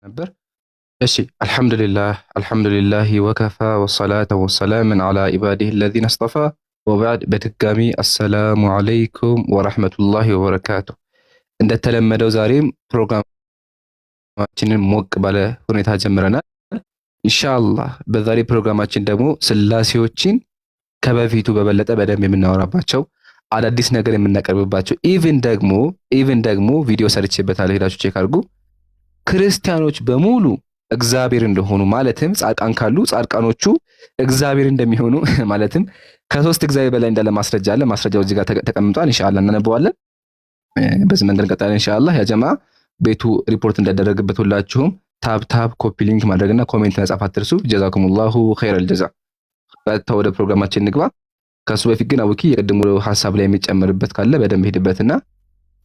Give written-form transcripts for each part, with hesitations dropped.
ነበር። እሺ አልሐምዱሊላህ ወከፋ ወሰላተ ወሰላምን ዐላ ኢባዲህ አለዚነ አስጠፋ ወበዕድ። በድጋሚ አሰላሙ ዐለይኩም ወረሕመቱላሂ ወበረካቱ። እንደተለመደው ዛሬም ፕሮግራማችንን ሞቅ ባለ ሁኔታ ጀምረናል። ኢንሻአላህ በዛሬ ፕሮግራማችን ደግሞ ስላሴዎችን ከበፊቱ በበለጠ በደንብ የምናወራባቸው አዳዲስ ነገር የምናቀርብባቸው ኢቭን ደግሞ ቪዲዮ ሰርቼበታለሁ፣ ሄዳችሁ ቼክ አድርጉ። ክርስቲያኖች በሙሉ እግዚአብሔር እንደሆኑ ማለትም ጻድቃን ካሉ ጻድቃኖቹ እግዚአብሔር እንደሚሆኑ ማለትም ከሶስት እግዚአብሔር በላይ እንዳለ ማስረጃ አለ። ማስረጃው እዚህ ጋር ተቀምጧል። ኢንሻአላህ እናነበዋለን። በዚህ መንገድ እንቀጥላለን ኢንሻአላህ። ያ ጀማ ቤቱ ሪፖርት እንዳደረገበት ሁላችሁም ታብ ኮፒ ሊንክ ማድረግና ኮሜንት መጻፍ አትርሱ። ጀዛኩሙላሁ ኸይረል ጀዛ። ቀጥታ ወደ ፕሮግራማችን እንግባ። ከሱ በፊት ግን አቡኪ የቀድሞ ሐሳብ ላይ የሚጨምርበት ካለ በደንብ ሄድበትና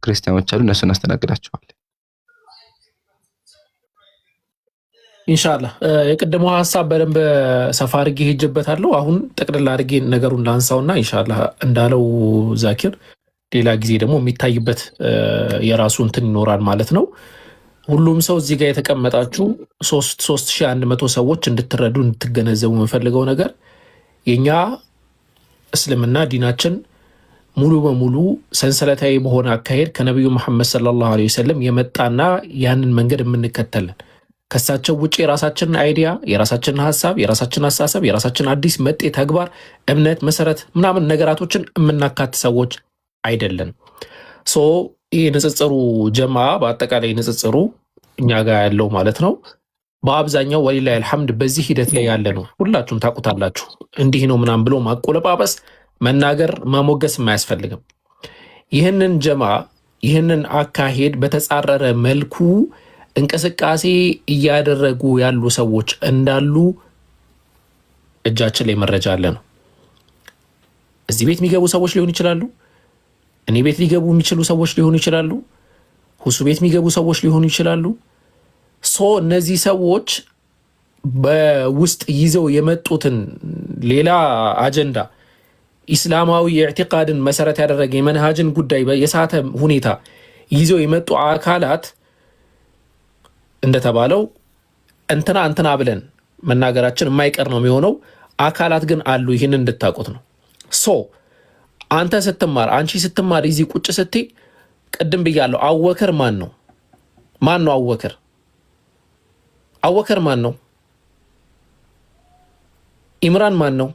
ክርስቲያኖች አሉ እነሱን አስተናግዳቸዋል። ኢንሻአላህ የቀደመው ሐሳብ በደንብ ሰፋ አድርጌ ሄጀበታለሁ። አሁን ጠቅልል አድርጌ ነገሩን ላንሳውና ኢንሻአላህ እንዳለው ዛኪር ሌላ ጊዜ ደግሞ የሚታይበት የራሱ እንትን ይኖራል ማለት ነው። ሁሉም ሰው እዚህ ጋር የተቀመጣችሁ 3100 ሰዎች እንድትረዱ እንድትገነዘቡ የምፈልገው ነገር የኛ እስልምና ዲናችን ሙሉ በሙሉ ሰንሰለታዊ በሆነ አካሄድ ከነብዩ መሐመድ ሰለላሁ ዐለይሂ ወሰለም የመጣና ያንን መንገድ የምንከተልን ከሳቸው ውጪ የራሳችንን አይዲያ፣ የራሳችንን ሐሳብ፣ የራሳችንን አስተሳሰብ፣ የራሳችንን አዲስ መጤ ተግባር፣ እምነት፣ መሰረት ምናምን ነገራቶችን የምናካት ሰዎች አይደለን። ይህ ንጽጽሩ ጀማ በአጠቃላይ ንጽጽሩ እኛ ጋር ያለው ማለት ነው። በአብዛኛው ወሊላሂ አልሐምድ በዚህ ሂደት ላይ ያለ ነው። ሁላችሁም ታውቁታላችሁ። እንዲህ ነው ምናምን ብሎ ማቆለጳጰስ፣ መናገር፣ ማሞገስ የማያስፈልግም። ይህንን ጀማ ይህንን አካሄድ በተጻረረ መልኩ እንቅስቃሴ እያደረጉ ያሉ ሰዎች እንዳሉ እጃችን ላይ መረጃ አለ ነው። እዚህ ቤት የሚገቡ ሰዎች ሊሆኑ ይችላሉ። እኔ ቤት ሊገቡ የሚችሉ ሰዎች ሊሆኑ ይችላሉ። ሁሱ ቤት የሚገቡ ሰዎች ሊሆኑ ይችላሉ። እነዚህ ሰዎች በውስጥ ይዘው የመጡትን ሌላ አጀንዳ ኢስላማዊ የኢዕቲቃድን መሰረት ያደረገ የመንሃጅን ጉዳይ የሳተ ሁኔታ ይዘው የመጡ አካላት እንደተባለው እንትና ብለን መናገራችን የማይቀር ነው የሚሆነው። አካላት ግን አሉ። ይህንን እንድታውቁት ነው። አንተ ስትማር፣ አንቺ ስትማር እዚህ ቁጭ ስትይ ቅድም ብያለሁ። አወከር ማን ነው? አወከር ማን ነው? ኢምራን ማን ነው?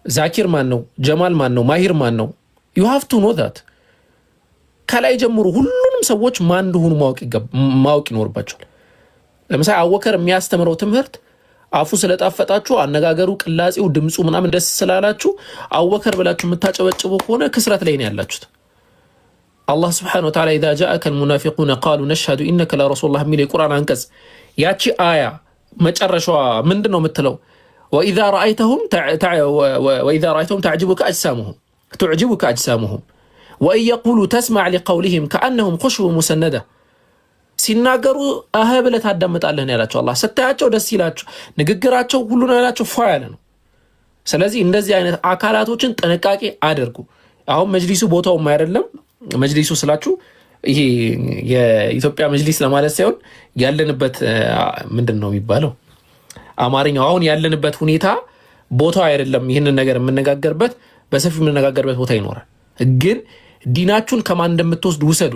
ዛኪር ማን ነው? ጀማል ማን ነው? ማሂር ማን ነው? ዩ ሃቭ ቱ ኖ ዛት። ከላይ ጀምሮ ሁሉንም ሰዎች ማን እንደሆኑ ማወቅ ይኖርባቸዋል። ለምሳሌ አወከር የሚያስተምረው ትምህርት አፉ ስለጣፈጣችሁ፣ አነጋገሩ፣ ቅላጼው፣ ድምፁ ምናምን ደስ ስላላችሁ አወከር ብላችሁ የምታጨበጭቡ ከሆነ ክስረት ላይ ነው ያላችሁት። አላህ ስብሓነሁ ወተዓላ ኢዛ ጃአከ አልሙናፊቁነ ቃሉ ነሽሀዱ ኢነከ ለረሱሉላህ የሚል የቁርአን አንቀጽ ያቺ አያ መጨረሻዋ ምንድን ነው የምትለው? ወኢዛ ረአይተሁም ተዕጅቡከ አጅሳሙሁም ወኢን የቁሉ ተስማዕ ሊቀውሊሂም ከአነሁም ኹሽቡ ሙሰነዳ። ሲናገሩ አህ ብለህ ታዳምጣለህ ነው ያላቸው። አላህ ስታያቸው ደስ ይላቸው፣ ንግግራቸው ሁሉ ነው ያላቸው ፏ ያለ ነው። ስለዚህ እንደዚህ አይነት አካላቶችን ጥንቃቄ አድርጉ። አሁን መጅሊሱ ቦታውም አይደለም። መጅሊሱ ስላችሁ ይሄ የኢትዮጵያ መጅሊስ ለማለት ሳይሆን ያለንበት ምንድን ነው የሚባለው አማርኛው፣ አሁን ያለንበት ሁኔታ ቦታው አይደለም። ይህንን ነገር የምነጋገርበት በሰፊው የምነጋገርበት ቦታ ይኖራል። ግን ዲናችሁን ከማን እንደምትወስዱ ውሰዱ።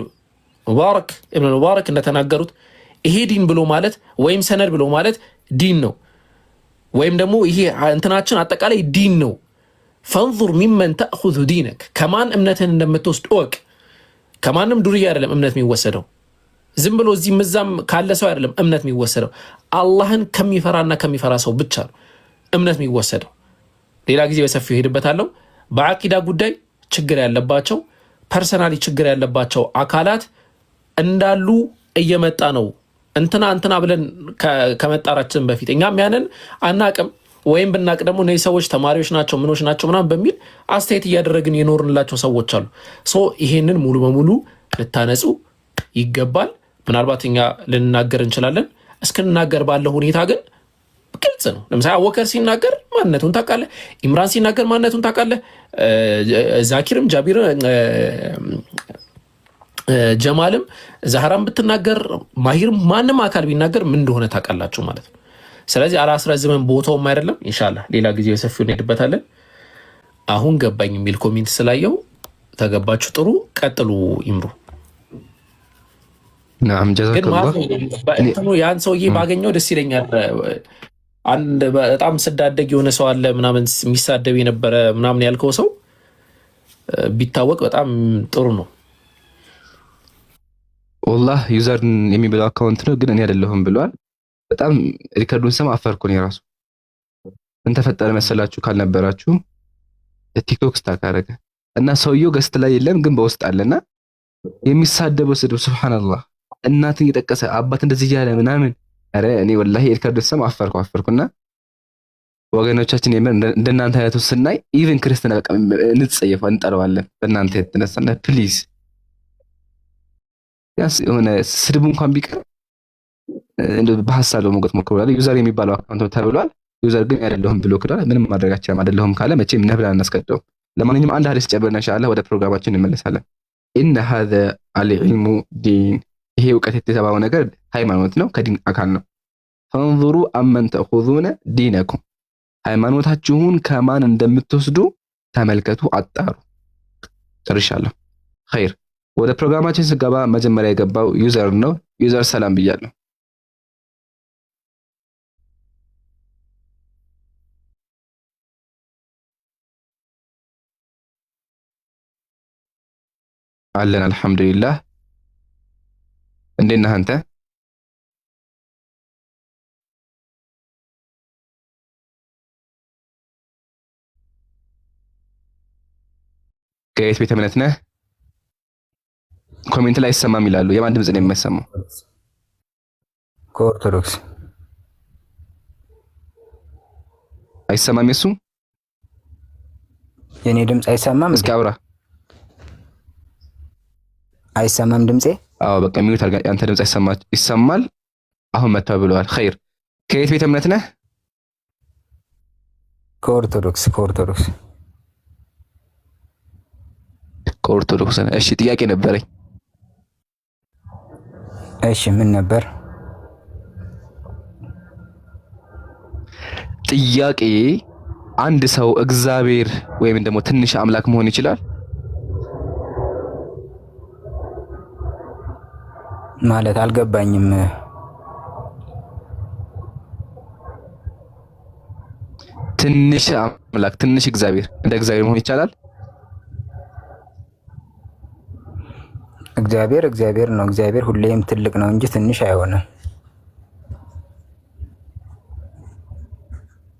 ኢብኑ ሙባረክ እንደተናገሩት ይሄ ዲን ብሎ ማለት ወይም ሰነድ ብሎ ማለት ዲን ነው፣ ወይም ደግሞ ይሄ እንትናችን አጠቃላይ ዲን ነው። ፈንዙር ሚመን ተእኹዙ ዲነክ፣ ከማን እምነትህን እንደምትወስድ እወቅ። ከማንም ዱርያ አይደለም እምነት የሚወሰደው። ዝም ብሎ እዚህ ምዛም ካለ ሰው አይደለም እምነት የሚወሰደው። አላህን ከሚፈራና ከሚፈራ ሰው ብቻ ነው እምነት የሚወሰደው። ሌላ ጊዜ በሰፊው ሄድበታለሁ። በአቂዳ ጉዳይ ችግር ያለባቸው ፐርሰናሊ ችግር ያለባቸው አካላት እንዳሉ እየመጣ ነው። እንትና ብለን ከመጣራችን በፊት እኛም ያንን አናቅም፣ ወይም ብናቅ ደግሞ እነዚህ ሰዎች ተማሪዎች ናቸው ምኖች ናቸው ምናምን በሚል አስተያየት እያደረግን የኖርንላቸው ሰዎች አሉ። ይሄንን ሙሉ በሙሉ ልታነጹ ይገባል። ምናልባት እኛ ልንናገር እንችላለን። እስክንናገር ባለው ሁኔታ ግን ግልጽ ነው። ለምሳሌ አወከር ሲናገር ማንነቱን ታውቃለህ። ኢምራን ሲናገር ማንነቱን ታውቃለህ። ዛኪርም ጀማልም ዛህራም ብትናገር ማሂርም ማንም አካል ቢናገር ምን እንደሆነ ታውቃላችሁ ማለት ነው። ስለዚህ አላስረዝመን ቦታውም አይደለም። ኢንሻአላህ ሌላ ጊዜ በሰፊው እንሄድበታለን። አሁን ገባኝ የሚል ኮሜንት ስላየው ተገባችሁ። ጥሩ ቀጥሉ ይምሩ። ናም ጀዛከላህ። ያን ሰውዬ ባገኘው ደስ ይለኛል። አንድ በጣም ስዳደግ የሆነ ሰው አለ ምናምን የሚሳደብ የነበረ ምናምን ያልከው ሰው ቢታወቅ በጣም ጥሩ ነው። ወላህ ዩዘር የሚብለው አካውንት ነው ግን እኔ አይደለሁም ብሏል። በጣም ሪከርዱን ሰማ አፈርኩ ነው ራሱ። ምን ተፈጠረ መሰላችሁ? ካልነበራችሁ ቲክቶክ ስታክ አደረገ እና ሰውየው ገስት ላይ የለም ግን በውስጥ አለና የሚሳደበው ስድብ ሱብሃንአላህ፣ እናትን እየጠቀሰ አባት እንደዚህ እያለ ምናምን። ኧረ እኔ ወላሂ ሪከርዱን ሰማ አፈርኩና ወገኖቻችን እንደናንተ አይነቱ ስናይ ኢቭን ክርስቲያን በቃ እንጸየፈው እንጠራዋለን። በእናንተ የተነሳና ፕሊዝ ያስ የሆነ ስድቡ እንኳን ቢቀር በሐሳብ ለሞገት ሞክሯል። ዩዘር የሚባለው አካውንት ተብሏል። ዩዘር ግን አይደለሁም ብሎ ክዳል። ምንም ማድረጋቸው አይደለሁም ካለ መቼም ነብላ እናስቀደው። ለማንኛውም አንድ ሐዲስ ጨበርና ኢንሻአላህ ወደ ፕሮግራማችን እንመለሳለን። ኢነ ሀዘ አልዕልሙ ዲን፣ ይሄ እውቀት የተባለው ነገር ሃይማኖት ነው፣ ከዲን አካል ነው። ፈንዙሩ አመን ተኹዙነ ዲነኩም፣ ሃይማኖታችሁን ከማን እንደምትወስዱ ተመልከቱ፣ አጣሩ። ጨርሻለሁ። ኸይር ወደ ፕሮግራማችን ስገባ መጀመሪያ የገባው ዩዘር ነው። ዩዘር ሰላም ብያለሁ። አለን አልሐምዱሊላህ። እንዴት ነህ አንተ? ከየት ቤተ እምነት ነህ? ኮሜንት ላይ አይሰማም ይላሉ። የማን ድምጽ ነው የሚሰማው? ከኦርቶዶክስ አይሰማም። የሱ የኔ ድምጽ አይሰማም። እስኪ አውራ። አይሰማም ድምጼ? አዎ በቃ ሚዩት አድርጋ። አንተ ድምጽ ይሰማል። አሁን መጣው ብለዋል። ኸይር ከየት ቤተ እምነት ነህ? ከኦርቶዶክስ ከኦርቶዶክስ። እሺ ጥያቄ ነበረኝ። እሺ ምን ነበር ጥያቄ? አንድ ሰው እግዚአብሔር ወይም ደግሞ ትንሽ አምላክ መሆን ይችላል? ማለት አልገባኝም። ትንሽ አምላክ ትንሽ እግዚአብሔር እንደ እግዚአብሔር መሆን ይቻላል? እግዚአብሔር ነው። እግዚአብሔር ሁሌም ትልቅ ነው እንጂ ትንሽ አይሆንም።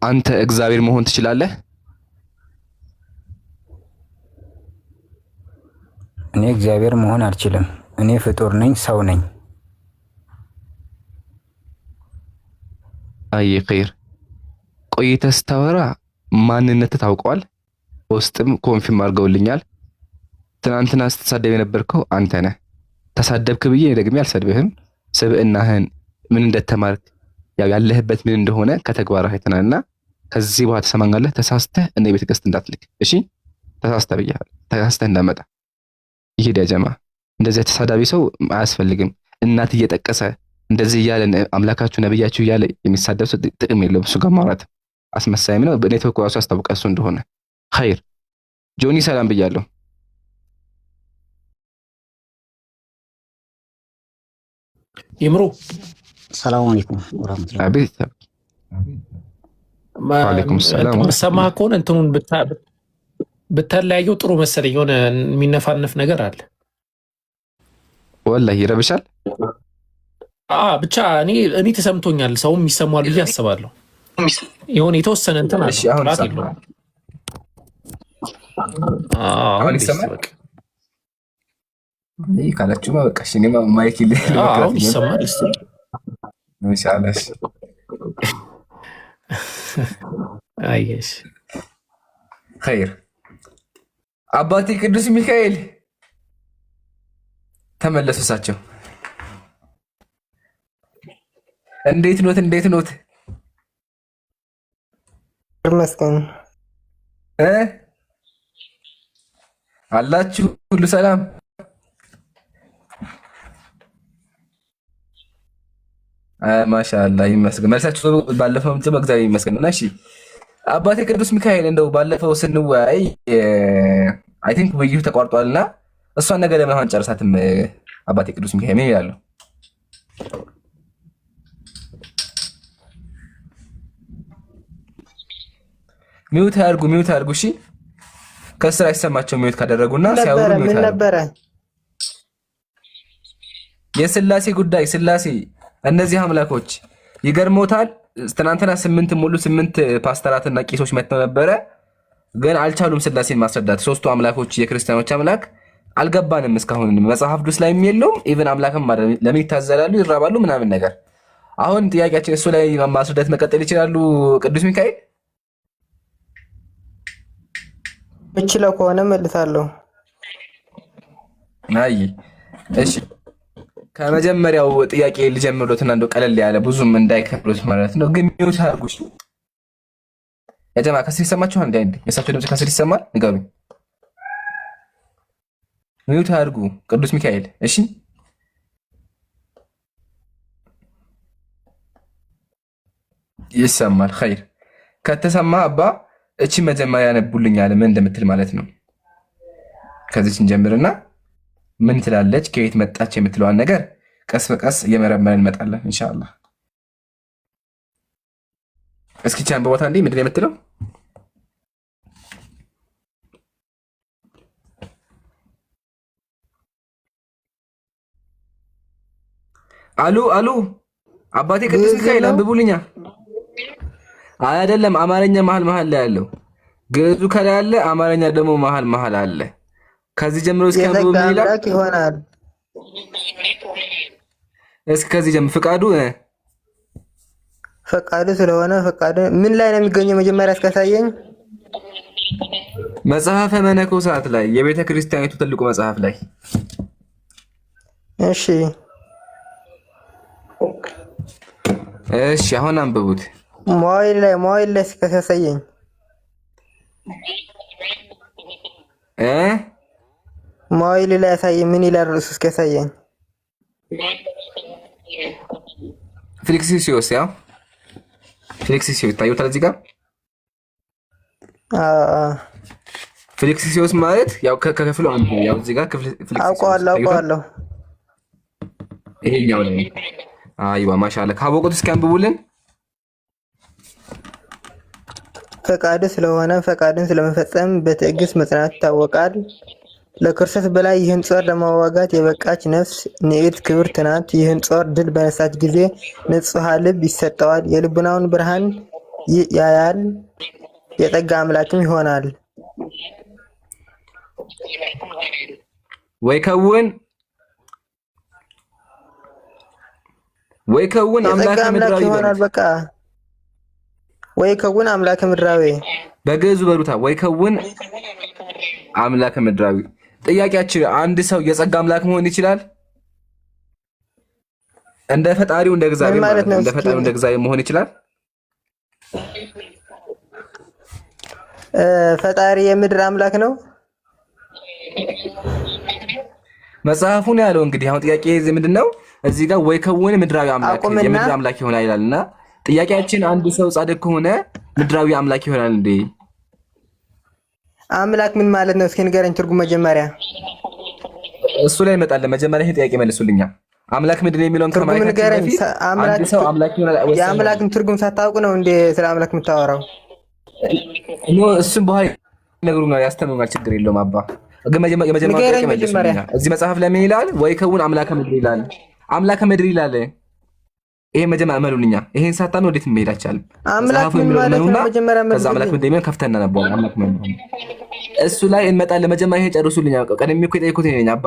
አንተ እግዚአብሔር መሆን ትችላለህ? እኔ እግዚአብሔር መሆን አልችልም። እኔ ፍጡር ነኝ፣ ሰው ነኝ። አይ ኸይር ቆይተህ ስታወራ ማንነት ታውቀዋል። ውስጥም ኮንፊርም አድርገውልኛል። ትናንትና ስትሳደብ የነበርከው አንተ ነህ። ተሳደብክ ብዬ ደግሜ አልሰድብህም። ስብዕናህን ምን እንደተማርክ ያለህበት ምን እንደሆነ ከተግባራህ አይተናልና ከዚህ በኋላ ተሰማኛለህ። ተሳስተህ እኔ ቤት ገዝት እንዳትልክ እሺ? ተሳስተህ ብያለሁ። ተሳስተህ እንዳመጣ ይሄድ ያ ጀማ። እንደዚህ ተሳዳቢ ሰው አያስፈልግም። እናት እየጠቀሰ እንደዚህ እያለ አምላካችሁ ነብያችሁ እያለ የሚሳደብ ሰው ጥቅም የለውም። እሱ ጋር ማውራት አስመሳይም ነው። በኔትወርክ ራሱ ያስታውቃል እሱ እንደሆነ። ኸይር ጆኒ ሰላም ብያለሁ። ይምሩ ሰላም አለይኩም ወራህመቱላሂ አቤት። ወአለይኩም ሰላም። ሰማህ ከሆነ እንትኑን ብታለያየው ጥሩ መሰለኝ። የሆነ የሚነፋነፍ ነገር አለ። ወላሂ ይረብሻል። ብቻ እኔ ተሰምቶኛል። ሰውም ይሰማል ብዬ አስባለሁ። የሆነ የተወሰነ እንትን አለ። አሁን ይሰማል። ይሄ ካላችሁ በቃ እሺ። እኔማ ማይክ አሁን ይሰማል። ኢንሻአላህ። አይሽ ኸይር አባቴ ቅዱስ ሚካኤል ተመለሱ። እሳቸው እንዴት ኖት? ይመስገን አላችሁ ሁሉ ሰላም? ማሻአላህ ይመስገን። መልሳችሁ ባለፈው ምንም እግዚአብሔር ይመስገን። እና እሺ አባቴ ቅዱስ ሚካኤል እንደው ባለፈው ስንወያይ አይ ቲንክ ውይይቱ ተቋርጧልና እሷን ነገር ለምን አሁን ጨርሳትም? አባቴ ቅዱስ ሚካኤል ምን ይላሉ? ሚውት አድርጉ። እሺ ከስራ አይሰማቸው ሚውት ካደረጉና ሲያወሩ ሚውት ምን ነበረ? የስላሴ ጉዳይ ስላሴ እነዚህ አምላኮች ይገርሞታል። ትናንትና 8 ፓስተራትና ቄሶች መጥተው ነበረ፣ ግን አልቻሉም ስላሴን ማስረዳት። ሶስቱ አምላኮች የክርስቲያኖች አምላክ አልገባንም እስካሁን መጽሐፍ ቅዱስ ላይ የለውም። ኢቭን አምላክም ለምን ይታዘላሉ ይራባሉ ምናምን ነገር። አሁን ጥያቄያችን እሱ ላይ ማስረዳት መቀጠል ይችላሉ ቅዱስ ሚካኤል? እችለው ከሆነ መልሳለሁ። አይ እሺ ከመጀመሪያው ጥያቄ ልጀምሮትና እንደው ቀለል ያለ ብዙም እንዳይከብሩት ማለት ነው። ግን ሚውት አድርጉ ያጀማ። ከስር ይሰማችኋል እንዴ? የእሳቸው ድምጽ ከስር ይሰማል? ንገሩኝ። ሚውት አድርጉ ቅዱስ ሚካኤል። እሺ ይሰማል። ኸይር ከተሰማ አባ እቺ መጀመሪያ ያነቡልኛል ምን እንደምትል ማለት ነው። ከዚህች እንጀምርና ምን ትላለች ከየት መጣች የምትለዋን ነገር ቀስ በቀስ እየመረመረን እንመጣለን ኢንሻአላህ። እስኪ ቻን በቦታ እንዴ ምንድን ነው የምትለው? አሉ አባቴ ቅዱስ ሚካኤል አንብቡልኛ። አይደለም አማርኛ መሀል ላይ ያለው ግዕዙ ከላይ አለ፣ አማርኛ ደግሞ መሀል አለ። ከዚህ ጀምሮ እስኪ አንብቡ ይላል ይሆናል። እስኪ ከዚህ ጀምሮ ፈቃዱ ስለሆነ ፈቃዱ ምን ላይ ነው የሚገኘው? መጀመሪያ እስካሳየኝ መጽሐፈ መነኮሳት ላይ የቤተ ክርስቲያኒቱ ትልቁ መጽሐፍ ላይ። እሺ አሁን አንብቡት። ሞባይል ላይ እስካሳየኝ ሞባይል ላይ ያሳየኝ። ምን ይላል ርዕሱ እስካሳየኝ? ፍሊክሲሲዮስ ታዩታል እዚህ ጋር። ፍሊክሲሲዮስ ማለት ያው ከክፍሉ አንዱ ያው እዚህ ጋር ፍሊክሲሲዮስ አውቀዋለሁ። ይሄኛው ላይ አይዋ ማሻአላ ካወቁት እስኪ አንብቡልን። ፈቃዱ ስለሆነ ፈቃዱን ስለመፈጸም በትዕግስት መጽናት ይታወቃል። ለክርስቶስ በላይ ይህን ጾር ለመዋጋት የበቃች ነፍስ ንዕድ ክብርት ናት። ይህን ጾር ድል በነሳች ጊዜ ንጹሕ ልብ ይሰጠዋል። የልቡናውን ብርሃን ያያል፣ የጸጋ አምላክም ይሆናል። ወይ ከውን አምላክ ምድራዊ ይሆናል። በቃ ወይ ከውን አምላክ ምድራዊ በግዕዙ በሉታ። ወይ ከውን አምላክ ምድራዊ። ጥያቄያችን አንድ ሰው የጸጋ አምላክ መሆን ይችላል? እንደ ፈጣሪው እንደ እግዚአብሔር ማለት ነው። እንደ ፈጣሪው እንደ እግዚአብሔር መሆን ይችላል? ፈጣሪ የምድር አምላክ ነው መጽሐፉን ያለው። እንግዲህ አሁን ጥያቄ ምንድነው? እዚህ ጋር ወይ ከውን ምድራዊ አምላክ የምድር አምላክ ይሆናል ይላልና ጥያቄያችን አንድ ሰው ጻድቅ ከሆነ ምድራዊ አምላክ ይሆናል እንዴ? አምላክ ምን ማለት ነው? እስኪ ንገረኝ ትርጉም መጀመሪያ። እሱ ላይ እንመጣለን። መጀመሪያ ይሄ ጥያቄ መልሱልኛ። አምላክ ምንድን ነው የሚለውን ከማየታችን በፊት አንድ ሰው አምላክ ይሆናል ወይ? የአምላክን ትርጉም ሳታውቁ ነው እንዴ ስለ አምላክ የምታወራው? እሱም በኋላ ይነግሩናል፣ ያስተምሩናል። ችግር የለውም አባ። ግን የመጀመሪያ ጥያቄ መልሱልኛ። እዚህ መጽሐፍ ላይ ምን ይላል? ወይ ከውን አምላከ ምድር ይላል። አምላከ ምድር ይላል። ይሄ መጀመሪያ እመኑልኛ። ይሄን ሳታምን ወዴት መሄድ አይቻልም። አምላክ ምን ማለት ነው? መጀመሪያ ከዛ አምላክ ምንድን ነው ከፍተና ነበር። አምላክ ምን እሱ ላይ እንመጣለን። መጀመሪያ ይሄ ጨርሱልኝ። ቀድሜ እኮ የጠየኩት እኔ ነኝ አባ።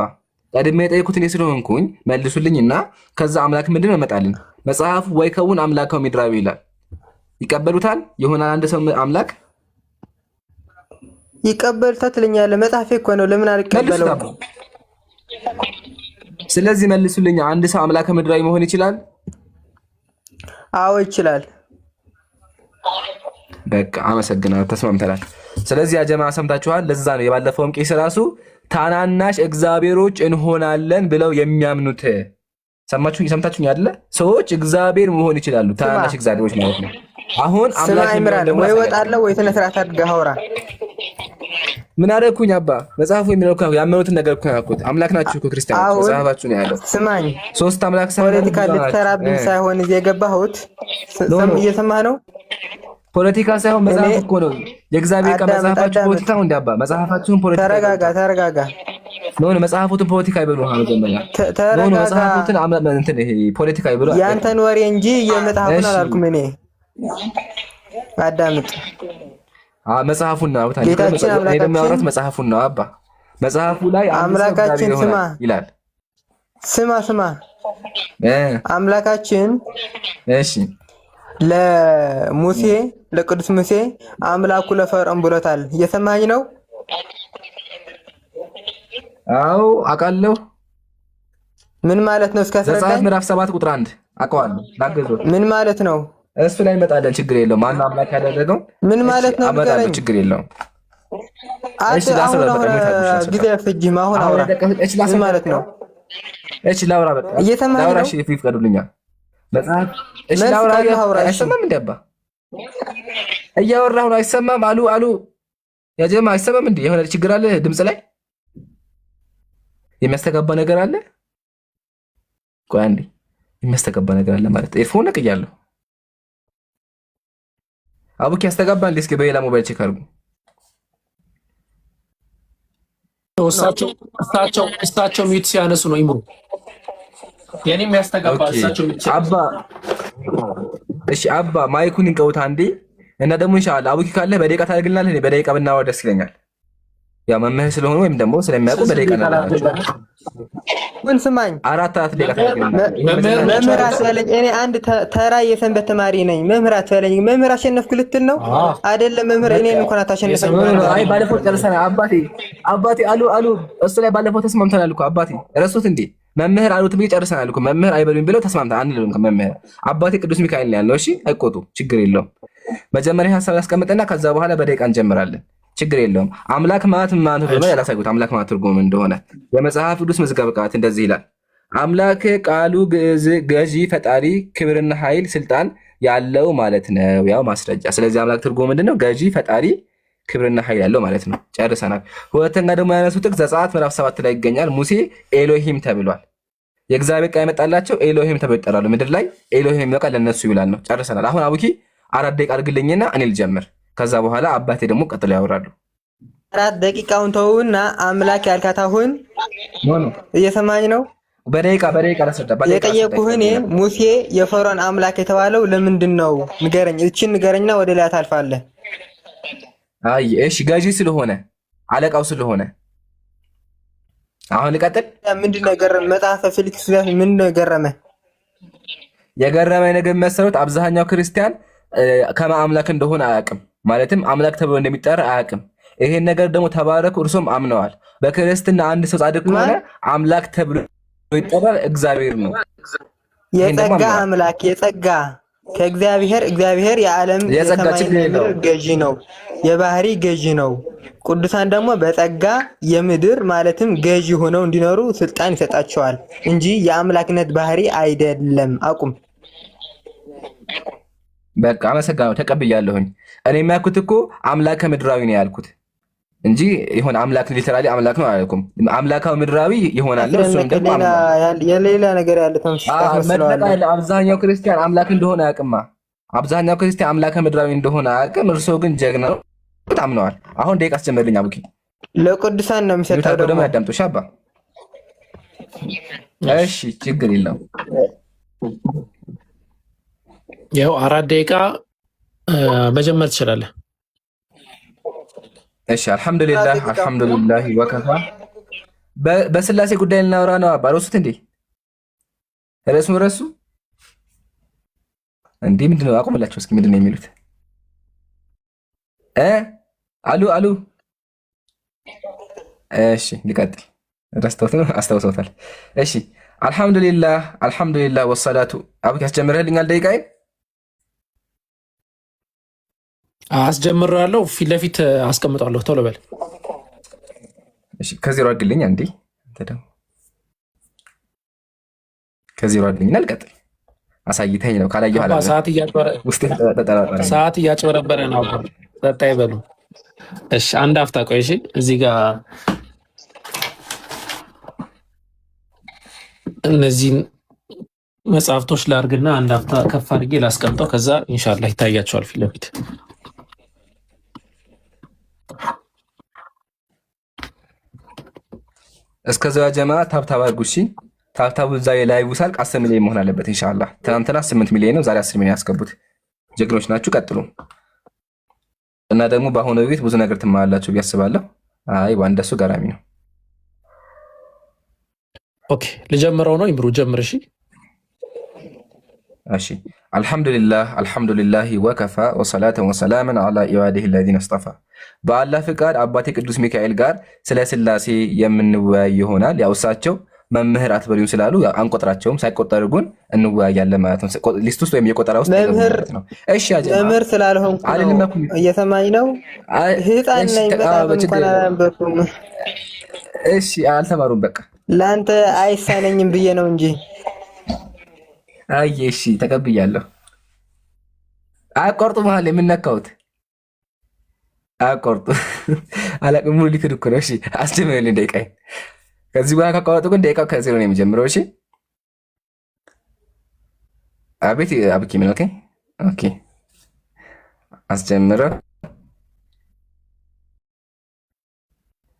ቀድሜ የጠየኩት እኔ ስለሆንኩኝ መልሱልኝና ከዛ አምላክ ምንድን ነው እንመጣለን። መጽሐፉ ወይ ከውን አምላካው ምድራዊ ይላል። ይቀበሉታል? ይሆናል አንድ ሰው አምላክ ይቀበሉታል ትለኛለህ? መጽሐፌ እኮ ነው። ለምን አልቀበለው? ስለዚህ መልሱልኝ። አንድ ሰው አምላከ ምድራዊ መሆን ይችላል? አዎ ይችላል። በቃ አመሰግናለሁ። ተስማምተናል። ስለዚህ ያጀማ ሰምታችኋል። ለዛ ነው የባለፈውም ቄስ ራሱ ታናናሽ እግዚአብሔሮች እንሆናለን ብለው የሚያምኑት። ሰምታችሁኝ አይደለ? ሰዎች እግዚአብሔር መሆን ይችላሉ፣ ታናሽ እግዚአብሔሮች ማለት ነው። አሁን አምላክ ይምራል ወይ ወጣለህ ወይ ተነስራት አድርገህ አውራ። ምን አደረኩኝ አባ? መጽሐፉ የሚለው ያመኑትን ነገር እኮ ያልኩት አምላክ ናችሁ እኮ ክርስቲያኖች፣ መጽሐፋችሁ ነው ያለው። ስማኝ፣ ሶስት አምላክ ፖለቲካ ልትሰራብኝ ሳይሆን እዚህ የገባሁት እየሰማህ ነው። ፖለቲካ ሳይሆን መጽሐፍ እኮ ነው የእግዚአብሔር ቃል። መጽሐፋችሁ ፖለቲካ ነው እንዴ አባ? መጽሐፋችሁን ፖለቲካ። ተረጋጋ። ነው መጽሐፉትን ፖለቲካ ይበሉ። መጀመሪያ ነው መጽሐፉትን እንትን ይሄ ፖለቲካ ይበሉ። ያንተን ወሬ እንጂ የመጽሐፉን አላልኩም እኔ። አዳምጥ። መጽሐፉን ነው አውታ ደግሞ ያወራሁት መጽሐፉን ነው አባ። መጽሐፉ ላይ አምላካችን ይላል። ስማ አምላካችን እሺ ለሙሴ ለቅዱስ ሙሴ አምላኩ ለፈርዖን ብሎታል። እየሰማኸኝ ነው? አዎ አውቃለሁ። ምን ማለት ነው? እስከ ዘጸአት ምዕራፍ 7 ቁጥር 1 አውቀዋለሁ። ላገዘው ምን ማለት ነው? እሱ ላይ እንመጣለን። ችግር የለውም። ማን አምላክ ያደረገው ምን ማለት ነው? አመጣለሁ። ችግር የለውም። እሺ ጊዜ አትፈጅም። አሁን አውራ። ምን ማለት ነው? እሺ ላውራ። በቃ ላውራ። እሺ ይፍቀዱልኛል። መጽሐፍ እሺ ላውራ። አይሰማም እንዴ አባ? እያወራሁ ነው። አይሰማም አሉ ያ ጀማ አይሰማም እንዴ? የሆነ ችግር አለ ድምጽ ላይ የሚያስተጋባ ነገር አለ። ቆይ አንዴ የሚያስተጋባ ነገር አለ ማለት ኤርፎን ነቅያለሁ። አቡኪ ያስተጋባ እንዴ? እስኪ በሌላ ሞባይል ቼክ አድርጉ። እሳቸው ሚዩት ሲያነሱ ነው ይምሩ። የኔም ያስተጋባ እሳቸው ሚዩት አባ። እሺ አባ ማይኩን እንቀውታ አንዴ እና ደግሞ ኢንሻአላህ አቡኪ ካለ በደቂቃ ታደርግልናለህ። በደቂቃ ብናወራ ደስ ይለኛል። ያው መምህር ስለሆነ ወይም ደግሞ ስለሚያውቁ በደቂቃ እናደርጋለን። ምን ስማኝ፣ አራት ደቂቃ ታደርግልናለህ። መምህር አትበለኝ። እኔ አንድ ተራ የሰንበት ተማሪ ነኝ። መምህር አትበለኝ። መምህር አሸነፍኩ ልትል ነው አይደለም? መምህር እኔን እንኳን አታሸንፈኝ። አይ ባለፈው ጨርሰናል አባቴ አሉ እሱ ላይ ባለፈው ተስማምተናል እኮ አባቴ። ረሱት እንዴ? መምህር አሉት ብዬ ጨርሰናል እኮ። መምህር አይበሉኝ ብለው ተስማምተናል። አንልም ከመምህር አባቴ ቅዱስ ሚካኤል ነው ያለው። እሺ አይቆጡ፣ ችግር የለውም። መጀመሪያ ሐሳብ ያስቀምጥና ከዛ በኋላ በደቂቃ እንጀምራለን። ችግር የለውም። አምላክ ማለት ማን እንደሆነ ያላሳዩት አምላክ ማለት ትርጉም እንደሆነ የመጽሐፍ ቅዱስ መዝገበ ቃላት እንደዚህ ይላል። አምላክ ቃሉ ግዕዝ፣ ገዢ፣ ፈጣሪ፣ ክብርና ኃይል፣ ስልጣን ያለው ማለት ነው። ያው ማስረጃ። ስለዚህ አምላክ ትርጉም ምንድነው? ገዢ፣ ፈጣሪ፣ ክብርና ኃይል ያለው ማለት ነው። ጨርሰናል። ሁለተኛ ደግሞ ያነሱት ጥቅስ ዘጸአት ምዕራፍ 7 ላይ ይገኛል። ሙሴ ኤሎሂም ተብሏል። የእግዚአብሔር ቃል የመጣላቸው ኤሎሂም ተብለው ይጠራሉ። ምድር ላይ ኤሎሂም ነው ቃል ለነሱ ይውላል ነው። ጨርሰናል። አሁን አቡኪ 4 ደቂቃ አድርግልኝና እኔ ልጀምር። ከዛ በኋላ አባቴ ደግሞ ቀጥሎ ያወራሉ። 4 ደቂቃውን ተውና አምላክ ያልካት አሁን እየሰማኝ ነው? በደቂቃ ላስረዳ። የጠየቁህ እኔ ሙሴ የፈርዖን አምላክ የተባለው ለምንድን ነው? ንገረኝ። እቺን ንገረኝና ወደ ላይ ታልፋለህ። አይ እሺ፣ ገዢ ስለሆነ አለቃው ስለሆነ። አሁን ልቀጥል። ምንድነው የገረመህ? መጽሐፈ ፊልክስ ምንድነው የገረመህ? የገረመኝ ነገር መሰረት አብዛኛው ክርስቲያን ከማ አምላክ እንደሆነ አያውቅም። ማለትም አምላክ ተብሎ እንደሚጠራ አያውቅም። ይሄን ነገር ደግሞ ተባረኩ እርሶም አምነዋል። በክርስትና አንድ ሰው ጻድቅ ከሆነ አምላክ ተብሎ ይጠራል፣ እግዚአብሔር ነው። የጸጋ አምላክ የጸጋ እግዚአብሔር የዓለም የሰማይ ገዢ ነው፣ የባህሪ ገዢ ነው። ቅዱሳን ደግሞ በጸጋ የምድር ማለትም ገዢ ሆነው እንዲኖሩ ስልጣን ይሰጣቸዋል እንጂ የአምላክነት ባህሪ አይደለም። አቁም። በቃ አመሰግናለሁ፣ ተቀብያለሁኝ። እኔ የሚያልኩት እኮ አምላከ ምድራዊ ነው ያልኩት እንጂ የሆነ አምላክ ሊተራሊ አምላክ ነው አላልኩም። አምላካው ምድራዊ ይሆናል። እሱም ደግሞ የሌላ ነገር ያለ ተመስሏል። አብዛኛው ክርስቲያን አምላክ እንደሆነ አያውቅማ። አብዛኛው ክርስቲያን አምላከ ምድራዊ እንደሆነ አያውቅም። እርሶ ግን ጀግና ነው፣ አምነዋል። አሁን ደቂቃ አስጀምርልኝ አቡኪ። ለቅዱሳን ነው የሚሰጠው ደግሞ ያዳምጡሽ አባ። እሺ ችግር የለውም። ያው 4 ደቂቃ መጀመር ትችላለህ። እሺ አልሐምዱሊላህ ወከፋ። በስላሴ ጉዳይ ልናወራ ነው አባ። ረሱት እንዴ? ረሱ እንዴ? ምንድነው? አቁምላቸው እስኪ ምንድነው የሚሉት? አሉ እሺ ሊቀጥል ረስተውት ነው አስታውሰውታል። እሺ አልሐምዱሊላህ ወሰላቱ። አቡኪ ያስጀምርልኛል ደቂቃዬ? አስጀምራለሁ። ፊት ለፊት አስቀምጣለሁ። ቶሎ በል። እሺ ከዜሮ አድርግልኝ አንዴ። ከዜሮ አድርግኝና ልቀጥል። አሳይተኝ ነው ካላየሁ አላ ሰዓት እያጭበረበረ ነው። ጠጣ ይበሉ። እሺ አንድ አፍታ ቆይ። እሺ እዚህ ጋር እነዚህን መጽሐፍቶች ላርግና አንድ አፍታ ከፍ አድርጌ ላስቀምጠው። ከዛ ኢንሻአላህ ይታያቸዋል ፊት ለፊት። እስከዚያ ጀማ ታብታብ አድርጉ። እሺ ታብታቡ እዛ ላይ ውሳልቅ 10 ሚሊዮን መሆን አለበት ኢንሻአላህ። ትናንትና 8 ሚሊዮን ነው፣ ዛሬ 10 ሚሊዮን ያስገቡት። ጀግኖች ናችሁ፣ ቀጥሉ። እና ደግሞ በአሁኑ ቤት ብዙ ነገር ትማራላችሁ ብዬ አስባለሁ። አይ ዋንደሱ ገራሚ ነው። ኦኬ ልጀምረው ነው። ይምሩ ጀምር። እሺ እሺ አልሐምዱሊላህ ወከፋ ወሰላተን ወሰላመን አላ ኢባዲሂ አለዚነ እስጠፋ። በአላህ ፍቃድ አባቴ ቅዱስ ሚካኤል ጋር ስለ ስላሴ የምንወያይ ይሆናል። ያው እሳቸው መምህር አትበሉኝ ስላሉ አንቆጥራቸውም፣ ሳይቆጠሩ ግን እንወያያለን ማለት ነው። ሊስት ውስጥ ወይም የቆጠራ ውስጥ ነው። እሺ መምህር ስላልሆንኩ ነው። እየሰማኝ ነው። ህፃን ነኝ፣ በጣም እንኳን አላነበብኩም። እሺ አልተማሩም። በቃ ለአንተ አይሳነኝም ብዬ ነው እንጂ። አይ እሺ ተቀብያለሁ። አቆርጡ መሀል የምነካውት አቆርጡ አላቅም። ሙሉ ሊክድ እኮ ነው። እሺ አስጀምረልኝ ደቂቃዬን። ከዚህ በኋላ ካቋረጡ ግን ደቂቃው ከዜሮ ነው የሚጀምረው። እሺ አቤት አብኪ ምን? ኦኬ ኦኬ አስጀምረው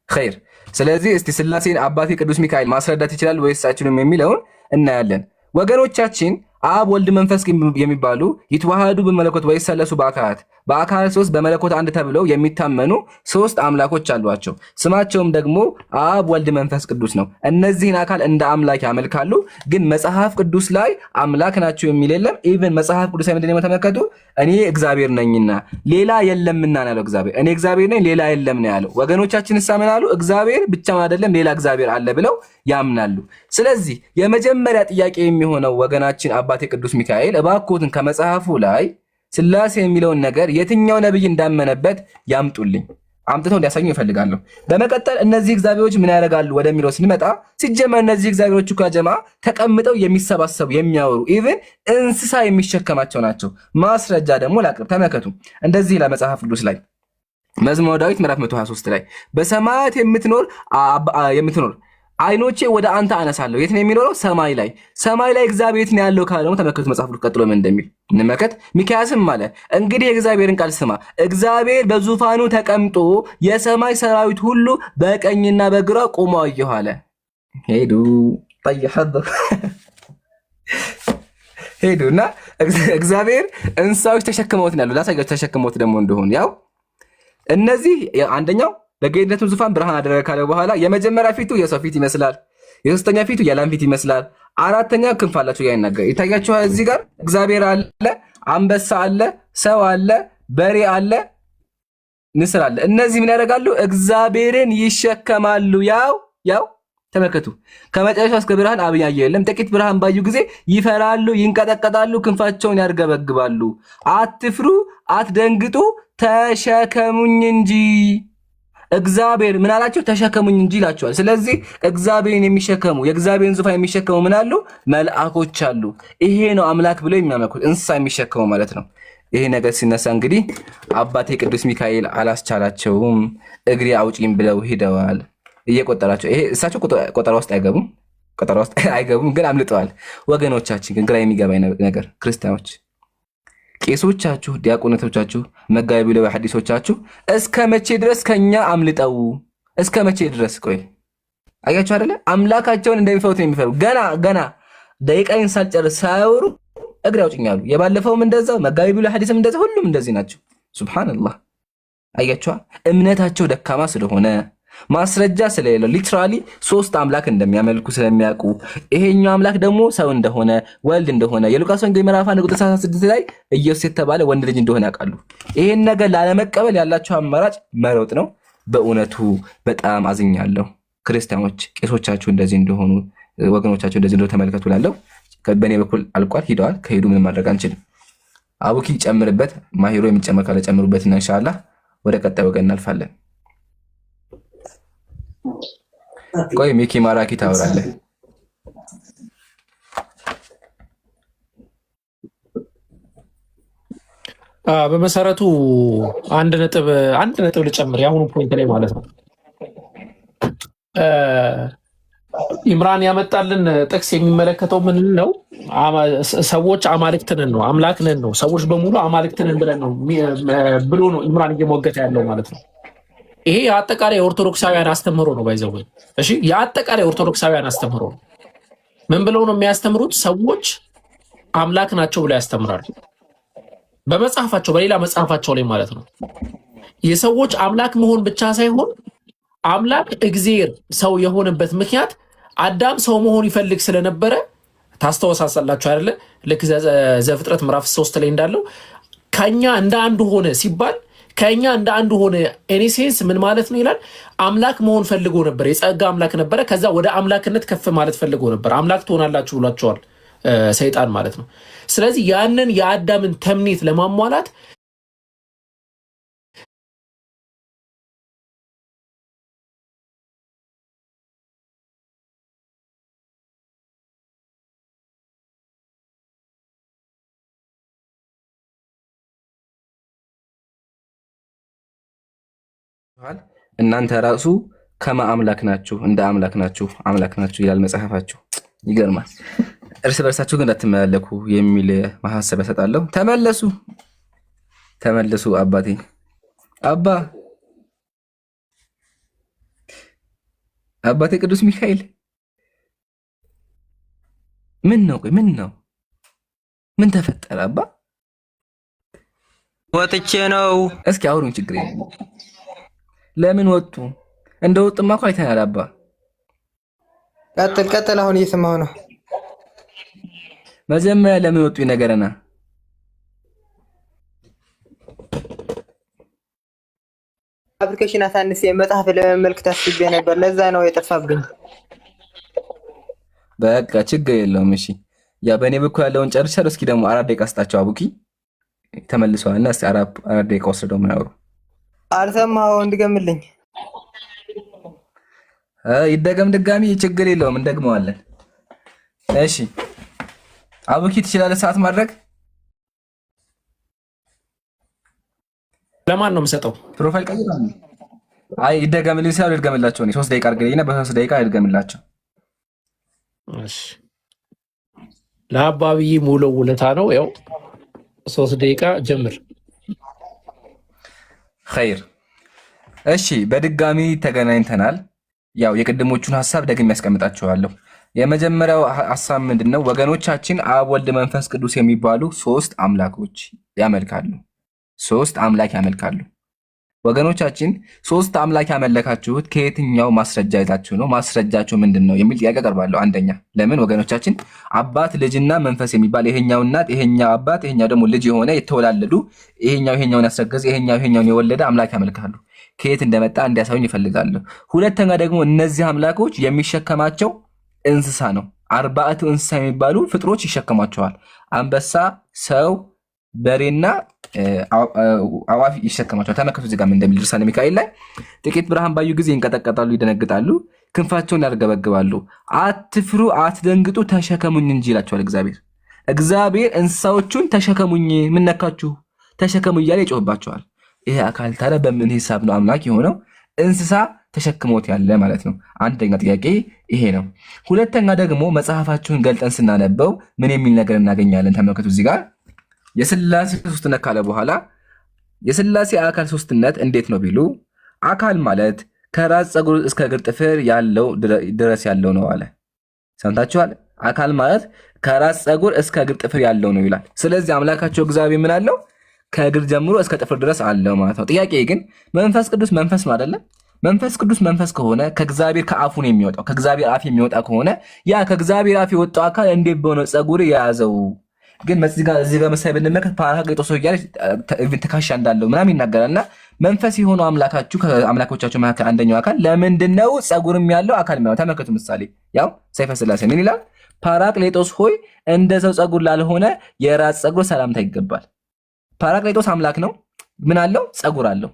ኸይር። ስለዚህ እስቲ ስላሴን አባቴ ቅዱስ ሚካኤል ማስረዳት ይችላል ወይስ አይችልም የሚለውን እናያለን። ወገኖቻችን አብ ወልድ መንፈስ የሚባሉ ይትዋሃዱ በመለኮት ወይሰለሱ በአካላት በአካል ሶስት በመለኮት አንድ ተብለው የሚታመኑ ሶስት አምላኮች አሏቸው። ስማቸውም ደግሞ አብ ወልድ መንፈስ ቅዱስ ነው። እነዚህን አካል እንደ አምላክ ያመልካሉ። ግን መጽሐፍ ቅዱስ ላይ አምላክ ናቸው የሚል የለም። ኢቭን መጽሐፍ ቅዱስ ላይ ምንድነው ተመልከቱ፣ እኔ እግዚአብሔር ነኝና ሌላ የለምና ነው ያለው። እግዚአብሔር እኔ እግዚአብሔር ነኝ ሌላ የለም ነው ያለው። ወገኖቻችን ያምናሉ እግዚአብሔር ብቻውን አይደለም ሌላ እግዚአብሔር አለ ብለው ያምናሉ። ስለዚህ የመጀመሪያ ጥያቄ የሚሆነው ወገናችን አባቴ ቅዱስ ሚካኤል እባክዎትን ከመጽሐፉ ላይ ስላሴ የሚለውን ነገር የትኛው ነብይ እንዳመነበት ያምጡልኝ፣ አምጥተው እንዲያሳዩ ይፈልጋለሁ። በመቀጠል እነዚህ እግዚአብሔሮች ምን ያደርጋሉ ወደሚለው ስንመጣ ሲጀመር እነዚህ እግዚአብሔሮች እኮ ጀማ ተቀምጠው የሚሰባሰቡ የሚያወሩ ኢቭን እንስሳ የሚሸከማቸው ናቸው። ማስረጃ ደግሞ ላቅርብ። ተመልከቱ፣ እንደዚህ ይላል መጽሐፍ ቅዱስ ላይ መዝሙረ ዳዊት ምዕራፍ 123 ላይ በሰማያት የምትኖር አይኖቼ ወደ አንተ አነሳለሁ። የት ነው የሚኖረው? ሰማይ ላይ። ሰማይ ላይ እግዚአብሔር ነው ያለው ካለ ደግሞ ተመልከቱ መጽሐፍ ቅዱስ ቀጥሎ ምን እንደሚል እንመልከት። ሚክያስም አለ እንግዲህ የእግዚአብሔርን ቃል ስማ፣ እግዚአብሔር በዙፋኑ ተቀምጦ የሰማይ ሰራዊት ሁሉ በቀኝና በግራ ቆመው አየሁ አለ። ሄዱ ሄዱና እግዚአብሔር እንስሳዎች ተሸክመውት ነው ያለው። ላሳያችሁ ተሸክመውት ደግሞ እንደሆነ ያው እነዚህ አንደኛው በጌትነቱ ዙፋን ብርሃን አደረገ ካለ በኋላ የመጀመሪያ ፊቱ የሰው ፊት ይመስላል፣ የሶስተኛ ፊቱ የላም ፊት ይመስላል፣ አራተኛ ክንፍ አላቸው ያይናገር ይታያችኋል። እዚህ ጋር እግዚአብሔር አለ፣ አንበሳ አለ፣ ሰው አለ፣ በሬ አለ፣ ንስር አለ። እነዚህ ምን ያደርጋሉ? እግዚአብሔርን ይሸከማሉ። ያው ተመልከቱ፣ ከመጨረሻው እስከ ብርሃን አብያየ የለም። ጥቂት ብርሃን ባዩ ጊዜ ይፈራሉ፣ ይንቀጠቀጣሉ፣ ክንፋቸውን ያርገበግባሉ። አትፍሩ፣ አትደንግጡ፣ ተሸከሙኝ እንጂ እግዚአብሔር ምን አላቸው? ተሸከሙኝ እንጂ ይላቸዋል። ስለዚህ እግዚአብሔርን የሚሸከሙ የእግዚአብሔርን ዙፋን የሚሸከሙ ምን አሉ? መልአኮች አሉ። ይሄ ነው አምላክ ብለው የሚያመልኩት እንስሳ የሚሸከሙ ማለት ነው። ይሄ ነገር ሲነሳ እንግዲህ አባቴ ቅዱስ ሚካኤል አላስቻላቸውም፣ እግሬ አውጪኝ ብለው ሂደዋል። እየቆጠራቸው ይሄ እሳቸው ቆጠራ ውስጥ አይገቡም፣ ግን አምልጠዋል። ወገኖቻችን ግን ግራ የሚገባኝ ነገር ክርስቲያኖች ቄሶቻችሁ፣ ዲያቆናቶቻችሁ፣ መጋቢ ብለው ሐዲሶቻችሁ እስከ መቼ ድረስ ከኛ አምልጠው? እስከ መቼ ድረስ? ቆይ አያችሁ አይደለ? አምላካቸውን እንደሚፈሩት ነው የሚፈሩ። ገና ደቂቃዬን ሳልጨርስ ሳያወሩ እግሬ አውጭኛሉ። የባለፈውም እንደዛው፣ መጋቢ ብለው ሐዲስም እንደዛው፣ ሁሉም እንደዚህ ናቸው። ሱብሃንአላህ። አያችሁ እምነታቸው ደካማ ስለሆነ ማስረጃ ስለሌለው ሊትራሊ ሶስት አምላክ እንደሚያመልኩ ስለሚያውቁ ይሄኛው አምላክ ደግሞ ሰው እንደሆነ ወልድ እንደሆነ የሉቃስ ወንጌል ምዕራፍ 1 ቁጥር 36 ላይ ኢየሱስ የተባለ ወንድ ልጅ እንደሆነ ያውቃሉ። ይሄን ነገር ላለመቀበል ያላቸው አማራጭ መሮጥ ነው። በእውነቱ በጣም አዝኛለሁ። ክርስቲያኖች ቄሶቻችሁ እንደዚህ እንደሆኑ፣ ወገኖቻችሁ እንደዚህ እንደሆነ ተመልከቱ። ላለው በእኔ በኩል አልቋል፣ ሂደዋል። ከሄዱ ምንም ማድረግ አንችልም። አቡኪ ጨምርበት፣ ማሂሮ የሚጨመር ካለ ጨምሩበትና ኢንሻአላህ ወደ ቀጣይ ወገን እናልፋለን። ቆይ ሚኪ ማራኪ ታወራለህ። በመሰረቱ አንድ ነጥብ ልጨምር የአሁኑ ፖይንት ላይ ማለት ነው። ኢምራን ያመጣልን ጥቅስ የሚመለከተው ምን ነው? ሰዎች አማልክትንን ነው አምላክንን ነው ሰዎች በሙሉ አማልክትንን ብለን ነው ብሎ ነው ኢምራን እየሞገተ ያለው ማለት ነው። ይሄ የአጠቃላይ የኦርቶዶክሳውያን አስተምህሮ ነው ባይዘው። እሺ የአጠቃላይ ኦርቶዶክሳውያን አስተምህሮ ነው። ምን ብለው ነው የሚያስተምሩት? ሰዎች አምላክ ናቸው ብለው ያስተምራሉ በመጽሐፋቸው፣ በሌላ መጽሐፋቸው ላይ ማለት ነው። የሰዎች አምላክ መሆን ብቻ ሳይሆን አምላክ እግዚአብሔር ሰው የሆነበት ምክንያት አዳም ሰው መሆን ይፈልግ ስለነበረ ታስተዋሳላችሁ አይደለ? ልክ ዘፍጥረት ምዕራፍ 3 ላይ እንዳለው ከኛ እንደ አንዱ ሆነ ሲባል ከኛ እንደ አንዱ ሆነ ኤኒሴንስ ምን ማለት ነው ይላል። አምላክ መሆን ፈልጎ ነበር፣ የጸጋ አምላክ ነበረ። ከዛ ወደ አምላክነት ከፍ ማለት ፈልጎ ነበር። አምላክ ትሆናላችሁ ብሏቸዋል ሰይጣን ማለት ነው። ስለዚህ ያንን የአዳምን ተምኔት ለማሟላት እናንተ ራሱ ከማ አምላክ ናችሁ እንደ አምላክ ናችሁ ይላል መጽሐፋችሁ። ይገርማል። እርስ በርሳችሁ ግን እንዳትመላለኩ የሚል ማሐሰብ ያሰጣለሁ። ተመለሱ አባቴ አባቴ ቅዱስ ሚካኤል ምን ነው? ምን ተፈጠረ? አባ ወጥቼ ነው። እስኪ አውሩን። ችግር የለም። ለምን ወጡ? እንደወጡማ እኮ አይተናል። አባ ቀጥል። አሁን እየሰማሁ ነው። መጀመሪያ ለምን ወጡ ይነገረና። አፕሊኬሽን አሳንስ መጽሐፍ ለመመልከት አስቤ ነበር። ለዛ ነው የጠፋብኝ። በቃ ችግር የለውም። እሺ ያ በእኔ በኩል ያለውን ጨርሻለሁ። እስኪ ደግሞ 4 ደቂቃ ስጣቸው። አቡኪ ተመልሰዋልና እስኪ 4 ደቂቃ ወስደው ምን አውሩ። አልሰማኸው? እንድገምልኝ? ይደገም ድጋሚ ችግር የለውም፣ እንደግመዋለን። እሺ አቡኪ ትችላለህ ሰዓት ማድረግ? ለማን ነው የምሰጠው? ፕሮፋይል ቀይር። አይ ይደገምልኝ ሳይሆን ልድገምላቸው። 3 ደቂቃ አድርገኝና በ3 ደቂቃ ልድገምላቸው። እሺ ለአባብዬ ሙሉ ውለታ ነው። ያው 3 ደቂቃ ጀምር። ኸይር። እሺ በድጋሚ ተገናኝተናል። ያው የቅድሞቹን ሐሳብ ደግሜ ያስቀምጣቸዋለሁ። የመጀመሪያው ሐሳብ ምንድነው? ወገኖቻችን አብ፣ ወልድ፣ መንፈስ ቅዱስ የሚባሉ 3 አምላኮች ያመልካሉ። 3 አምላክ ያመልካሉ። ወገኖቻችን 3 አምላክ ያመለካችሁት ከየትኛው ማስረጃ ይዛችሁ ነው? ማስረጃችሁ ምንድነው የሚል ጥያቄ አቀርባለሁ። አንደኛ ለምን ወገኖቻችን አባት፣ ልጅና መንፈስ የሚባል ይሄኛው እናት፣ ይሄኛው አባት፣ ይሄኛው ደግሞ ልጅ የሆነ የተወላለዱ ይሄኛውን ያስረገዘ ይሄኛውን የወለደ አምላክ ያመልካሉ? ከየት እንደመጣ እንዲያሳዩኝ ይፈልጋሉ። ሁለተኛ ደግሞ እነዚህ አምላኮች የሚሸከማቸው እንስሳ ነው። 4 እንስሳ የሚባሉ ፍጥሮች ይሸከማቸዋል። አንበሳ፣ ሰው፣ በሬና አዋፍ ይሸከማቸዋል። ተመልከቱ እዚህ ጋር ምን እንደሚል ድርሳነ ሚካኤል ላይ ጥቂት ብርሃን ባዩ ጊዜ ይንቀጠቀጣሉ፣ ይደነግጣሉ፣ ክንፋቸውን ያርገበግባሉ። አትፍሩ፣ አትደንግጡ፣ ተሸከሙኝ እንጂ ይላቸዋል እግዚአብሔር እንስሳዎቹን ተሸከሙኝ፣ ምን ነካችሁ ተሸከሙ እያለ ይጮህባቸዋል። ይሄ አካል ታዲያ በምን ሂሳብ ነው አምላክ የሆነው? እንስሳ ተሸክሞት ያለ ማለት ነው። አንደኛ ጥያቄ ይሄ ነው። ሁለተኛ ደግሞ መጽሐፋችሁን ገልጠን ስናነበው ምን የሚል ነገር እናገኛለን? ተመልከቱ እዚህ ጋር የሥላሴ ሶስትነት ካለ በኋላ የሥላሴ አካል ሶስትነት እንዴት ነው ቢሉ አካል ማለት ከራስ ፀጉር እስከ እግር ጥፍር ያለው ድረስ ያለው ነው አለ። ሰምታችኋል? አካል ማለት ከራስ ፀጉር እስከ እግር ጥፍር ያለው ነው ይላል። ስለዚህ አምላካቸው እግዚአብሔር ምን አለው? ከእግር ጀምሮ እስከ ጥፍር ድረስ አለው ማለት ነው። ጥያቄ ግን መንፈስ ቅዱስ መንፈስ ነው አይደለም? መንፈስ ቅዱስ መንፈስ ከሆነ ከእግዚአብሔር ከአፉ ነው የሚወጣው፣ ከእግዚአብሔር አፍ የሚወጣ ከሆነ ያ ከእግዚአብሔር አፍ የወጣው አካል እንዴት በሆነ ፀጉር የያዘው? ግን እዚህ ጋር መሳይ ብንመለከት ፓራቅሊጦስ እያለ ትከሻ እንዳለው ምናምን ይናገራልና መንፈስ የሆነው አምላካችሁ ከአምላኮቻችሁ መካከል አንደኛው አካል ለምንድነው ፀጉርም ያለው አካል የሚያው? ተመልከቱ ምሳሌ ያው ሰይፈ ሥላሴ ምን ይላል? ፓራቅሊጦስ ሆይ እንደ ሰው ፀጉር ላልሆነ የራስ ፀጉር ሰላምታ ይገባል። ፓራቅሊጦስ አምላክ ነው። ምን አለው? ፀጉር አለው።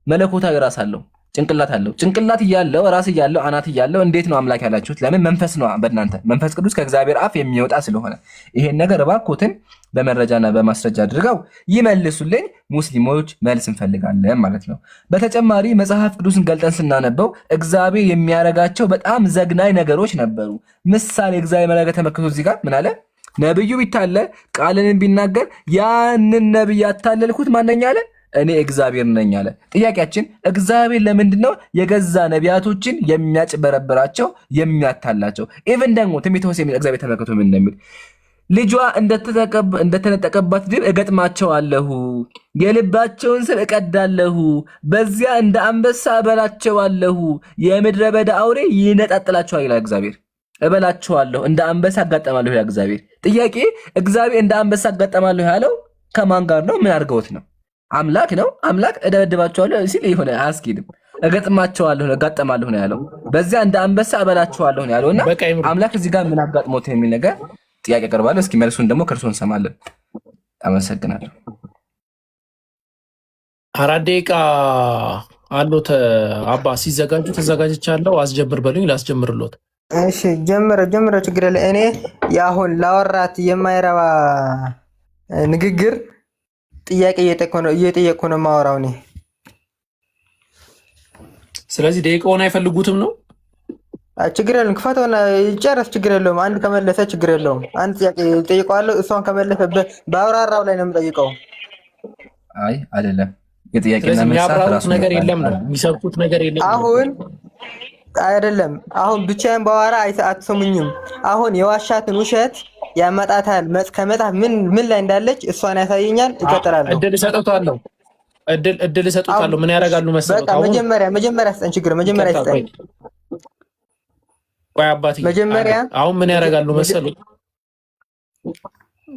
መለኮታዊ ራስ አለው። ጭንቅላት አለው። ጭንቅላት እያለው ራስ እያለው አናት እያለው እንዴት ነው አምላክ ያላችሁት? ለምን? መንፈስ ነው በእናንተ መንፈስ ቅዱስ ከእግዚአብሔር አፍ የሚወጣ ስለሆነ ይሄን ነገር እባክዎትን በመረጃና በማስረጃ አድርገው ይመልሱልኝ። ሙስሊሞች መልስ እንፈልጋለን ማለት ነው። በተጨማሪ መጽሐፍ ቅዱስን ገልጠን ስናነበው እግዚአብሔር የሚያረጋቸው በጣም ዘግናኝ ነገሮች ነበሩ። ምሳሌ እግዚአብሔር መላእክት ተመክቶ እዚህ ጋር ምን አለ? ነብዩ ቢታለል ቃልንም ቢናገር ያንን ነብይ ያታለልኩት ማነኛ አለ? እኔ እግዚአብሔር ነኝ አለ። ጥያቄያችን እግዚአብሔር ለምንድን ነው የገዛ ነቢያቶችን የሚያጭበረብራቸው የሚያታላቸው? ኢቭን ደግሞ ትንቢተ ሆሴዕ እግዚአብሔር ተመልከቱ ምን እንደሚል ልጇ እንደተነጠቀባት ድብ እገጥማቸዋለሁ፣ የልባቸውን ስር እቀዳለሁ፣ በዚያ እንደ አንበሳ እበላቸዋለሁ፣ የምድረ በዳ አውሬ ይነጣጥላቸዋል ይላል እግዚአብሔር። እበላቸዋለሁ እንደ አንበሳ አጋጠማለሁ ይላል እግዚአብሔር። ጥያቄ እግዚአብሔር እንደ አንበሳ አጋጠማለሁ ያለው ከማን ጋር ነው? ምን አድርገውት ነው? አምላክ ነው። አምላክ እደበድባቸዋለሁ ሲል የሆነ አያስኬድም። እገጥማቸዋለሁ እጋጠማለሁ ነው ያለው። በዚያ እንደ አንበሳ እበላቸዋለሁ ነው ያለውና አምላክ እዚህ ጋር ምን አጋጥሞት የሚል ነገር ጥያቄ ቀርባለሁ። እስኪ መልሱን ደግሞ ከእርሶ እንሰማለን። አመሰግናለሁ። 4 ደቂቃ አሉት አባ። ሲዘጋጁ ተዘጋጅቻለሁ። አስጀምር በሉኝ ላስጀምርሎት። እሺ ጀምረ ችግር የለ። እኔ ያሁን ላወራት የማይረባ ንግግር ጥያቄ እየጠየቁ ነው የማወራው እኔ። ስለዚህ ደቂቃውን አይፈልጉትም ነው? ችግር የለም ክፈተውና ይጨረስ። ችግር የለውም። አንድ ከመለሰ ችግር የለውም። አንድ ጥያቄ ጠይቀዋለሁ። እሷን ከመለሰ በአውራራው ላይ ነው የምጠይቀው። አይ አይደለም፣ የጥያቄና የሚያብራሩት ነገር የለም ነው የሚሰብኩት ነገር የለም። አሁን አይደለም አሁን ብቻዬን ባወራ አትሰሙኝም። አሁን የዋሻትን ውሸት ያመጣታል ከመጣፍ ምን ላይ እንዳለች እሷን ያሳየኛል። ይቀጥላል። እድል እሰጡታለሁ። ምን ያደርጋሉ መሰለህ? በቃ መጀመሪያ ስጠን። ችግር መጀመሪያ ስጠን። ቆይ አባቴ መጀመሪያ አሁን ምን ያደርጋሉ መሰለህ?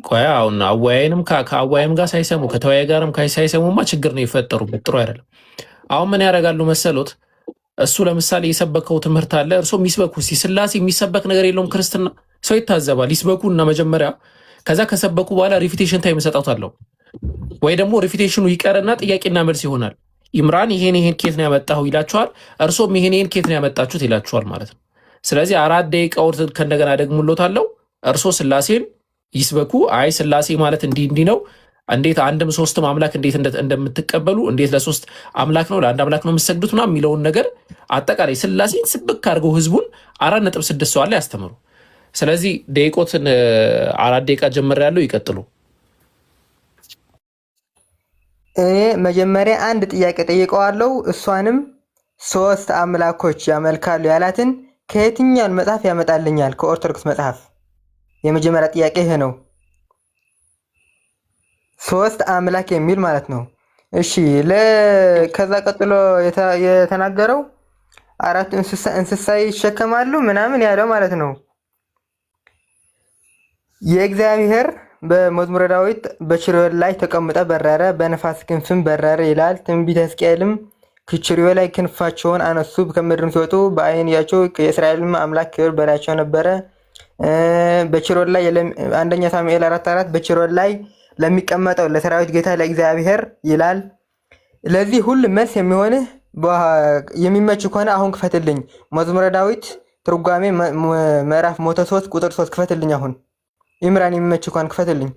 ቆይ አሁን አወያይንም ከአወያይም ጋር ሳይሰሙ ከተወያይ ጋርም ሳይሰሙማ ችግር ነው የፈጠሩበት። ጥሩ አይደለም። አሁን ምን ያደርጋሉ መሰሉት? እሱ ለምሳሌ የሰበከው ትምህርት አለ። እርሶ የሚስበኩ ስላሴ የሚሰበክ ነገር የለውም። ክርስትና ሰው ይታዘባል። ይስበኩ እና መጀመሪያ ከዛ ከሰበኩ በኋላ ሪፊቴሽን ታይም እሰጣታለሁ። ወይ ደግሞ ሪፊቴሽኑ ይቀርና ጥያቄና መልስ ይሆናል። ኢምራን ይሄን ኬት ነው ያመጣው ይላችኋል። እርሶም ይሄን ኬት ነው ያመጣችሁት ይላችኋል ማለት ነው። ስለዚህ 4 ደቂቃ ከእንደገና ደግሞሎታለሁ። እርሶ ስላሴን ይስበኩ። አይ ስላሴ ማለት እንዲህ ነው፣ እንዴት አንድም ሶስትም አምላክ እንዴት እንደምትቀበሉ፣ እንዴት ለሶስት አምላክ ነው ለአንድ አምላክ ነው የምትሰግዱት ምናምን የሚለውን ነገር አጠቃላይ ስላሴን ስብክ አድርገው ህዝቡን 4.6 ሰው አለ ያስተምሩ። ስለዚህ ደቂቆትን 4 ደቂቃ ጀምሬያለሁ። ይቀጥሉ። እኔ መጀመሪያ አንድ ጥያቄ ጠይቀዋለሁ። እሷንም 3 አምላኮች ያመልካሉ ያላትን ከየትኛውን መጽሐፍ ያመጣልኛል? ከኦርቶዶክስ መጽሐፍ። የመጀመሪያ ጥያቄ ይሄ ነው። 3 አምላክ የሚል ማለት ነው። እሺ ከዛ ቀጥሎ የተናገረው 4 እንስሳ ይሸከማሉ ምናምን ያለው ማለት ነው። የእግዚአብሔር በመዝሙረ ዳዊት በችርዮን ላይ ተቀምጠ በረረ፣ በነፋስ ክንፍም በረረ ይላል። ትንቢተ ሕዝቅኤልም ከችርዮ ላይ ክንፋቸውን አነሱ፣ ከምድርም ሲወጡ በዓይን ያቸው፣ የእስራኤልም አምላክ ክብር በላያቸው ነበረ። በችርዮን ላይ አንደኛ ሳሙኤል 4:4 በችርዮን ላይ ለሚቀመጠው ለሰራዊት ጌታ ለእግዚአብሔር ይላል። ለዚህ ሁሉ መልስ የሚሆንህ የሚመች ከሆነ አሁን ክፈትልኝ። መዝሙረ ዳዊት ትርጓሜ ምዕራፍ 103 ቁጥር 3 ክፈትልኝ። አሁን ኢምራን የሚመች ከሆነ ክፈትልኝ።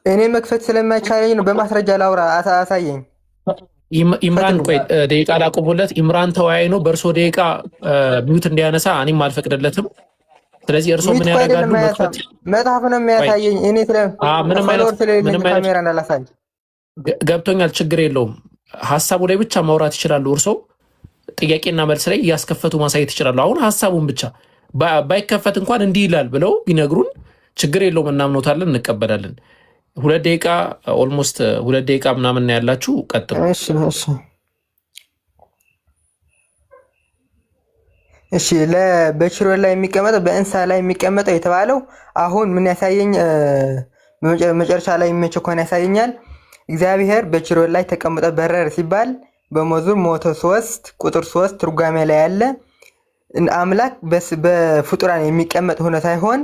እኔ መክፈት ስለማይቻለኝ ነው። በማስረጃ ላውራ፣ አሳየኝ። ኢምራን ቆይ ደቂቃ ላቁሙለት። ኢምራን ተወያይ ነው። በእርሶ ደቂቃ ሚዩት እንዲያነሳ እኔም አልፈቅድለትም። ስለዚህ እርሶ ምን ያደርጋሉ? መጽሐፍ ነው የሚያሳየኝ። እኔ ካሜራ እንዳላሳይ ገብቶኛል። ችግር የለውም። ሀሳቡ ላይ ብቻ ማውራት ይችላሉ። እርሶ ጥያቄና መልስ ላይ እያስከፈቱ ማሳየት ይችላሉ። አሁን ሀሳቡን ብቻ ባይከፈት እንኳን እንዲህ ይላል ብለው ቢነግሩን ችግር የለውም። እናምኖታለን፣ እንቀበላለን። 2 ደቂቃ ኦልሞስት 2 ደቂቃ ምናምን ያላችሁ ቀጥሉ። እሺ በችርዮን ላይ የሚቀመጠው በእንስሳ ላይ የሚቀመጠው የተባለው አሁን ምን ያሳየኝ? መጨረሻ ላይ የሚመቸው ከሆነ ያሳየኛል። እግዚአብሔር በችርዮን ላይ ተቀምጦ በረረ ሲባል በመዝሙር 103 ቁጥር 3 ትርጓሜ ላይ ያለ አምላክ በፍጡራን የሚቀመጥ ሆኖ ሳይሆን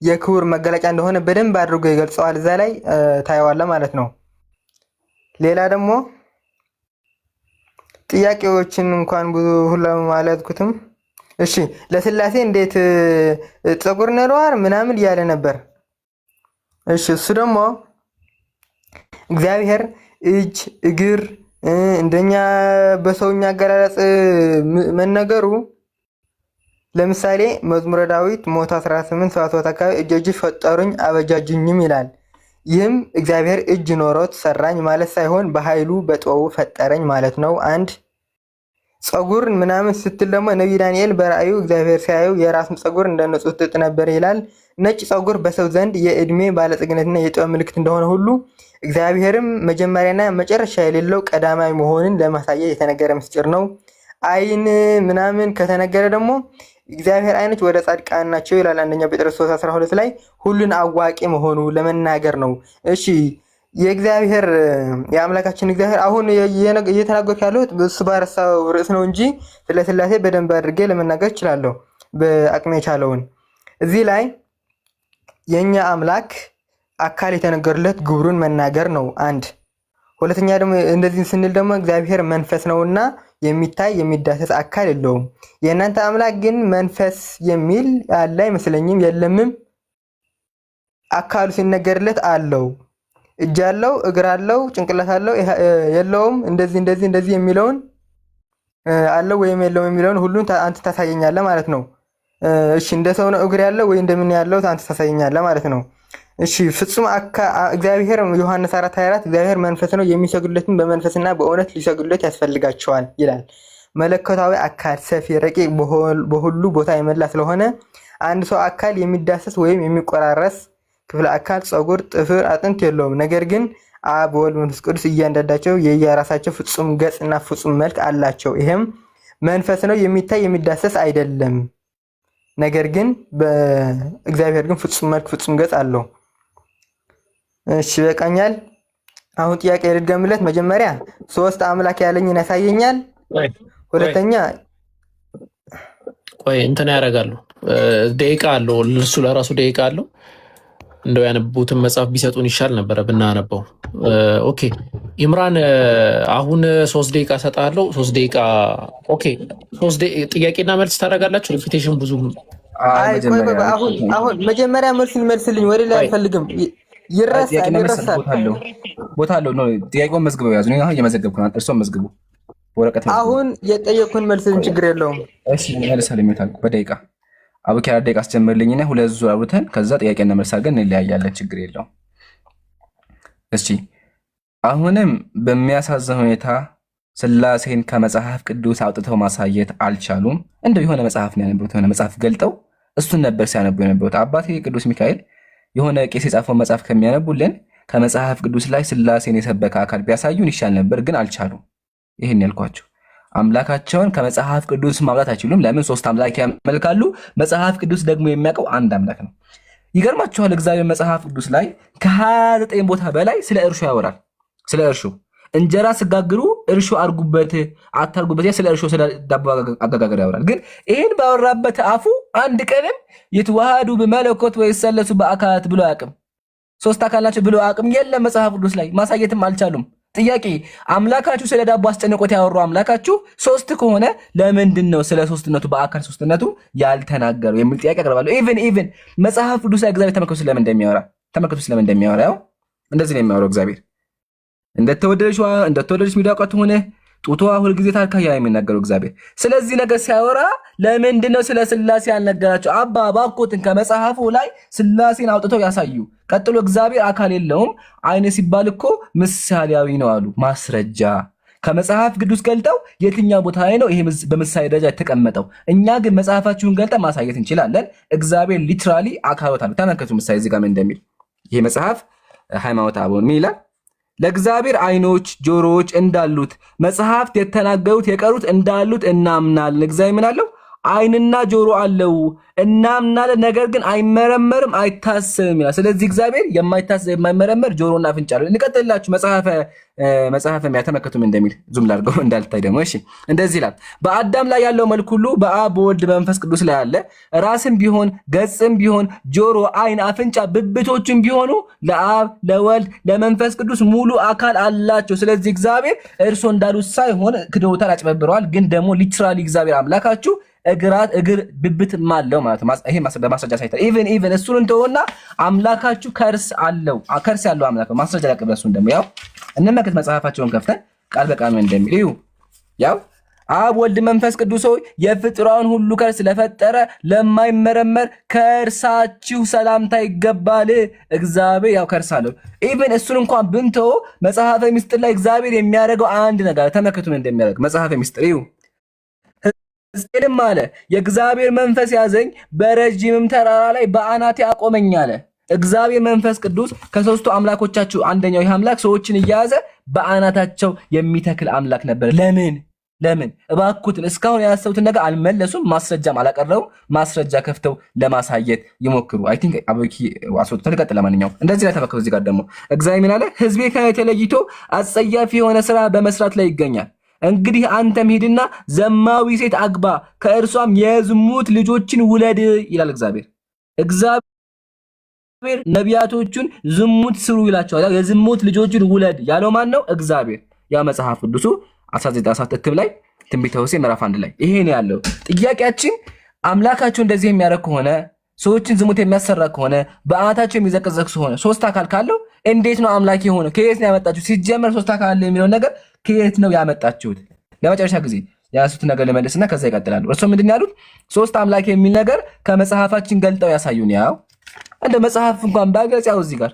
የክብር መገለጫ እንደሆነ በደንብ አድርጎ ይገልጸዋል። እዛ ላይ ታየዋለህ ማለት ነው። ሌላ ደግሞ ጥያቄዎችን እንኳን ብዙ ሁሉ ማለትኩትም። እሺ ለስላሴ እንዴት ፀጉር ነሯር ምናምን እያለ ነበር። እሺ እሱ ደግሞ እግዚአብሔር እጅ እግር እንደኛ በሰውኛ አገላለጽ መነገሩ ለምሳሌ መዝሙረ ዳዊት 118:7 አካባቢ እጆችሽ ፈጠሩኝ አበጃጁኝም ይላል። ይህም እግዚአብሔር እጅ ኖሮት ሰራኝ ማለት ሳይሆን በኃይሉ በጥበቡ ፈጠረኝ ማለት ነው። አንድ ፀጉር ምናምን ስትል ደግሞ ነቢይ ዳንኤል በራእዩ እግዚአብሔር ሲያየው የራሱን ፀጉር እንደ ንጹህ ጥጥ ነበር ይላል። ነጭ ፀጉር በሰው ዘንድ የእድሜ ባለጸግነትና የጥበብ ምልክት እንደሆነ ሁሉ እግዚአብሔርም መጀመሪያና መጨረሻ የሌለው ቀዳማዊ መሆንን ለማሳየት የተነገረ ምስጢር ነው። አይን ምናምን ከተነገረ ደግሞ እግዚአብሔር አይኖች ወደ ጻድቃን ናቸው ይላል አንደኛ ጴጥሮስ 3:12 ላይ ሁሉን አዋቂ መሆኑ ለመናገር ነው። እሺ የእግዚአብሔር የአምላካችን እግዚአብሔር አሁን እየተናገርኩ ያለሁት በሱ ባረሳው ርዕስ ነው እንጂ ስለ ስላሴ በደንብ አድርጌ ለመናገር እችላለሁ በአቅሜ የቻለውን። እዚህ ላይ የኛ አምላክ አካል የተነገረለት ግብሩን መናገር ነው አንድ። ሁለተኛ ደግሞ እንደዚህ ስንል ደግሞ እግዚአብሔር መንፈስ ነውና የሚታይ የሚዳሰስ አካል የለውም። የእናንተ አምላክ ግን መንፈስ የሚል ያለ አይመስለኝም፣ የለምም። አካሉ ሲነገርለት አለው፣ እጅ አለው፣ እግር አለው፣ ጭንቅላት አለው የለውም፣ እንደዚህ የሚለውን አለው ወይም የለውም የሚለውን ሁሉን አንተ ታሳየኛለህ ማለት ነው። እሺ እንደ ሰው ነው እግር ያለው ወይ እንደምን ያለው አንተ ታሳየኛለህ ማለት ነው። እሺ ፍጹም እግዚአብሔር ዮሐንስ 4:24 እግዚአብሔር መንፈስ ነው የሚሰግዱለትም በመንፈስና በእውነት ሊሰግዱለት ያስፈልጋቸዋል ይላል። መለኮታዊ አካል ሰፊ ረቂቅ በሁሉ ቦታ የመላ ስለሆነ አንድ ሰው አካል የሚዳሰስ ወይም የሚቆራረስ ክፍለ አካል ፀጉር፣ ጥፍር፣ አጥንት የለውም። ነገር ግን አብ ወልድ መንፈስ ቅዱስ እያንዳንዳቸው የየራሳቸው ፍጹም ገጽና ፍጹም መልክ አላቸው። ይሄም መንፈስ ነው የሚታይ የሚዳሰስ አይደለም። ነገር ግን በእግዚአብሔር ግን ፍጹም መልክ ፍጹም ገጽ አለው። እሺ በቃኛል። አሁን ጥያቄ ልድገምለት። መጀመሪያ ሶስት አምላክ ያለኝን ያሳየኛል። ሁለተኛ ቆይ እንትን ያደርጋሉ ደቂቃ አለው እሱ ለራሱ ደቂቃ አለው። እንደው ያነቡትን መጽሐፍ ቢሰጡን ይሻል ነበረ ብናነበው። ኦኬ ኢምራን አሁን 3 ደቂቃ ሰጣለሁ። 3 ደቂቃ ኦኬ። 3 ጥያቄና መልስ ታደርጋላችሁ። ሪፒቴሽን ብዙ አሁን መጀመሪያ መልስልኝ። ወደ ላይ አልፈልግም። ይረሳል። ቦታ አለው ነው። ጥያቄውን መዝግበው ያዙ። አሁን እየመዘገብኩ ነው። እርሶም መዝግቡ ወረቀት። አሁን የጠየኩን መልስልኝ፣ ችግር የለውም። እሺ መልሳለሁ። የሚታልኩ በደቂቃ አቡኪ 4 ደቂቃ አስጀምርልኝና 2 ዙር አውርተን ከዛ ጥያቄና መልስ አድርገን እንለያያለን። ችግር የለውም። እሺ አሁንም በሚያሳዝን ሁኔታ ስላሴን ከመጽሐፍ ቅዱስ አውጥተው ማሳየት አልቻሉም። እንደው የሆነ መጽሐፍ ነው ያነበሩት፣ የሆነ መጽሐፍ ገልጠው እሱን ነበር ሲያነቡ የነበሩት። አባቴ ቅዱስ ሚካኤል የሆነ ቄስ የጻፈውን መጽሐፍ ከሚያነቡልን ከመጽሐፍ ቅዱስ ላይ ስላሴን የሰበከ አካል ቢያሳዩን ይሻል ነበር፣ ግን አልቻሉም። ይህን ያልኳቸው አምላካቸውን ከመጽሐፍ ቅዱስ ማውጣት አይችሉም። ለምን? 3 አምላክ ያመልካሉ። መጽሐፍ ቅዱስ ደግሞ የሚያውቀው አንድ አምላክ ነው። ይገርማችኋል፣ እግዚአብሔር መጽሐፍ ቅዱስ ላይ ከ29 ቦታ በላይ ስለ እርሾ ያወራል። ስለ እርሾ እንጀራ ስጋግሩ እርሾ አርጉበት አታርጉበት፣ ስለ እርሾ ስለ ዳቦ አጋጋገር ያወራል። ግን ይህን ባወራበት አፉ አንድ ቀንም ይትዋሃዱ በመለኮት ወይሰለሱ በአካላት ብሎ አያውቅም። 3 አካል ናቸው ብሎ አያውቅም። የለም መጽሐፍ ቅዱስ ላይ ማሳየትም አልቻሉም። ጥያቄ አምላካችሁ ስለ ዳቦ አስጨንቆት ያወራው አምላካችሁ 3 ከሆነ ለምንድን ነው ስለ ሶስትነቱ በአካል ሶስትነቱ ያልተናገረው የሚል ጥያቄ አቀርባለሁ። ኢቭን መጽሐፍ ቅዱስ ላይ እግዚአብሔር ተመልከቱ ስለምን እንደሚያወራ ያው እንደዚህ ነው የሚያወራው። እግዚአብሔር እንደተወደደች ሚዳቋ ትሆነ ጡቷ ሁልጊዜ ታርካ ያ የሚናገረው እግዚአብሔር። ስለዚህ ነገር ሲያወራ ለምንድን ነው ስለ ስላሴ ያልነገራቸው? አባ ባኮትን ከመጽሐፉ ላይ ስላሴን አውጥተው ያሳዩ። ቀጥሎ እግዚአብሔር አካል የለውም አይነ ሲባል እኮ ምሳሌያዊ ነው አሉ። ማስረጃ ከመጽሐፍ ቅዱስ ገልጠው የትኛው ቦታ ላይ ነው ይሄ በምሳሌ ደረጃ የተቀመጠው? እኛ ግን መጽሐፋችሁን ገልጠን ማሳየት እንችላለን። እግዚአብሔር ሊትራሊ አካሎት አሉ። ተመልከቱ ምሳሌ እዚህ ጋር ምን እንደሚል ይሄ መጽሐፍ ሃይማኖተ አበው ምን ይላል? ለእግዚአብሔር አይኖች ጆሮዎች እንዳሉት መጽሐፍት የተናገሩት የቀሩት እንዳሉት እናምናለን። እግዚአብሔር ምን አለው? ዓይንና ጆሮ አለው እናምናለን፣ ነገር ግን አይመረመርም አይታሰብም ይላል። ስለዚህ እግዚአብሔር የማይታሰብ የማይመረመር ጆሮና አፍንጫ አለው። እንቀጥላችሁ መጽሐፈ ተመልከቱም እንደሚል ዙም ላድርገው እንዳልታይ ደግሞ። እሺ እንደዚህ ይላል፣ በአዳም ላይ ያለው መልክ ሁሉ በአብ በወልድ በመንፈስ ቅዱስ ላይ አለ። ራስም ቢሆን ገጽም ቢሆን ጆሮ፣ ዓይን፣ አፍንጫ፣ ብብቶችም ቢሆኑ ለአብ ለወልድ ለመንፈስ ቅዱስ ሙሉ አካል አላቸው። ስለዚህ እግዚአብሔር እርሶ እንዳሉት ሳይሆን ክደውታል፣ አጭበርብረዋል። ግን ደግሞ ሊትራሊ እግዚአብሔር አምላካችሁ እግር ብብት አለው ማለት ነው። ይሄ በማስረጃ ሳይታል ኢቭን እሱን እንተውና አምላካችሁ ከርስ አለው፣ ከርስ ያለው አምላክ ነው። ማስረጃ ያቀርብ። እሱን ደግሞ ያው እንመልከት። መጽሐፋቸውን ከፍተን ቃል በቃል ምን እንደሚል እዩ። ያው አብ ወልድ መንፈስ ቅዱስ ሆይ የፍጥሯን ሁሉ ከርስ ለፈጠረ ለማይመረመር ከርሳችሁ ሰላምታ ይገባል። እግዚአብሔር ያው ከርስ አለው። ኢቭን እሱን እንኳን ብንተው መጽሐፈ ሚስጥር ላይ እግዚአብሔር የሚያደርገው አንድ ነገር ተመልከቱ ምን እንደሚያደርግ መጽሐፈ ሚስጥር እዩ። ሕዝቅኤልም አለ የእግዚአብሔር መንፈስ ያዘኝ፣ በረጅምም ተራራ ላይ በአናቴ አቆመኝ አለ። እግዚአብሔር መንፈስ ቅዱስ ከሶስቱ አምላኮቻችሁ አንደኛው ይህ አምላክ ሰዎችን እየያዘ በአናታቸው የሚተክል አምላክ ነበር። ለምን እባክዎትን እስካሁን ያሰቡትን ነገር አልመለሱም፣ ማስረጃም አላቀረቡም። ማስረጃ ከፍተው ለማሳየት ይሞክሩ። አይ ቲንክ አበኪ ዋሶት ተልቀጥ። ለማንኛውም እንደዚህ ላይ ተመከሩ። እዚህ ጋር ደግሞ እግዚአብሔር ምን አለ? ሕዝቤ ከእኔ ተለይቶ አጸያፊ የሆነ ስራ በመስራት ላይ ይገኛል። እንግዲህ አንተም ሂድና ዘማዊ ሴት አግባ፣ ከእርሷም የዝሙት ልጆችን ውለድ ይላል እግዚአብሔር። ነቢያቶቹን ዝሙት ስሩ ይላቸዋል። የዝሙት ልጆችን ውለድ ያለው ማን ነው? እግዚአብሔር። ያ መጽሐፍ ቅዱስ 19 እትም ላይ ትንቢተ ሆሴዕ ምዕራፍ 1 ላይ ይሄ ነው ያለው። ጥያቄያችን አምላካቸው እንደዚህ የሚያደርግ ከሆነ ሰዎችን ዝሙት የሚያሰራ ከሆነ በአናታቸው የሚዘቀዘቅ ከሆነ ሶስት አካል ካለው እንዴት ነው አምላክ የሆነው? ከየት ነው ያመጣችሁት? ሲጀመር ሶስት አካል አለ የሚለው ነገር ከየት ነው ያመጣችሁት? ለመጨረሻ ጊዜ ያሱት ነገር ለመለስና ከዛ ይቀጥላሉ። እርሱ ምንድን ያሉት? ሶስት አምላክ የሚል ነገር ከመጽሐፋችን ገልጠው ያሳዩን። ያው እንደ መጽሐፍ እንኳን ባገጽ ያው እዚህ ጋር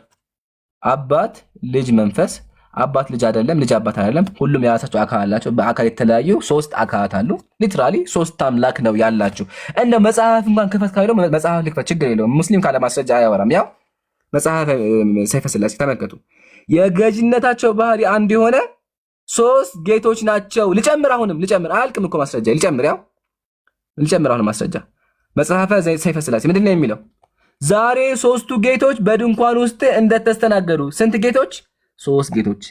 አባት ልጅ መንፈስ፣ አባት ልጅ አይደለም፣ ልጅ አባት አይደለም። ሁሉም የራሳቸው አካል አላቸው። በአካል የተለያዩ ሶስት አካላት አሉ። ሊትራሊ ሶስት አምላክ ነው ያላችሁ። እንደ መጽሐፍ እንኳን ክፈት ካለው መጽሐፍ ልክፈት፣ ችግር የለውም። ሙስሊም ካለ ማስረጃ አያወራም። ያው መጽሐፍ ሰይፈ ስላሴ ተመልከቱ። የገዥነታቸው ባህሪ አንድ የሆነ ሶስት ጌቶች ናቸው። ልጨምር፣ አሁንም ልጨምር፣ አያልቅም እኮ ማስረጃ። ልጨምር አሁንም ማስረጃ። መጽሐፈ ሰይፈ ስላሴ ምንድን ነው የሚለው? ዛሬ ሶስቱ ጌቶች በድንኳን ውስጥ እንደተስተናገዱ። ስንት ጌቶች? ሶስት ጌቶች።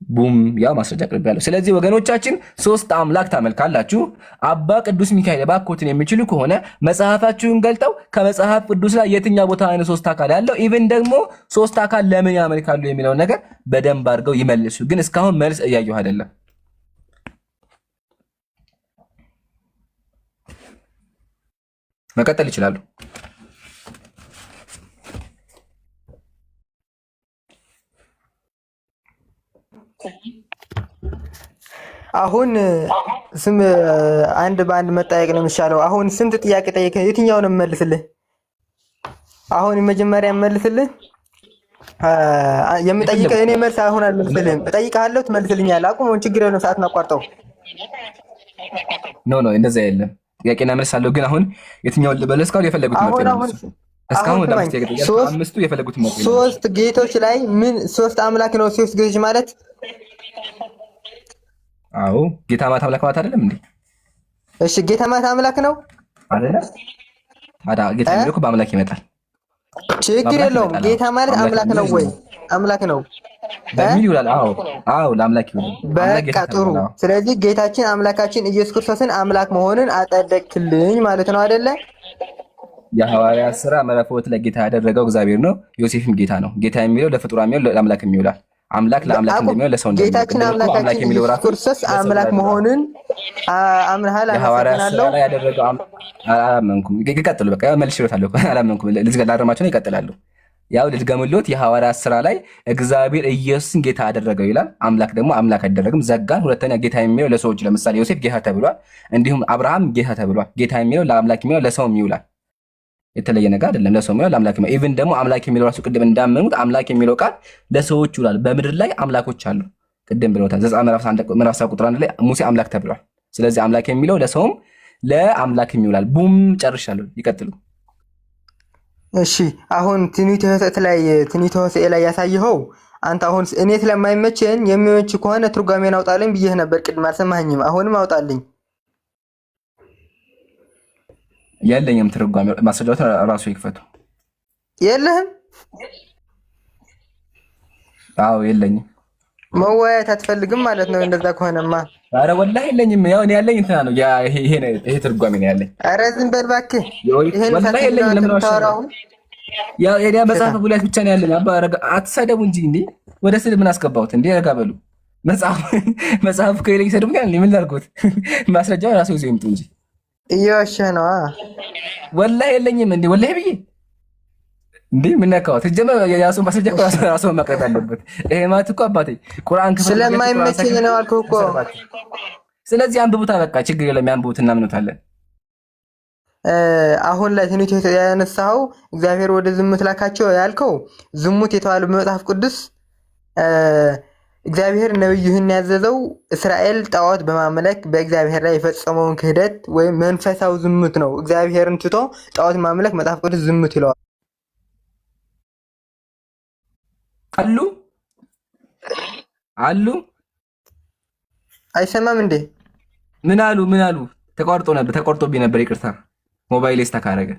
ቡም፣ ያው ማስረጃ አቅርቤያለሁ። ስለዚህ ወገኖቻችን ሶስት አምላክ ታመልካላችሁ። አባ ቅዱስ ሚካኤል ባኮትን የሚችሉ ከሆነ መጽሐፋችሁን ገልጠው ከመጽሐፍ ቅዱስ ላይ የትኛው ቦታ አይነት ሶስት አካል ያለው ኢቭን ደግሞ ሶስት አካል ለምን ያመልካሉ የሚለውን ነገር በደንብ አድርገው ይመልሱ። ግን እስካሁን መልስ እያየሁ አይደለም። መቀጠል ይችላሉ። አሁን ስም አንድ በአንድ መጠየቅ ነው የሚሻለው። አሁን ስንት ጥያቄ ጠየቀኝ፣ የትኛውን መልስልህ? አሁን መጀመሪያ መልስልህ። የምጠይቀህ እኔ መልስ አሁን አልመልስልህም። እጠይቅሃለሁ፣ ትመልስልኛለህ። አቁም፣ ችግር የለውም። ሰዓት አቋርጠው። ኖ እንደዛ የለም። ጥያቄና መልስ አለው። ግን አሁን የትኛውን ልበል? እስካሁን የፈለጉት አምስቱ የፈለጉት ሶስት ጌቶች ላይ ምን ሶስት አምላክ ነው? ሶስት ጌቶች ማለት አዎ ጌታ ማለት አምላክ ማለት አይደለም እንዴ? እሺ ጌታ ማለት አምላክ ነው አይደለ? ታዲያ ጌታ የሚለው እኮ በአምላክ ይመጣል። ችግር የለውም። ጌታ ማለት አምላክ ነው ወይ? አምላክ ነው በሚል ይውላል። አዎ ለአምላክ ይውላል። በቃ ጥሩ። ስለዚህ ጌታችን አምላካችን ኢየሱስ ክርስቶስን አምላክ መሆኑን አጠደቅልኝ ማለት ነው አይደለ? የሐዋርያት ሥራ ምዕራፍ 2 ላይ ጌታ ያደረገው እግዚአብሔር ነው። ዮሴፍም ጌታ ነው። ጌታ የሚለው ለፍጡራን የሚለው ለአምላክ የሚውላል። አምላክ ለአምላክ እንደሚሆን ለሰው እንደሚሆን ጌታችን አምላካችን የሚለው ራሱ ክርስቶስ አምላክ መሆኑን አምናሃል። አመሰግናለሁ። ያደረገው አላመንኩም። ይቀጥሉ። በቃ መልሼ እልዎታለሁ። አላመንኩም። ለዚህ ጋር ላረማቸው ነው። ይቀጥላሉ። ያው ልትገምሉት የሐዋርያት ሥራ ላይ እግዚአብሔር ኢየሱስን ጌታ አደረገው ይላል። አምላክ ደግሞ አምላክ አይደረግም። ዘጋን። ሁለተኛ ጌታ የሚለው ለሰዎች ለምሳሌ ዮሴፍ ጌታ ተብሏል። እንዲሁም አብርሃም ጌታ ተብሏል። ጌታ የሚለው ለአምላክ የሚለው ለሰውም ይውላል። የተለየ ነገር አይደለም። ለሰው የሚለው ለአምላክ የሚለው ኢቭን ደግሞ አምላክ የሚለው ራሱ ቅድም እንዳመኑት አምላክ የሚለው ቃል ለሰዎች ይውላል። በምድር ላይ አምላኮች አሉ። ቅድም ብለውታል። ዘጸአት ምዕራፍ 7 ቁጥር 1 ላይ ሙሴ አምላክ ተብሏል። ስለዚህ አምላክ የሚለው ለሰውም ለአምላክ ይውላል። ቡም ጨርሻለሁ። ይቀጥሉ። እሺ አሁን ትንቢተ ሆሴዕ ላይ ያሳየኸው አንተ አሁን እኔ ስለማይመቸኝ የሚመች ከሆነ ትርጓሜን አውጣልኝ ብዬህ ነበር። ቅድም አልሰማኸኝም። አሁንም አውጣልኝ። የለኝም ትርጓሜ። ማስረጃዎትን ራሱ ይክፈቱ። የለህም? አዎ የለኝም። መወያየት አትፈልግም ማለት ነው እንደዛ ከሆነማ። ኧረ ወላሂ የለኝም። ያው እኔ ያለኝ እንትና ነው ይሄ ትርጓሜ ነው ያለኝ። ኧረ ዝም በል እባክህ። ይሄን ወላሂ የለኝም። ለምን ታወራው? ያው የዲያ መጽሐፍ ብሉያት ብቻ ነው ያለኝ። አባ ረጋ አትሳደቡ እንጂ እንዴ! ወደ ስድብ ምን አስገባሁት እንዴ? ረጋ በሉ። መጽሐፍ ከሌለኝ ይሰድቡኛል። ምን ላድርጎት? ማስረጃው ራሱ ይዘው ይምጡ እንጂ እየዋሸህ ነው። ወላሂ የለኝም እንዴ! ወላሂ ብዬ እንዴ ምን ነካው? ተጀመረ የራሱ ማስረጃ ራሱ ማቅረብ አለበት። ይሄ ማለት እኮ አባቴ ቁርአን ክፍል ስለማይመቸኝ ነው አልኩህ እኮ። ስለዚህ አንብቡታ በቃ ችግር የለም። ያንብቡት እና ምንታለን። አሁን ላይ ትንሽ ያነሳው እግዚአብሔር ወደ ዝሙት ላካቸው ያልከው ዝሙት የተባለው በመጽሐፍ ቅዱስ እግዚአብሔር ነብዩን ያዘዘው እስራኤል ጣዖት በማምለክ በእግዚአብሔር ላይ የፈጸመውን ክህደት ወይም መንፈሳዊ ዝሙት ነው። እግዚአብሔርን ትቶ ጣዖት ማምለክ መጽሐፍ ቅዱስ ዝሙት ይለዋል። አሉ አይሰማም እንዴ? ምን አሉ? ተቋርጦብኝ ነበር። ይቅርታ ሞባይል ስታካረገ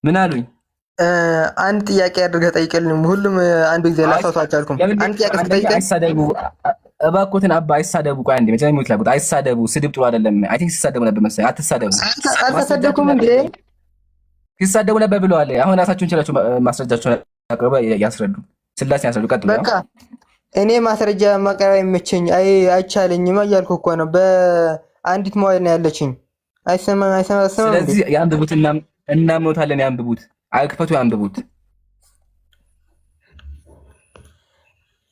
ምን አሉኝ? አንድ ጥያቄ አድርገህ ጠይቅልኝ። ሁሉም አንድ ጊዜ ላሳውት አልቻልኩም። አንድ ጥያቄ ስጠይቀኝ አይሳደቡ እባክዎትን አባ አይሳደቡ። ቆይ አንዴ መቼም ይሞት ላቁት። አይሳደቡ፣ ስድብ ጥሩ አይደለም። አይ ቲንክ ሲሳደቡ ነበር መሰለኝ። አትሳደቡ። አልተሰደብኩም እንዴ? ሲሳደቡ ነበር ብለዋል። አሁን ራሳችሁን ችላችሁ ማስረጃችሁን አቅርበው ያስረዱ። ስላሴ ያስረዱ። ቀጥሉ። በቃ እኔ ማስረጃ ማቅረብ አይመቸኝ አይቻለኝም እያልኩ እኮ ነው። በአንዲት ሞባይል ነው ያለችኝ። አይሰማም። ስለዚህ ያንብቡት እና እናምኖታለን። ያንብቡት፣ አይክፈቱ፣ ያንብቡት።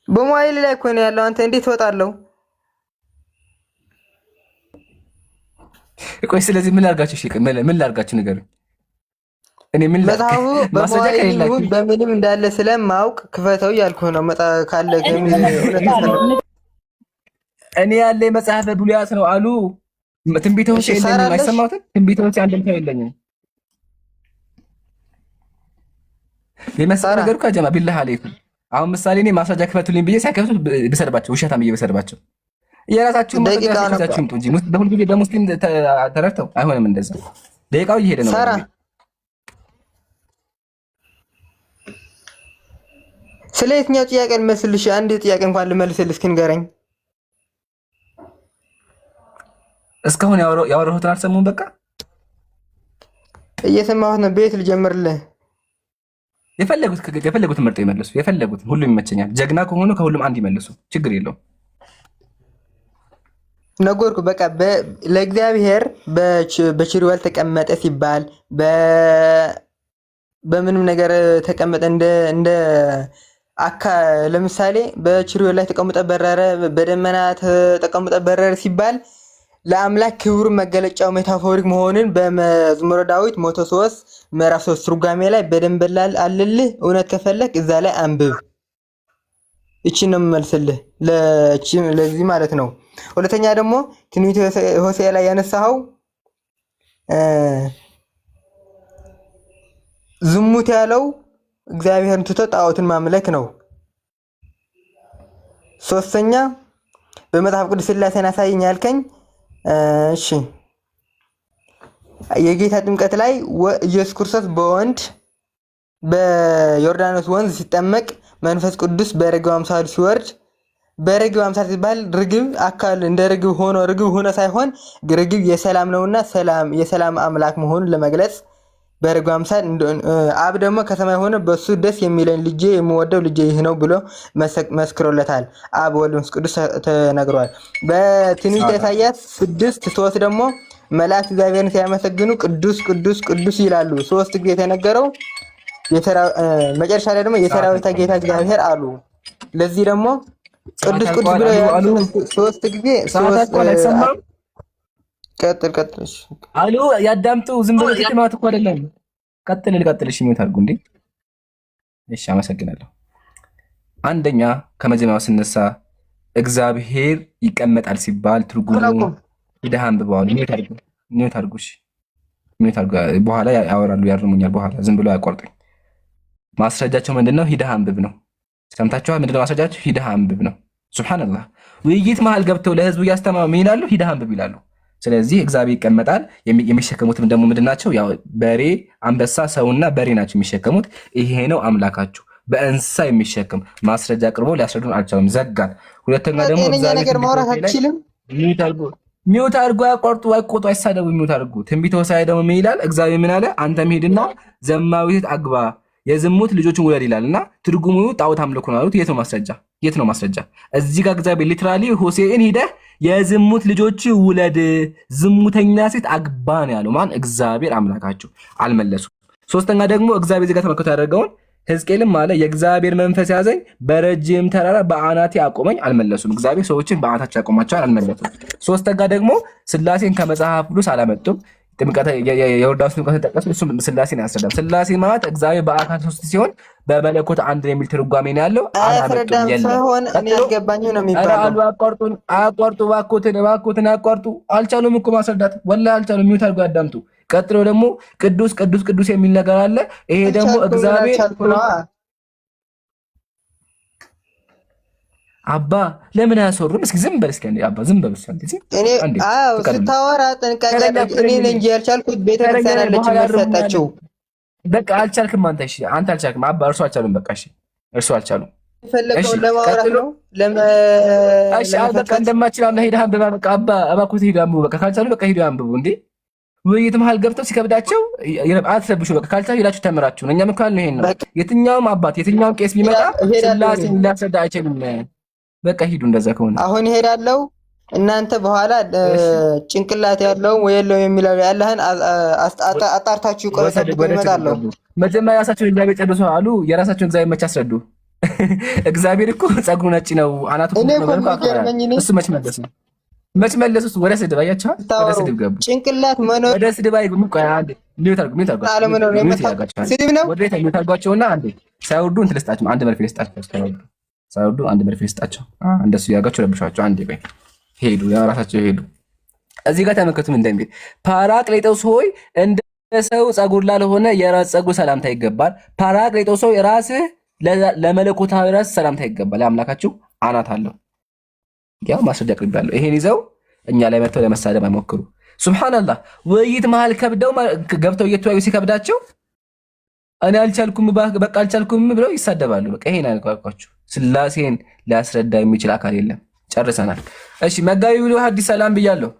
በሞባይል ላይ እኮ ነው ያለው። አንተ እንዴት ወጣለሁ? ቆይ ስለዚህ ምን ላድርጋችሁ? እሺ ምን ላድርጋችሁ ንገሩኝ። እኔ ምን መጽሐፉ በሞባይል ይሁን በምንም እንዳለ ስለማውቅ ክፈተው እያልኩህ ነው። ካለ እኔ ያለ መጽሐፈ ብሉያት ነው አሉ። ትንቢተ ሆሴዕ የለኝም። አይሰማሁትም። ትንቢተ ሆሴዕ አንድምታው የለኝም። የመሰለ ነገር እኮ ጀማ ቢላህ አለይኩም። አሁን ምሳሌ እኔ ማስረጃ ክፈቱልኝ ብዬ ሳይከፍቱ ብሰድባቸው፣ ውሸታም ብዬ ብሰድባቸው የራሳችሁ ማስረጃችሁ ይምጡ እንጂ በሁሉ ጊዜ በሙስሊም ተረድተው አይሆንም። እንደዛ ደቂቃው እየሄደ ነው። ስለ የትኛው ጥያቄ ልመልስልሽ? አንድ ጥያቄ እንኳን ልመልስልሽ እስኪ ንገረኝ። እስካሁን ያወራሁትን አልሰሙም። በቃ እየሰማሁት ነው። ቤት ልጀምርልህ። የፈለጉትን መርጠው ይመልሱ። የፈለጉትን ሁሉም ይመቸኛል። ጀግና ከሆኑ ከሁሉም አንድ ይመልሱ። ችግር የለውም። ነገርኩ። በቃ ለእግዚአብሔር በችርወል ተቀመጠ ሲባል በምንም ነገር ተቀመጠ እንደ ለምሳሌ በችርወል ላይ ተቀምጠ በረረ፣ በደመና ተቀምጠ በረረ ሲባል ለአምላክ ክብር መገለጫው ሜታፎሪክ መሆንን በመዝሙረ ዳዊት 103 ምዕራፍ 3 ትርጓሜ ላይ በደንብ አለልህ። እውነት ከፈለክ እዛ ላይ አንብብ። እቺ ነው የምመልስልህ ለዚህ ማለት ነው። ሁለተኛ ደግሞ ትንቢተ ሆሴዕ ላይ ያነሳው ዝሙት ያለው እግዚአብሔርን ትቶ ጣዖትን ማምለክ ነው። ሶስተኛ በመጽሐፍ ቅዱስ ስላሴን አሳየኝ ያልከኝ፣ እሺ የጌታ ጥምቀት ላይ ኢየሱስ ክርስቶስ በወንድ በዮርዳኖስ ወንዝ ሲጠመቅ መንፈስ ቅዱስ በርግብ አምሳል ሲወርድ፣ በርግብ አምሳል ሲባል ርግብ አካል እንደ ርግብ ሆኖ ሳይሆን ርግብ የሰላም ነውና የሰላም አምላክ መሆኑን ለመግለጽ በርግብ አምሳል፣ አብ ደግሞ ከሰማይ ሆነ በሱ ደስ የሚለኝ ልጄ የምወደው ልጄ ይህ ነው ብሎ መስክሮለታል። አብ ወልድ መንፈስ ቅዱስ ተነግሯል። በትንቢተ ኢሳይያስ 6:3 ደግሞ መላእክት እግዚአብሔርን ሲያመሰግኑ ቅዱስ ቅዱስ ቅዱስ ይላሉ። 3 ጊዜ የተነገረው መጨረሻ ላይ ደግሞ የሰራዊት ጌታ እግዚአብሔር አሉ። ለዚህ ደግሞ ቅዱስ ቅዱስ ብለው ያሉ 3 ጊዜ ቀጥል አሉ። ያዳምጡ። ዝም ብሎ ትማት እኮ አይደለም። ቀጥል። እሺ ምን ታርጉ እንዴ? እሺ አመሰግናለሁ። አንደኛ ከመጀመሪያው ስነሳ እግዚአብሔር ይቀመጣል ሲባል ትርጉሙ ሂደህ አንብበዋል። ኒውት አድርጉ። እሺ ኒውት አድርጉ። በኋላ ያወራሉ፣ ያርሙኛል። በኋላ ዝም ብሎ ያቋርጡኝ። ማስረጃቸው ምንድነው? ሂደህ አንብብ ነው። ሰምታችኋል? ምንድነው ማስረጃቸው? ሂደህ አንብብ ነው። ሱብሃንአላህ። ውይይት መሀል ገብተው ለህዝቡ እያስተማሩ ምን ይላሉ? ሂደህ አንብብ ይላሉ። ስለዚህ እግዚአብሔር ይቀመጣል። የሚሸከሙትም ደግሞ ምንድን ናቸው? ያው በሬ፣ አንበሳ፣ ሰውና በሬ ናቸው የሚሸከሙት። ይሄ ነው አምላካችሁ። በእንስሳ የሚሸከም ማስረጃ አቅርቦ ሊያስረዱን አልቻሉም። ዘጋን። ሁለተኛ ደግሞ ነገር ማውራት አትችልም። ሚውት አድርጎ ያቋርጡ፣ አይቆጡ፣ አይሳደቡ። ሚውት አድርጎ ትንቢተ ሆሳዕያ ደግሞ ምን ይላል? እግዚአብሔር ምን አለ? አንተም ሄድና ዘማዊት አግባ የዝሙት ልጆችን ውለድ ይላል እና ትርጉሙ ጣዖት አምልኮ ነው አሉት። የት ነው ማስረጃ? የት ነው ማስረጃ? እዚህ ጋር እግዚአብሔር ሊትራሊ ሆሴዕን ሂደህ የዝሙት ልጆች ውለድ፣ ዝሙተኛ ሴት አግባ ነው ያለው። ማን? እግዚአብሔር አምላካቸው። አልመለሱም። ሶስተኛ ደግሞ እግዚአብሔር እዚህ ጋር ተመልክቶ ያደረገውን ሕዝቅኤልም አለ የእግዚአብሔር መንፈስ ያዘኝ በረጅም ተራራ በአናቴ አቆመኝ። አልመለሱም። እግዚአብሔር ሰዎችን በአናታቸው ያቆማቸዋል። አልመለሱም። ሶስተኛ ደግሞ ስላሴን ከመጽሐፍ ቅዱስ አላመጡም። የዮርዳኖስ ጥምቀት ተጠቀሱ። እሱም ስላሴን ያስረዳል። ስላሴ ማለት እግዚአብሔር በአካል ሶስት ሲሆን በመለኮት አንድ የሚል ትርጓሜ ነው ያለው። አያስረዳም ሳይሆን እኔ ያልገባኝ ነው የሚባለው። አቋርጡ፣ እባክዎትን አቋርጡ። አልቻሉም እኮ ማስረዳት፣ ወላሂ አልቻሉም። ሚውት አድርጎ ያዳምጡ። ቀጥሎ ደግሞ ቅዱስ ቅዱስ ቅዱስ የሚል ነገር አለ። ይሄ ደግሞ እግዚአብሔር አባ ለምን አያስወሩም? እስኪ ዝም በል እስኪ አባ ዝም በል። ስታወራ ጥንቃቄ እኔ ነኝ እንጂ ያልቻልኩት ቤተክርስቲያን አለች የሚሰጣቸው። በቃ አልቻልክም አንተ። እሺ አንተ አልቻልክም አባ፣ እርሱ አልቻሉም። በቃ እሺ እርሱ አልቻሉም። ፈለገው ለማውራት ነው እሺ በቃ እንደማችል አለ። ሄደህ አንብባ። በቃ አባ እባክዎት ሄዱ አንብቡ። በቃ ካልቻሉ በቃ ሄዱ አንብቡ። እንዴ ውይይት መሀል ገብተው ሲከብዳቸው አትረብሹ። በቃ ካልቻሉ ሄዳችሁ ተምራችሁ ነው። እኛም እኮ ያልነው ይሄን ነው። የትኛውም አባት የትኛውም ቄስ ቢመጣ ስላሴን ሊያስረዳ አይችልም። በቃ ሂዱ። እንደዛ ከሆነ አሁን እሄዳለሁ። እናንተ በኋላ ጭንቅላት ያለው ወይ የለው የሚለው ያለህን አጣርታችሁ ቆይታችሁ ይመጣለሁ። መጀመሪያ ራሳቸውን እግዚአብሔር ጨርሶ አሉ። የራሳቸውን እግዚአብሔር መች አስረዱ። እግዚአብሔር እኮ ጸጉሩ ነጭ ነው አናቱ እሱ መች መለሱ? መች መለሱ? ወደ ስድብ አያቸዋል። ወደ ስድብ ገቡ። ጭንቅላት መኖር ወደ ስድብ አይገቡም። ቆይ አንዴ ሚውት አድርጓቸውና አንዴ ሳይወርዱ እንትን ልስጣቸው። አንድ መርፌ ልስጣቸው። ሳይወርዱ አንድ መርፌ ልስጣቸው። እንደሱ ያጋቸው ረብሻቸው። አንዴ ቆይ ሄዱ። ያው ራሳቸው ሄዱ። እዚህ ጋር ተመልከቱም እንደሚል ፓራቅሌጦስ ሆይ እንደ ሰው ጸጉር ላልሆነ የራስ ጸጉር ሰላምታ ይገባል። ፓራቅሌጦስ ሆይ ራስህ ለመለኮታዊ ራስ ሰላምታ ይገባል። አምላካችሁ አናት አለው። ያው ማስረጃ አቅርቤያለሁ። ይሄን ይዘው እኛ ላይ መጥተው ለመሳደብ አይሞክሩ። ሱብሃንአላህ። ውይይት መሀል ገብተው እየተወያዩ ሲከብዳቸው እኔ አልቻልኩም በቃ አልቻልኩም ብለው ይሳደባሉ። በቃ ይሄን አልኳችሁ። ስላሴን ሊያስረዳ የሚችል አካል የለም። ጨርሰናል። እሺ መጋቢ ብሎ ሐዲስ ሰላም ብያለሁ።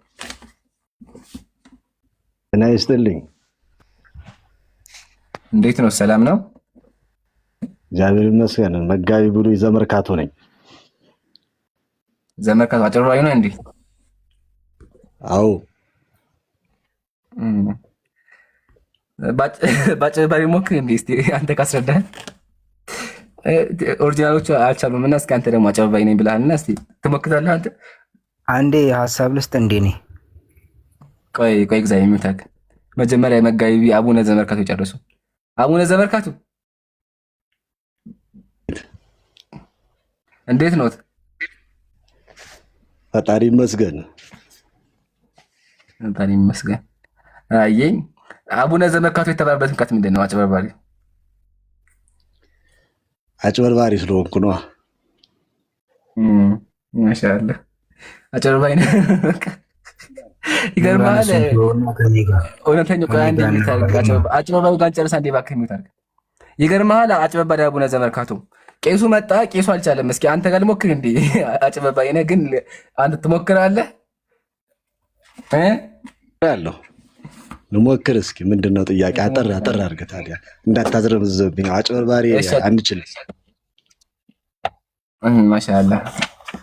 እና ይስጥልኝ። እንዴት ነው? ሰላም ነው? እግዚአብሔር ይመስገን። መጋቢ ብሎ ዘመርካቶ ነኝ። ዘመርካቶ አጭበርባሪ ነው እንዴ? አዎ። ባጭበርባሪ ሞክር እንዴ እስቲ አንተ ካስረዳህ። ኦሪጂናሎቹ አልቻሉም እና እስኪ አንተ ደግሞ አጭበርባሪ ነኝ ብለሃልና እስቲ ትሞክራለህ አንተ። አንዴ ሀሳብ ልስጥ እንዴ ነኝ። ቆይ እግዚአብሔር ይምታክ። መጀመሪያ መጋቢ አቡነ ዘመርካቶ ጨርሱ። አቡነ ዘመርካቶ እንዴት ነው? ፈጣሪ ይመስገን። ፈጣሪ ይመስገን። አየኝ። አቡነ ዘመርካቶ የተባለበት ምክንያት ምንድን ነው? አጭበርባሪ አጭበርባሪ ስለሆንኩ ነው። ማሻአላህ አጭበርባሪ ነው። ይገርምሃል። እውነተኛው ቆይ አንዴ አጭበርባሪ ጋር ጨርሳ እንዴ እባክህ የሚታርግ ይገርምሃል። አጭበርባሪ አቡነ ዘመርካቶ ቄሱ መጣ። ቄሱ አልቻለም። እስኪ አንተ ጋር ልሞክር እንዴ? አጭበርባሪ ነህ ግን አንተ ትሞክራለህ ያለው ልሞክር እስኪ። ምንድነው ጥያቄ? አጠር አድርገህ ታዲያ እንዳታዝረምዝብኝ። አጭበርባሪ አንችልም። ማሻአላህ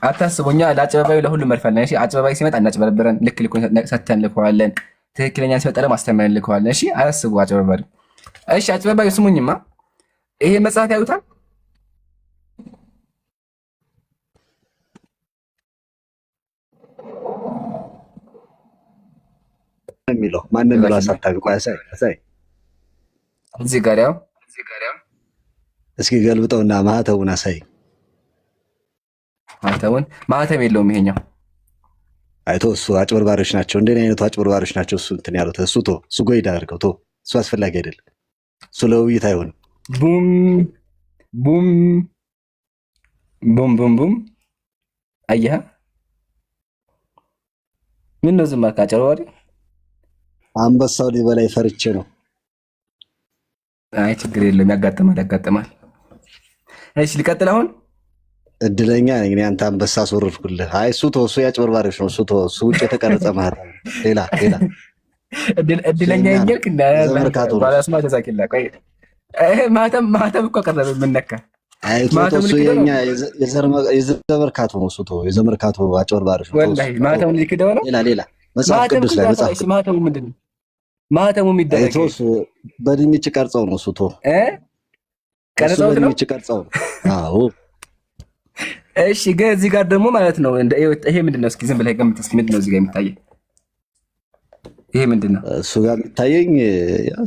አታስቡኛ። ለአጭበርባሪ ለሁሉም መርፈልና እሺ። አጭበርባሪ ሲመጣ እናጭበረብረን፣ ልክ ሰተን ልከዋለን። ትክክለኛ ሲመጣ ደግሞ አስተምረን ልከዋለን። እሺ አያስቡ አጭበርባሪ። እሺ አጭበርባሪ ስሙኝማ፣ ይሄ መጽሐፍ ያዩታል የሚለው ማን የሚለው አሳታውቁ ያሳይ እዚህ ጋር ያው እስኪ ገልብጠውና ማህተቡን አሳይ። ማህተም የለውም ይሄኛው። አይቶ እሱ አጭበርባሪዎች ናቸው። እንደኔ አይነቱ አጭበርባሪዎች ናቸው። እሱ እንትን ያሉት እሱ ጎይዳ አድርገው እሱ አስፈላጊ አይደለም። እሱ ለውይይት አይሆንም። ቡም ቡም ቡም ቡም ቡም አየህ ምን ነው ዝም አልክ? አጭበርባሪ አንበሳው ሊበላይ ፈርቼ ነው። አይ ችግር የለም ያጋጥማል። እሺ ሊቀጥል አሁን እድለኛ ነኝ እኔ አንተ አንበሳ አስወረድኩልህ። አይ እሱ ተው፣ እሱ ያጭበርባሪዎች ነው። እሱ ውጭ የተቀረጸ ማለት ሌላ እድለኛ ይልክ እንደ ባላስማ ተዛኪላ ቆይ ማተም እኮ ቀረበ። ምን ነካ? አይ እሱ የኛ የዘመርካቶ ነው። እሱ ተው፣ የዘመርካቶ አጭበርባሪዎች ነው። ወላሂ ማተም ሊክደው ነው። ሌላ መጽሐፍ ቅዱስ ላይ መጽሐፍ ማተሙ ምንድን ነው? ማተሙ የሚደረገው በድንች ቀርጸው ነው። እሱ ተው ቀርጸው ነው። በድንች ቀርጸው ነው። አዎ እሺ ግን እዚህ ጋር ደግሞ ማለት ነው ይሄ ምንድን ነው? እስኪ ዝም ብለህ ገምት እስኪ ምንድን ነው እዚህ ጋር የሚታየኝ? ይሄ ምንድን ነው? እሱ ጋር የሚታየኝ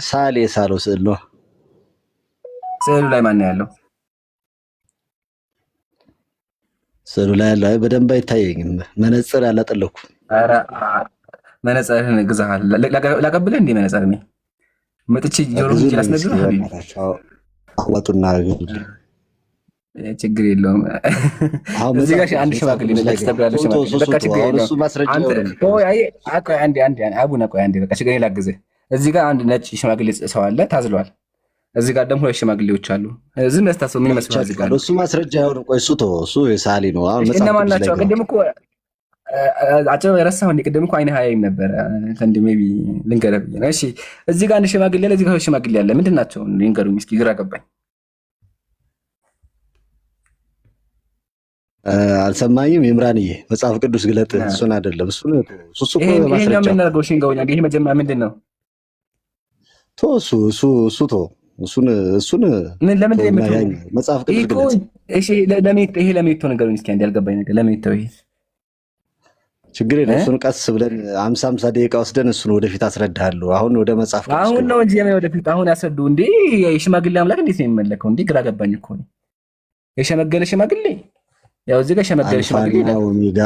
ሳሌ ሳለው ስዕል ነው። ስዕሉ ላይ ማን ነው ያለው? ስዕሉ ላይ ያለው አይ በደንብ አይታየኝም። መነጽር ያላጠለኩ። ኧረ መነጽርህን ግዛሃል። ላቀብልህ እንዴ መነጽር ነው መጥቼ ጆሮህን ላስነግርህ ሀቢቢ። አዋጡና ችግር የለውም። እዚህ ጋር አንድ ሽማግሌ ነች ተብላለች። በቃ ችግር የለውም። አቡነ ቆይ አንዴ በቃ ችግር ላግዝህ። እዚህ ጋር አንድ ነጭ ሽማግሌ ሰው አለ ታዝሏል። እዚህ ጋር ደግሞ ሁለት ሽማግሌዎች አሉ። ዝም ያስታስበው ምን ይመስላል? እዚህ ጋር እሱ ማስረጃ አይሆንም። ቆይ እሱ የሳሊ ነው። አሁን እነማን ናቸው? ቅድም እኮ አጭበ የረሳሁ እንደ ቅድም እኮ አይነ ሀያይም ነበረ እንደ ሜይ ቢ ልንገርህ ብዬ ነው። እሺ እዚህ ጋር አንድ ሽማግሌ አለ፣ እዚህ ጋር ሽማግሌ አለ። ምንድን ናቸው? ልንገሩኝ እስኪ ግራ ገባኝ። አልሰማኝም። ይምራንዬ መጽሐፍ ቅዱስ ግለጥ። እሱን አይደለም እሱ እኮ ማስረጃ ምን እናደርገው? እሺ እንገውኛ ይሄ መጀመሪያ ምንድን ነው? እሱን ምን ለምንድን ነው የምትሆነው? መጽሐፍ ቅዱስ ግለጥ። እሺ ይሄ ለምን ይተው ነገሩኝ እስኪ አንዴ ያልገባኝ ነገር ለምን ይተው? ይሄ ችግር የለም። እሱን ቀስ ብለን 50 ደቂቃ ወስደን እሱን ወደፊት አስረዳሃለሁ። አሁን ወደ መጽሐፍ ቅዱስ አሁን ነው እንጂ ወደፊት አሁን ያስረዱ እንዴ? የሽማግሌ አምላክ እንዴት ነው የሚመለከው እንዴ? ግራ ገባኝ እኮ ነው። የሸመገለ ሽማግሌ ያው እዚህ ጋር ሸመገለ ሽማግሌ ነው። ኦሜጋ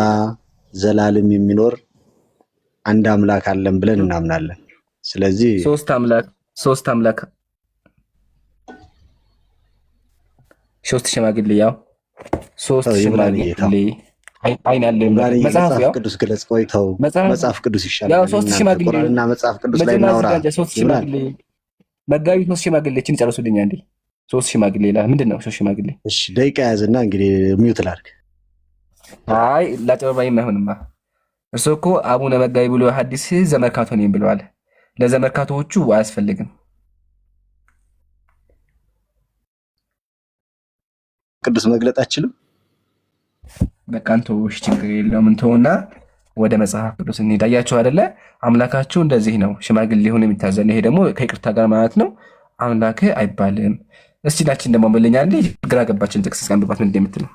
ዘላለም የሚኖር አንድ አምላክ አለን ብለን እናምናለን። ስለዚህ ሶስት አምላክ ሶስት ሽማግሌ ያው ሶስት ሽማግሌ አይን ያለ መጽሐፍ ቅዱስ ግለጽ። ቆይተው መጽሐፍ ቅዱስ ይሻላል። ያው ሶስት ሽማግሌ እና መጽሐፍ ቅዱስ ላይ እናውራ። ሶስት ሽማግሌ መጋቢ ሶስት ሽማግሌችን ጨርሱልኝ አንዴ። ሶስት ሽማግሌ ምንድን ነው? ሶስት ሽማግሌ እሺ ደቂቃ ያዝና እንግዲህ ሚውት ላድርግ። አይ ላጨበባይም አይሆንማ። እርስዎ እኮ አቡነ መጋቢ ብሎ ሐዲስ ዘመርካቶ ነኝ ብለዋል። ለዘመርካቶዎቹ አያስፈልግም። ቅዱስ መግለጥ አችልም። በቃ እንተው እሺ ችግር የለውም እንተውና ወደ መጽሐፍ ቅዱስ እንሂድ። አያችሁ አይደለ አምላካችሁ እንደዚህ ነው ሽማግሌ ሆኖ የሚታዘን። ይሄ ደግሞ ከይቅርታ ጋር ማለት ነው አምላክ አይባልም። እስቲ ላችን ደግሞ በለኛ እንዴ ግራ ገባችን። ጥቅስ እስከንብባት ምን እንደምትለው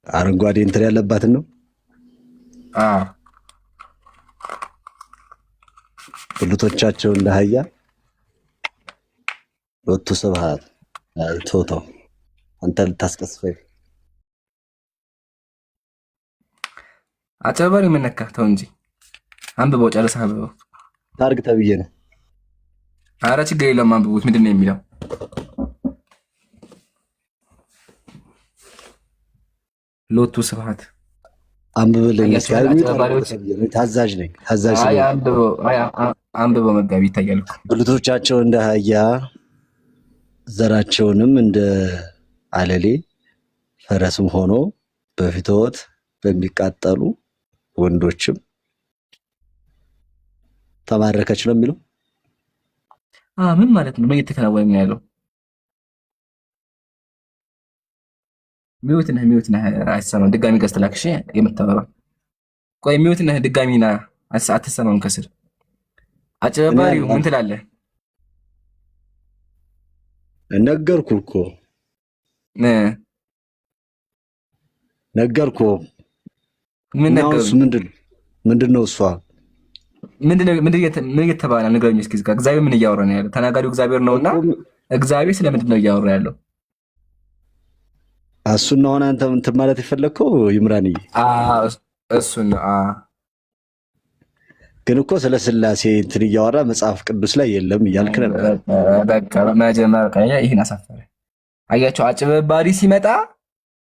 አረንጓዴ እንትን ያለባትን ነው። ብልቶቻቸው እንደ አህያ ሎቱ ስብሐት። ቶታው አንተ ልታስቀስፈኝ አጨበሪ ምን ነካ? ተው እንጂ አንብበው ጨርሰህ አንብበው። ታርግ ተብዬ ነው። ኧረ ችግር የለውም አንብቡት። ምንድን ነው የሚለው? ሎቱ ስብሐት አንብብልኝ። ታዛዥ ነኝ። ታዛዥ አንብበው መጋቢ ይታያል። ብልቶቻቸው እንደ አህያ ዘራቸውንም እንደ አለሌ ፈረስም ሆኖ በፊትወት በሚቃጠሉ ወንዶችም ተማረከች ነው የሚለው። ምን ማለት ነው? ምን እየተከናወነ ነው ያለው? ሚውት ነህ አይሰማም። ድጋሚ ገዝተህ እሺ የምታወራው ቆይ ሚውት ነህ ድጋሚ ና አትሰማም ከስር አጭበርባሪው ምን ትላለህ? ነገርኩህ እኮ ነገርኩህ። ምን ነገርኩህ? ምንድን ነው እሷ ምን እየተባለ ንገረኝ እስኪ። እግዚአብሔር ምን እያወራ ነው ያለው? ተናጋሪው እግዚአብሔር ነውና እግዚአብሔር ስለምንድን ነው እያወራ ያለው? እሱን ነው አንተ እንትን ማለት የፈለግከው ይምራንዬ? እሱን ነው። ግን እኮ ስለ ስላሴ እንትን እያወራ መጽሐፍ ቅዱስ ላይ የለም እያልክ ነበር። በቃ መጀመሪያ ይህን አሳፈረ። አያቸው አጭበርባሪ ሲመጣ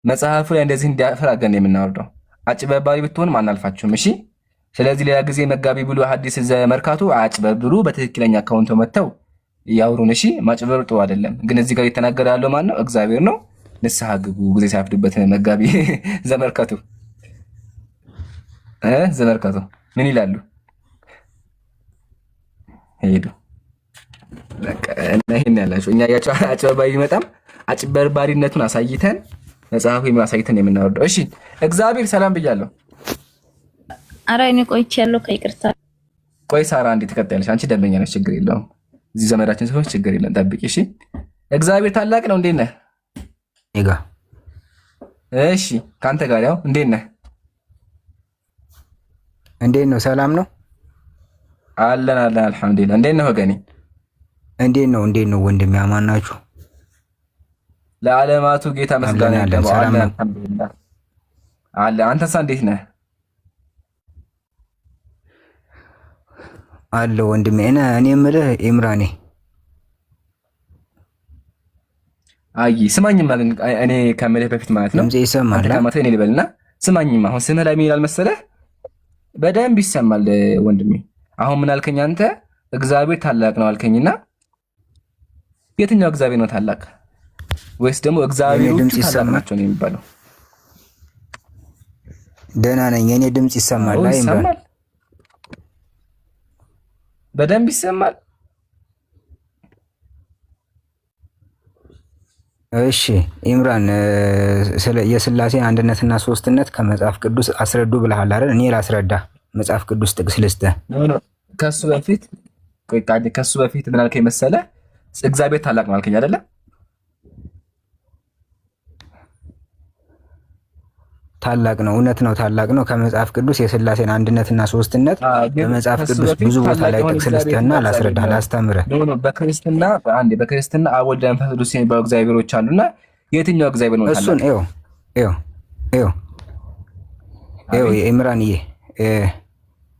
መጽሐፉ ላይ እንደዚህ እንዲያፈር አድርገን የምናወርደው። አጭበርባሪ ብትሆንም አናልፋችሁም። እሺ። ስለዚህ ሌላ ጊዜ መጋቢ ብሎ ሐዲስ መርካቶ አጭበርብሩ በትክክለኛ አካውንት መተው ያውሩን። እሺ። ማጭበርበር ጥሩ አይደለም። ግን እዚህ ጋር እየተናገረ ያለው ማን ነው? እግዚአብሔር ነው። ንስሐ ግቡ ጊዜ ሳይፈርድበት መጋቢ ዘመርካቶ ዘመርካቶ ምን ይላሉ? ሄዱ በቃ ይሄን ያላችሁ እኛ አጭበርባሪ ይመጣም አጭበርባሪነቱን አሳይተን መጽሐፉ የሚያሳይተን የምናወርደው። እሺ እግዚአብሔር ሰላም ብያለሁ። ኧረ እኔ ቆይቻለሁ ከይቅርታ። ቆይ ሳራ እንዴት ትቀጥያለሽ? አንቺ ደንበኛ ነሽ፣ ችግር የለውም። እዚህ ዘመዳችን ስለሆንሽ ችግር የለም፣ ጠብቂ። እሺ እግዚአብሔር ታላቅ ነው። እንዴት ነህ? ይጋ እሺ ካንተ ጋር ያው እንዴት ነህ? እንዴት ነው? ሰላም ነው አለን አለን፣ አልሐምዱሊላህ። እንዴት ነው ወገኔ? እንዴት ነው ወንድሜ? አማን ናችሁ? ለዓለማቱ ጌታ መስጋና ይገባው። አልሐምዱሊላህ አለ። አንተሳ እንዴት ነህ? አለ ወንድሜ። እኔ የምልህ ኢምራኔ፣ አይ ስማኝማ፣ እኔ ከምልህ በፊት ማለት ነው ድምጼ ይሰማል? እኔ ልበልና ስማኝማ። አሁን ስምህ ላይ ምን ይላል መሰለህ? በደንብ ይሰማል ወንድሜ። አሁን ምን አልከኝ አንተ? እግዚአብሔር ታላቅ ነው አልከኝና የትኛው እግዚአብሔር ነው ታላቅ? ወይስ ደግሞ እግዚአብሔሮቹ ታላቅ ናቸው ነው የሚባለው? ደህና ነኝ። የኔ ድምጽ ይሰማል? አይ ኢምራን በደንብ ይሰማል። እሺ ኢምራን፣ የሥላሴን አንድነትና ሶስትነት ከመጽሐፍ ቅዱስ አስረዱ ብለሃል አይደል? እኔ ላስረዳ። መጽሐፍ ቅዱስ ጥቅስ ልስጥህ። ከሱ በፊት ምን አልከኝ መሰለህ? እግዚአብሔር ታላቅ ነው አልከኝ አይደለ? ታላቅ ነው፣ እውነት ነው፣ ታላቅ ነው። ከመጽሐፍ ቅዱስ የሥላሴን አንድነትና ሶስትነት በመጽሐፍ ቅዱስ ብዙ ቦታ ላይ ጥቅስ ልስጥህና ላስረዳህ፣ ላስተምርህ። በክርስትና አብ ወልድ መንፈስ ቅዱስ የሚባሉ እግዚአብሔሮች አሉና የትኛው እግዚአብሔር ነው ታላቅ? እሱን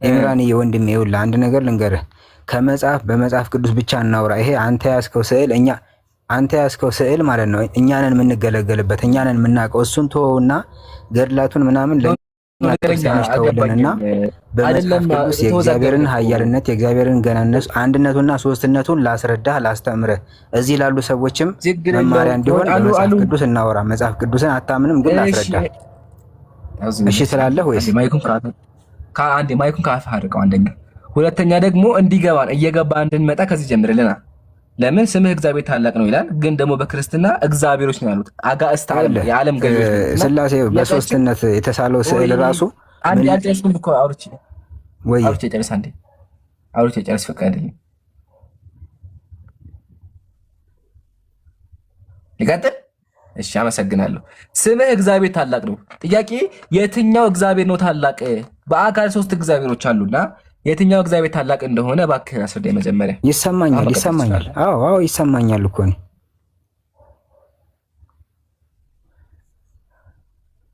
ኢምራንዬ ወንድሜ፣ ይኸውልህ አንድ ነገር ልንገርህ። በመጽሐፍ ቅዱስ ብቻ እናውራ። ይሄ አንተ ያዝከው ስዕል ማለት ነው። እኛንን የምንገለገልበት፣ እኛንን የምናውቀው። እሱን ተወውና ገድላቱን ምናምን ለክርስቲያኖች ተውልንና በመጽሐፍ ቅዱስ የእግዚአብሔርን ኃያልነት፣ የእግዚአብሔርን ገናነት፣ አንድነቱና ሶስትነቱን ላስረዳህ፣ ላስተምርህ። እዚህ ላሉ ሰዎችም መማሪያ እንዲሆን በመጽሐፍ ቅዱስ እናወራ። መጽሐፍ ቅዱስን አታምንም ግን ላስረዳህ። እሺ ትላለህ ወይስ? አንዴ ማይኩን ከአፍህ አድርገው። አንደኛ፣ ሁለተኛ ደግሞ እንዲገባን እየገባ እንድንመጣ ከዚህ ጀምርልና። ለምን ስምህ እግዚአብሔር ታላቅ ነው ይላል፣ ግን ደግሞ በክርስትና እግዚአብሔሮች ነው ያሉት። አጋዕዝተ ዓለም የዓለም ገዢዎች ሥላሴ በሶስትነት የተሳለው ስዕል ራሱ አንዴ አልጨረስኩም እኮ አውርቼ ጨርስ። አንዴ አውርቼ ጨርስ። ፈቀድልኝ ልቀጥል? እሺ አመሰግናለሁ። ስምህ እግዚአብሔር ታላቅ ነው። ጥያቄ የትኛው እግዚአብሔር ነው ታላቅ? በአካል ሶስት እግዚአብሔሮች አሉና የትኛው እግዚአብሔር ታላቅ እንደሆነ እባክህ አስረዳኝ መጀመሪያ። ይሰማኛል። አዎ ይሰማኛል እኮ ነው።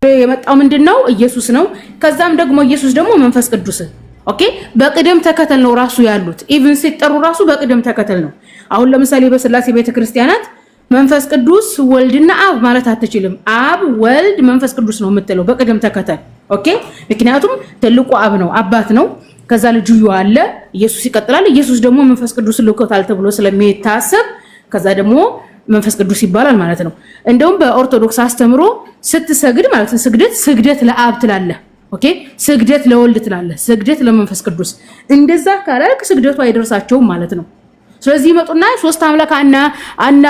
የመጣው ምንድነው? ኢየሱስ ነው። ከዛም ደግሞ ኢየሱስ ደግሞ መንፈስ ቅዱስ። ኦኬ፣ በቅደም ተከተል ነው ራሱ ያሉት። ኢቭን ሲጠሩ ራሱ በቅደም ተከተል ነው። አሁን ለምሳሌ በሥላሴ ቤተክርስቲያናት መንፈስ ቅዱስ ወልድና አብ ማለት አትችልም። አብ ወልድ መንፈስ ቅዱስ ነው የምትለው በቅደም ተከተል። ኦኬ፣ ምክንያቱም ትልቁ አብ ነው፣ አባት ነው። ከዛ ልጁ አለ፣ ኢየሱስ ይቀጥላል። ኢየሱስ ደግሞ መንፈስ ቅዱስ ልኮታል ተብሎ ስለሚታሰብ ከዛ ደግሞ መንፈስ ቅዱስ ይባላል ማለት ነው። እንደውም በኦርቶዶክስ አስተምሮ ስትሰግድ ማለት ነው ስግደት ለአብ ትላለህ። ኦኬ፣ ስግደት ለወልድ ትላለህ፣ ስግደት ለመንፈስ ቅዱስ። እንደዛ ካላልክ ስግደቱ አይደርሳቸውም ማለት ነው። ስለዚህ ይመጡና ሶስት አምላክ አና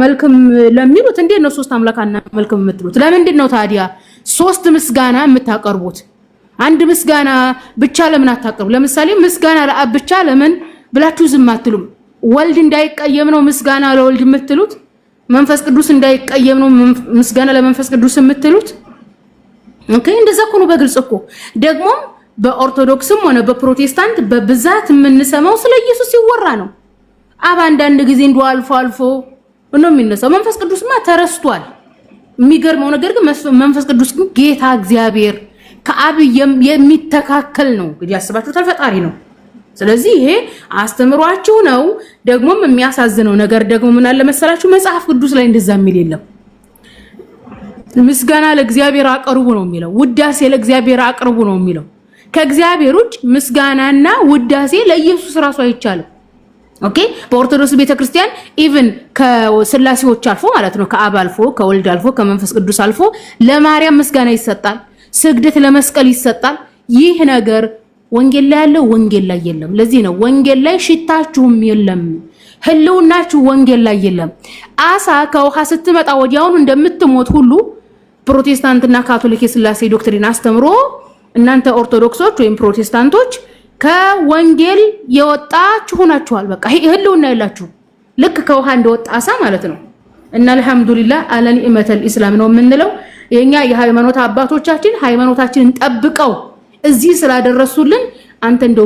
መልክም ለሚሉት እንዴት ነው ሶስት አምላክ አና መልክም የምትሉት? ለምንድን ነው ታዲያ ሶስት ምስጋና የምታቀርቡት? አንድ ምስጋና ብቻ ለምን አታቀርቡ? ለምሳሌ ምስጋና ለአብ ብቻ ለምን ብላችሁ ዝም አትሉም? ወልድ እንዳይቀየም ነው ምስጋና ለወልድ የምትሉት? መንፈስ ቅዱስ እንዳይቀየም ነው ምስጋና ለመንፈስ ቅዱስ የምትሉት? ኦኬ፣ እንደዛ እኮ ነው በግልጽ እኮ። ደግሞ በኦርቶዶክስም ሆነ በፕሮቴስታንት በብዛት የምንሰማው ስለ ኢየሱስ ሲወራ ነው። አብ አንዳንድ ጊዜ እንደው አልፎ ነው የሚነሳው። መንፈስ ቅዱስማ ተረስቷል። የሚገርመው ነገር ግን መንፈስ ቅዱስ ግን ጌታ እግዚአብሔር ከአብ የሚተካከል ነው። እንግዲህ ያስባችሁታል፣ ፈጣሪ ነው። ስለዚህ ይሄ አስተምሯችሁ ነው። ደግሞም የሚያሳዝነው ነገር ደግሞ ምን አለ መሰላችሁ? መጽሐፍ ቅዱስ ላይ እንደዛ የሚል የለም። ምስጋና ለእግዚአብሔር አቅርቡ ነው የሚለው። ውዳሴ ለእግዚአብሔር አቅርቡ ነው የሚለው። ከእግዚአብሔር ውጭ ምስጋናና ውዳሴ ለኢየሱስ ራሱ አይቻልም። ኦኬ በኦርቶዶክስ ቤተክርስቲያን ኢቭን ከስላሴዎች አልፎ ማለት ነው ከአብ አልፎ ከወልድ አልፎ ከመንፈስ ቅዱስ አልፎ ለማርያም ምስጋና ይሰጣል፣ ስግደት ለመስቀል ይሰጣል። ይህ ነገር ወንጌል ላይ ያለው ወንጌል ላይ የለም። ለዚህ ነው ወንጌል ላይ ሽታችሁም የለም፣ ህልውናችሁ ወንጌል ላይ የለም። አሳ ከውሃ ስትመጣ ወዲያውኑ እንደምትሞት ሁሉ ፕሮቴስታንትና ካቶሊክ የስላሴ ዶክትሪን አስተምሮ እናንተ ኦርቶዶክሶች ወይም ፕሮቴስታንቶች ከወንጌል የወጣችሁ ናችኋል። በቃ ህልውና ያላችሁ ልክ ከውሃ እንደወጣ አሳ ማለት ነው። እና አልহামዱሊላህ አለ ኒዕመተል ኢስላም ነው የምንለው። የኛ የሃይማኖት አባቶቻችን ሃይማኖታችንን ጠብቀው እዚህ ስላደረሱልን አንተ እንደው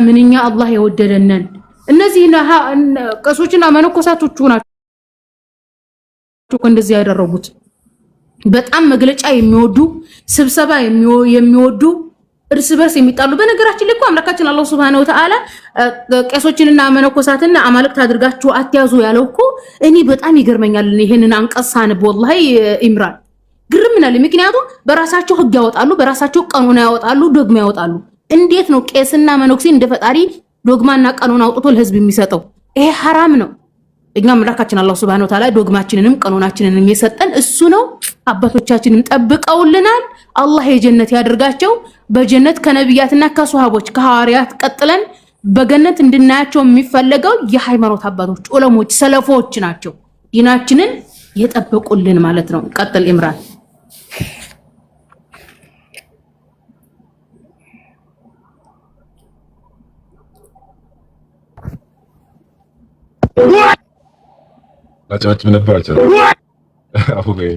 ምንኛ አላህ የወደደነን እነዚህ ቀሶችና መነኮሳቶቹ ናቸው እንደዚህ ያደረጉት። በጣም መግለጫ የሚወዱ ስብሰባ የሚወዱ እርስ በርስ የሚጣሉ። በነገራችን ላይ እኮ አምላካችን አላህ Subhanahu Wa Ta'ala ቀሶችንና መነኮሳትና አማልክት አድርጋችሁ አትያዙ ያለው እኮ እኔ በጣም ይገርመኛል። ይሄንን አንቀሳን ወላሂ ኢምራን ግርምናል። ምክንያቱም በራሳቸው ህግ ያወጣሉ፣ በራሳቸው ቀኖና ያወጣሉ፣ ዶግማ ያወጣሉ። እንዴት ነው ቄስና መነኩሴ እንደ ፈጣሪ ዶግማና ቀኖና አውጥቶ ለህዝብ የሚሰጠው? ይሄ حرام ነው። እኛ አምላካችን አላህ Subhanahu Wa Ta'ala ዶግማችንንም ቀኖናችንንም የሰጠን እሱ ነው። አባቶቻችንም ጠብቀውልናል። አላህ የጀነት ያድርጋቸው። በጀነት ከነቢያትና ከሱሐቦች ከሐዋርያት ቀጥለን በገነት እንድናያቸው የሚፈልገው የሃይማኖት አባቶች ዑለሞች ሰለፎች ናቸው። ዲናችንን የጠበቁልን ማለት ነው። ቀጥል ኢምራን። አጫጭም ነበርአቸው አፉ በይ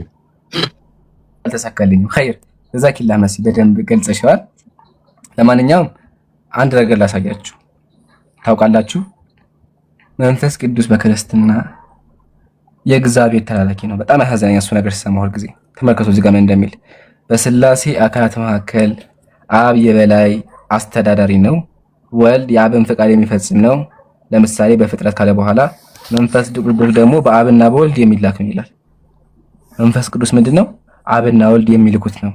አልተሳካልኝም። ኸይር ጀዛኪላህ መሲ በደንብ ገልጸሻል። ለማንኛውም አንድ ነገር ላሳያችሁ። ታውቃላችሁ መንፈስ ቅዱስ በክርስትና የእግዚአብሔር ተላላኪ ነው። በጣም ያሳዘነኝ እሱ ነገር ሲሰማው ሁሉ ጊዜ ተመልከቱ እዚህ ጋር ምን እንደሚል በስላሴ አካላት መካከል አብ የበላይ አስተዳዳሪ ነው፣ ወልድ የአብን ፈቃድ የሚፈጽም ነው። ለምሳሌ በፍጥረት ካለ በኋላ መንፈስ ቅዱስ ደግሞ በአብና በወልድ የሚላክ ነው ይላል። መንፈስ ቅዱስ ምንድነው? አብና ወልድ የሚልኩት ነው።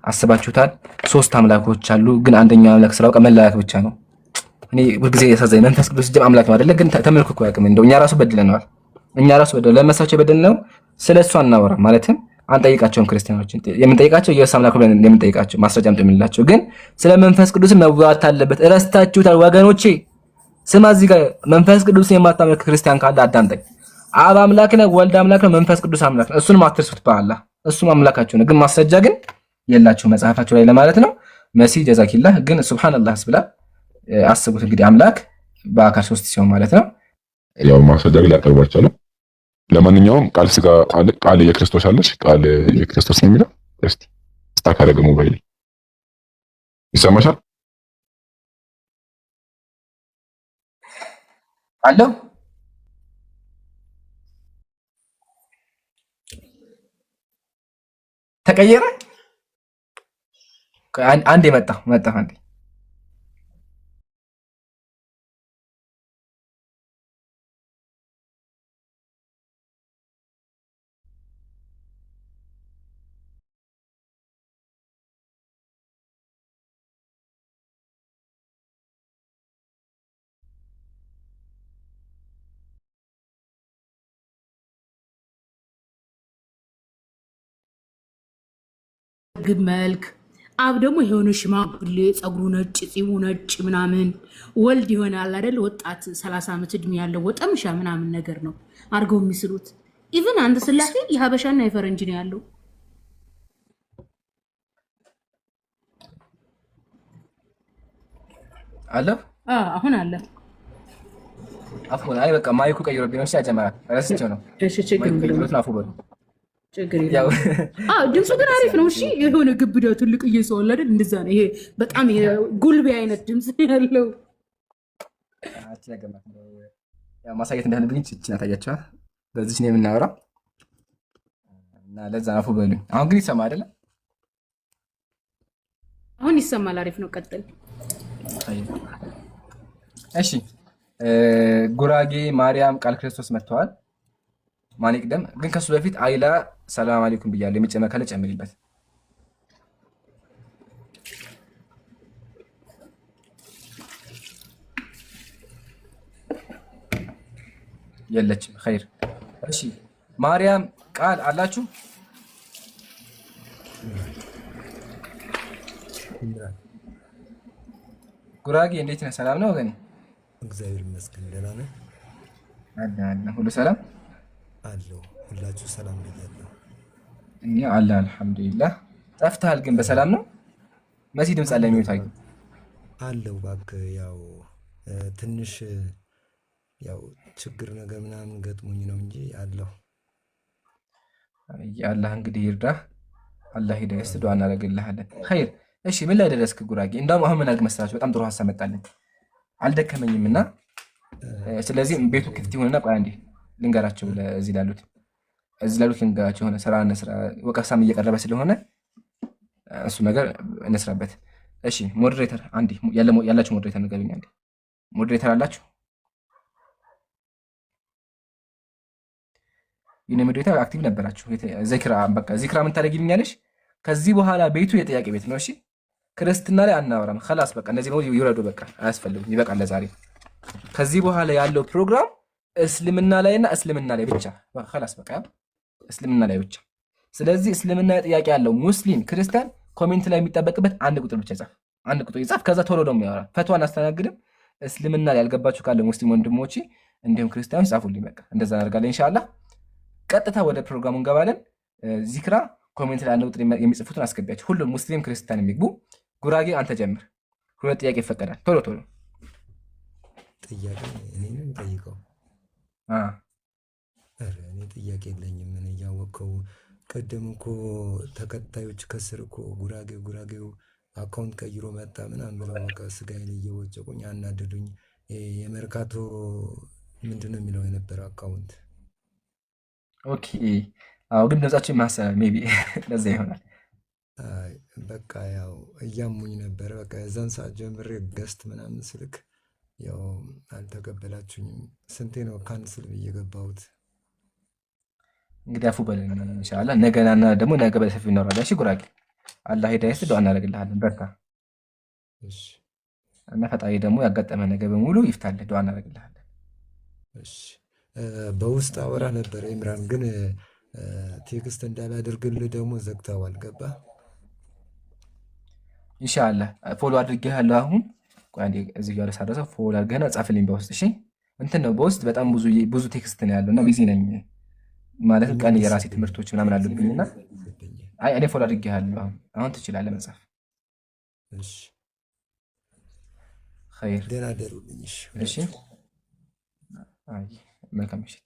አስባችሁታል? ሶስት አምላኮች አሉ፣ ግን አንደኛው አምላክ ስራው መላክ ብቻ ነው። እኔ ሁልጊዜ ያሳዘኝ መንፈስ ቅዱስ ጀም አምላክ ነው አይደለ? ግን ተመልኩ እኮ ያቅም እንደው እኛ ራሱ በድለናል። እኛ ራሱ ለመሳቸው በደልነው ስለሱ አናወራ ማለትም አንጠይቃቸውም። ክርስቲያኖችን የምንጠይቃቸው ኢየሱስ አምላክ ብለን የምንጠይቃቸው ማስረጃም እንደምንላቸው፣ ግን ስለ መንፈስ ቅዱስ መዋት አለበት። እረስታችሁታል ወገኖቼ። ስማ እዚህ ጋር መንፈስ ቅዱስን የማታመልክ ክርስቲያን ካለ አዳምጠኝ። አብ አምላክ ነው፣ ወልድ አምላክ ነው፣ መንፈስ ቅዱስ አምላክ ነው። እሱንም አትርሱት በአላህ እሱም አምላካቸው ነው። ግን ማስረጃ ግን የላችሁ መጽሐፋቸው ላይ ለማለት ነው። መሲ ጀዛኪላህ። ግን ሱብሃንአላህ ብላ አስቡት እንግዲህ አምላክ በአካል ሶስት ሲሆን ማለት ነው። ያው ማስረጃ ግን ላቀርባቸው ነው። ለማንኛውም ቃል ስጋ አለ፣ ቃል የክርስቶስ አለች፣ ቃል የክርስቶስ ነው የሚለው እስቲ ስታክ አደረገ ሞባይል ይሰማሻል? አሎ ተቀየረ። አንዴ መጣ አንዴ ግብ መልክ አብ ደግሞ የሆነ ሽማግሌ ጸጉሩ ነጭ ጺሙ ነጭ ምናምን ወልድ ይሆናል አይደል? ወጣት 30 ዓመት እድሜ ያለው ወጠምሻ ምናምን ነገር ነው አድርገው የሚስሉት። ኢቭን አንተ ስላሴ የሀበሻና የፈረንጅ ነው ያለው። አለ አሁን አለ አፉን አይ በቃ ማይኩ ቀይሮብኝ ነው ሲያጀማ ረስቼው ነው። እሺ ችግር የለውም አፉ በሉ ችግር የለውም። ድምፁ ግን አሪፍ ነው። እሺ የሆነ ግብዳ ትልቅ እየሰዋል አይደል? እንደዛ ነው። ይሄ በጣም ጉልቤ አይነት ድምፅ ያለው ያው ማሳየት እንዳለብኝ እቺ ታያቻ በዚህ ነው የምናወራው እና ለዛ አፉ በሉኝ። አሁን ግን ይሰማ አይደለ? አሁን ይሰማል። አሪፍ ነው። ቀጥል። እሺ ጉራጌ ማርያም ቃል ክርስቶስ መጥተዋል። ማን ይቅደም? ግን ከሱ በፊት አይላ ሰላም አለይኩም ብያለሁ። የሚጨመር ካለ ጨምሪበት። የለችም። ኸይር። እሺ ማርያም ቃል አላችሁ? ጉራጌ እንዴት ነህ? ሰላም ነው ወገኔ? እግዚአብሔር ይመስገን ደህና ነህ? አለ ሁሉ ሰላም አለው። ሁላችሁ ሰላም ብያለሁ። እኛ አለ አልሐምዱሊላህ። ጠፍተሃል ግን በሰላም ነው? መሲ ድምፅ አለ የሚወጣ አለው። እባክህ ያው ትንሽ ያው ችግር ነገር ምናምን ገጥሞኝ ነው እንጂ አለው። አላህ እንግዲህ ይርዳህ። አላህ ሂዳያ ይስጥ። ዱዓ እናደርግልሃለን። ኸይር። እሺ ምን ላይ ደረስክ ጉራጌ? እንዳውም አሁን ምን አድርግ መሰላችሁ? በጣም ጥሩ ሀሳብ መጣልኝ። አልደከመኝም እና ስለዚህ ቤቱ ክፍት ይሆንና ቆይ አንዴ ልንገራቸው እዚህ ላሉት ልንገራቸው። የሆነ ስራ እንስራ፣ ወቀሳም እየቀረበ ስለሆነ እሱ ነገር እንስራበት። እሺ ሞዴሬተር አንዴ ያላችሁ ሞዴሬተር ንገሩኝ አንዴ። ሞዴሬተር አላችሁ? የኔ ሞዴሬተር አክቲቭ ነበራችሁ። ዚክራ በቃ ዚክራ ምን ታደርጊልኛለሽ? ከዚህ በኋላ ቤቱ የጥያቄ ቤት ነው። እሺ ክርስትና ላይ አናወራም። خلاص በቃ እነዚህ ነው ይውረዱ። በቃ አያስፈልጉም። ይበቃል ለዛሬ። ከዚህ በኋላ ያለው ፕሮግራም እስልምና ላይና እስልምና ላይ ብቻ خلاص በቃ እስልምና ላይ ብቻ። ስለዚህ እስልምና ጥያቄ ያለው ሙስሊም ክርስቲያን ኮሜንት ላይ የሚጠበቅበት አንድ ቁጥር ብቻ ይጻፍ። አንድ ቁጥር ይጻፍ። ከዛ ቶሎ ደግሞ ያወራ። ፈትዋን አስተናግድም። እስልምና ላይ ያልገባችሁ ካለ ሙስሊም ወንድሞቼ እንዲሁም ክርስቲያኖች ጻፉልኝ። በቃ እንደዛ እናደርጋለን ኢንሻአላህ። ቀጥታ ወደ ፕሮግራሙ እንገባለን። ዚክራ ኮሜንት ላይ አንድ ቁጥር የሚጽፉትን አስገቢያቸው። ሁሉም ሙስሊም ክርስቲያን የሚግቡ። ጉራጌ አንተ ጀምር። ሁለት ጥያቄ ይፈቀዳል። ቶሎ ቶሎ ጥያቄ እኔንም ጠይቀው። እኔ ጥያቄ የለኝም። ምን እያወቀው ቀደም እኮ ተከታዮች ከስር እኮ ጉራጌው አካውንት ቀይሮ መጣ ምናምን ብለው በቃ ስጋዬን እየወጨቁኝ አናደዱኝ። የመርካቶ ምንድነው የሚለው የነበረ አካውንት። ኦኬ አዎ፣ ግን ድምጻችን ማሰብ ሜቢ ለዛ ይሆናል። በቃ ያው እያሙኝ ነበረ። በቃ የዛን ሰዓት ጀምሬ ገስት ምናምን ስልክ ያው አልተቀበላችሁኝም። ስንቴ ነው ካንስል ብዬ ገባሁት። እንግዲህ አፉ በለን ኢንሻአላህ። ነገና ደግሞ ነገ በሰፊው እናወራለን። እሺ ጉራጌ አላህ ሂዳያ ይስጥ። ዱዓ እናደርግልሃለን። በርታ። እሺ እና ፈጣሪ ደግሞ ያጋጠመ ነገር በሙሉ ይፍታልህ። ዱዓ እናደርግልሃለን። እሺ በውስጥ አወራ ነበር ኢምራን፣ ግን ቴክስት እንዳላደርግልህ ደግሞ ዘግተዋል። ገባ ኢንሻአላህ። ፎሎ አድርጌሃለሁ አሁን። ቆይ አንዴ እዚህ ጋር ሳደረሰው ፎሎ አድርገህና ጻፍልኝ በውስጥ። እሺ እንትን ነው በውስጥ በጣም ብዙ ቴክስት ነው ያለውና ቢዚ ነኝ ማለት ቀን የራሴ ትምህርቶች ምናምን አሉብኝና፣ አይ እኔ ፎሎ አድርጌሃለሁ አሁን ትችላለህ መጻፍ። እሺ ኸይር ደህና ደሩልኝ። እሺ አይ መልካም ምሽት።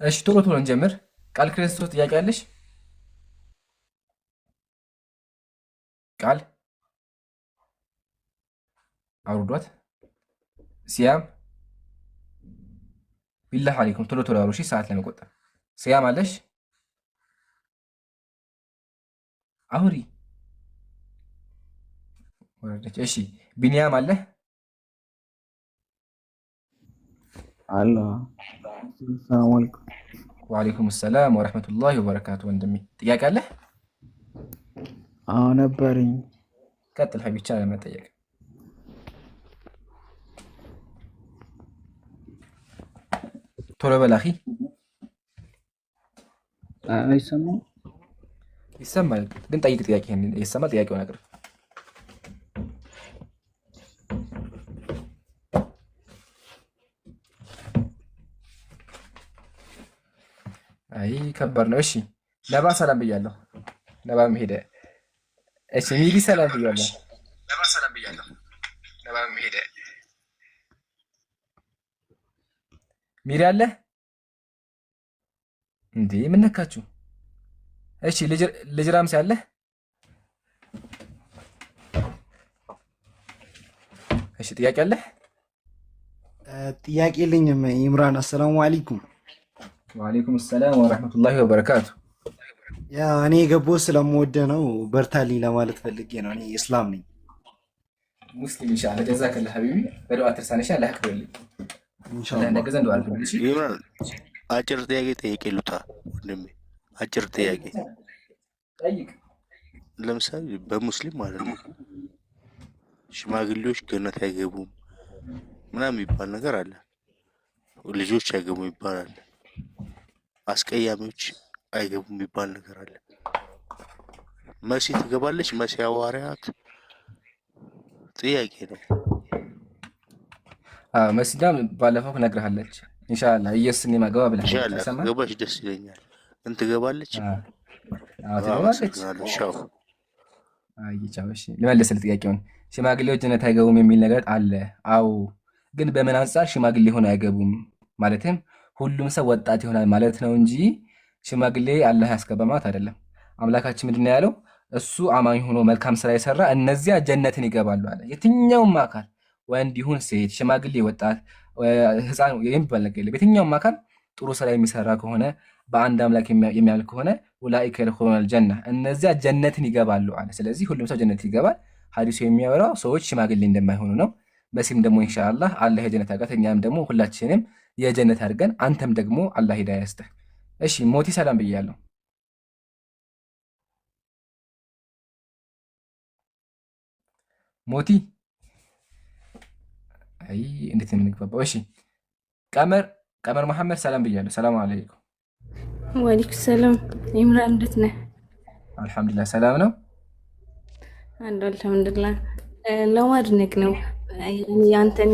እሺ ቶሎ ቶሎ እንጀምር። ቃል ክርስቶስ ጥያቄ አለሽ? ቃል አውርዷት። ሲያም ቢላህ አለይኩም ቶሎ ቶሎ አውሩ። እሺ ሰዓት ለመቆጠብ ሲያም አለሽ? አውሪ ወረደች። እሺ ቢንያም አለ? አላ ሰላም አለይኩም። ወአለይኩም ሰላም ወራህመቱላሂ ወበረካቱ። ወንድሜ ጥያቄ አለ? አዎ ነበረኝ። ቀጥል ሀቢቻ ለመጠየቅ። ቶሎ በል አኺ። አይሰማም? ይሰማል፣ ግን ጠይቅ። ጥያቄ ይሰማል። ጥያቄውን አቅርብ። አይ ከባድ ነው። እሺ ነባ ሰላም ብያለሁ። ነባም ሄደ። እሺ ሚዲ ሰላም ብያለሁ። ነባ ሰላም ብያለሁ። ነባም ሄደ። ሚዲ አለ እንዴ? ምን ነካችሁ? እሺ ልጅ ራምሲ አለ? እሺ ጥያቄ አለ? ጥያቄ የለኝም ኢምራን። አሰላሙ አለይኩም። ወአለይኩም ሰላም ወራህመቱላሂ ወበረካቱ። ያ እኔ የገባው ስለምወደህ ነው። በርታልኝ ለማለት ፈልጌ ነው። እኔ እስላም ነኝ። ሙስሊም ኢንሻአላህ። ጀዛከላህ ሀቢቢ። በዱዓ ትርሳን ኢንሻአላህ። አክብርልኝ። ነገዘ እንደው አልኩኝ። እሺ ይምራን አጭር ጥያቄ ጠይቄ ልውጣ ወንድሜ። አጭር ጥያቄ ጠይቅ። ለምሳሌ በሙስሊም ማለት ነው ሽማግሌዎች ገነት አይገቡም ምናምን የሚባል ነገር አለ። ልጆች አይገቡም ይባላል። አስቀያሚዎች አይገቡም የሚባል ነገር አለ። መሲ ትገባለች? መሲ ሐዋርያት ጥያቄ ነው። መስጂዳ ባለፈው ነግረሃለች። ኢንሻአላህ ኢየሱስን የማገባ ብለህ ኢንሻአላህ ገባሽ፣ ደስ ይለኛል። እንት ገባለች? ትገባለች። እሺ ልመልስልህ ጥያቄውን። ሽማግሌዎች ጀነት አይገቡም የሚል ነገር አለ። አዎ፣ ግን በምን አንጻር ሽማግሌ ሆነው አይገቡም? ማለትም ሁሉም ሰው ወጣት ይሆናል ማለት ነው እንጂ ሽማግሌ አላህ ያስገባ ማለት አይደለም። አምላካችን ምንድን ነው ያለው? እሱ አማኝ ሆኖ መልካም ስራ የሰራ እነዚያ ጀነትን ይገባሉ አለ። የትኛውም አካል ወንድ ይሁን ሴት፣ ሽማግሌ፣ ወጣት፣ ህፃን የሚባል ነገር የለም። የትኛውም አካል ጥሩ ስራ የሚሰራ ከሆነ በአንድ አምላክ የሚያምልክ ከሆነ ኡላኢከ የድኹሉነል ጀነ እነዚያ ጀነትን ይገባሉ አለ። ስለዚህ ሁሉም ሰው ጀነት ይገባል። ሐዲሱ የሚያወራው ሰዎች ሽማግሌ እንደማይሆኑ ነው። መሲም ደግሞ ኢንሻአላህ አላህ የጀነት አጋት፣ እኛም ደግሞ ሁላችንም የጀነት አድርገን፣ አንተም ደግሞ አላህ ሂዳያ ይስጥህ። እሺ ሞቲ ሰላም ብያለሁ። ሞቲ አይ እንዴት ነው የምንግባባው? እሺ ቀመር መሐመድ ሰላም ብያለሁ። ሰላም አለይኩም። ወአለይኩም ሰላም። ኢምራን እንዴት ነህ? አልሐምዱሊላህ ሰላም ነው። አልሐምዱሊላህ። ለማድነቅ ነው ያንተን